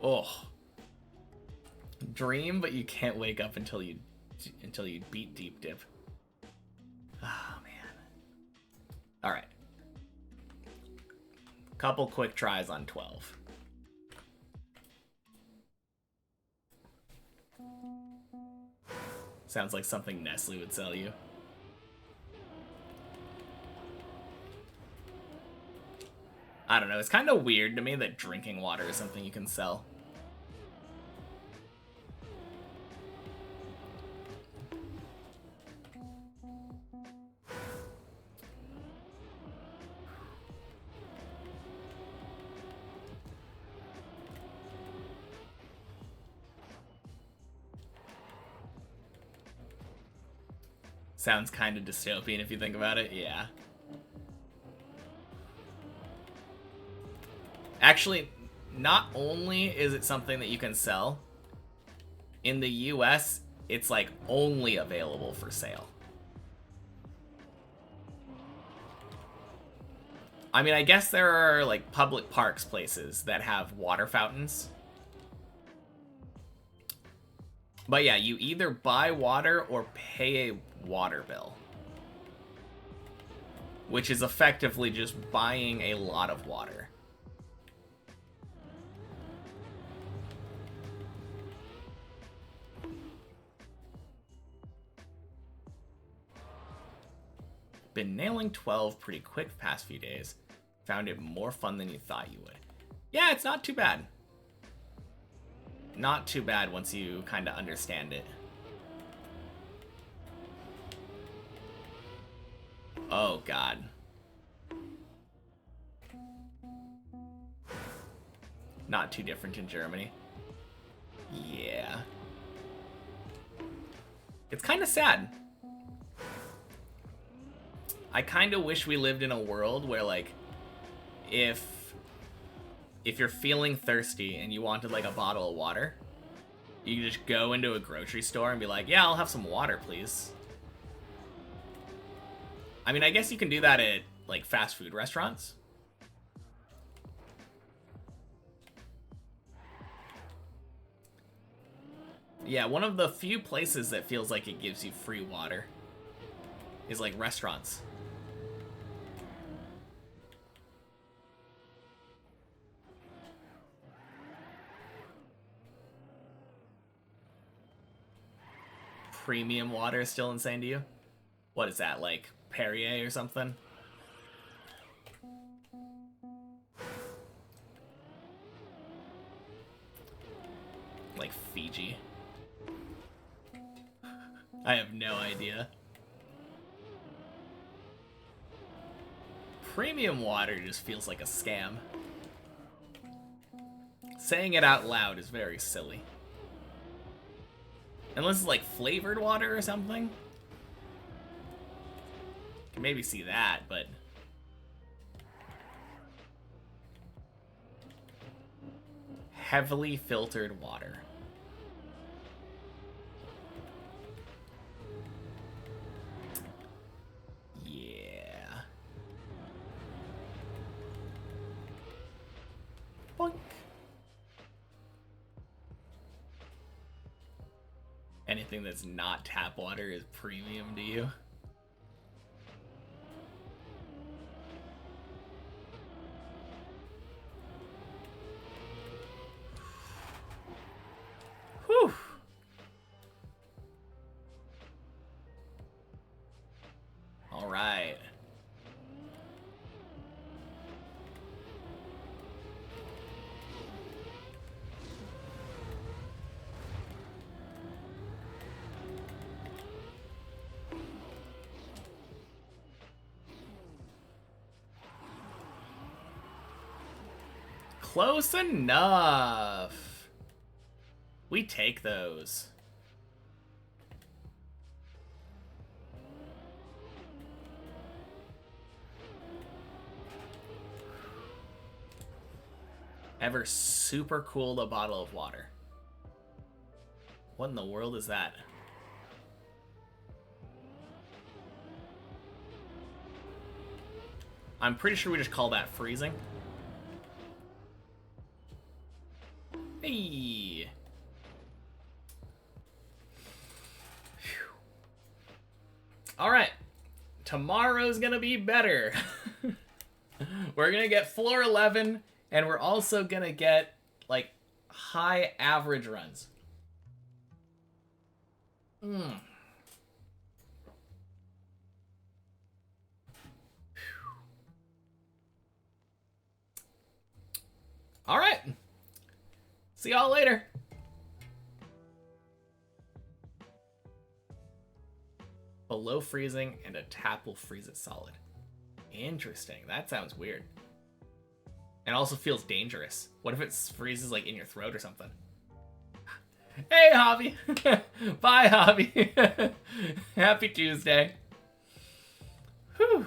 Oh. Dream, but you can't wake up until you beat Deep Dip. Oh, man. Alright. Couple quick tries on 12. Sounds like something Nestle would sell you. I don't know, it's kind of weird to me that drinking water is something you can sell. Sounds kind of dystopian if you think about it, yeah. Actually, not only is it something that you can sell, in the US, it's like only available for sale. I mean, I guess there are like public parks places that have water fountains. But yeah, you either buy water or pay a water bill. Which is effectively just buying a lot of water. Been nailing 12 pretty quick the past few days. Found it more fun than you thought you would. Yeah, it's not too bad. Not too bad once you kind of understand it. Oh, God. Not too different in Germany. Yeah. It's kind of sad. I kind of wish we lived in a world where, like, if you're feeling thirsty and you wanted, like, a bottle of water, you can just go into a grocery store and be like, yeah, I'll have some water, please. I mean, I guess you can do that at, like, fast food restaurants. Yeah, one of the few places that feels like it gives you free water is, like, restaurants. Premium water is still insane to you? What is that, like Perrier or something? Like Fiji? I have no idea. Premium water just feels like a scam. Saying it out loud is very silly. Unless it's like flavored water or something. Can maybe see that, but heavily filtered water. Yeah. Boink. Anything that's not tap water is premium to you. Whew. All right. Close enough. We take those. Ever super cooled a bottle of water. What in the world is that? I'm pretty sure we just call that freezing. Hey. All right. Tomorrow's gonna be better. We're gonna get floor 11, and we're also gonna get, like, high average runs. All right. See y'all later. Below freezing, and a tap will freeze it solid. Interesting. That sounds weird. And also feels dangerous. What if it freezes, like, in your throat or something? Hey, Hobby. Bye, Hobby. Happy Tuesday. Whew.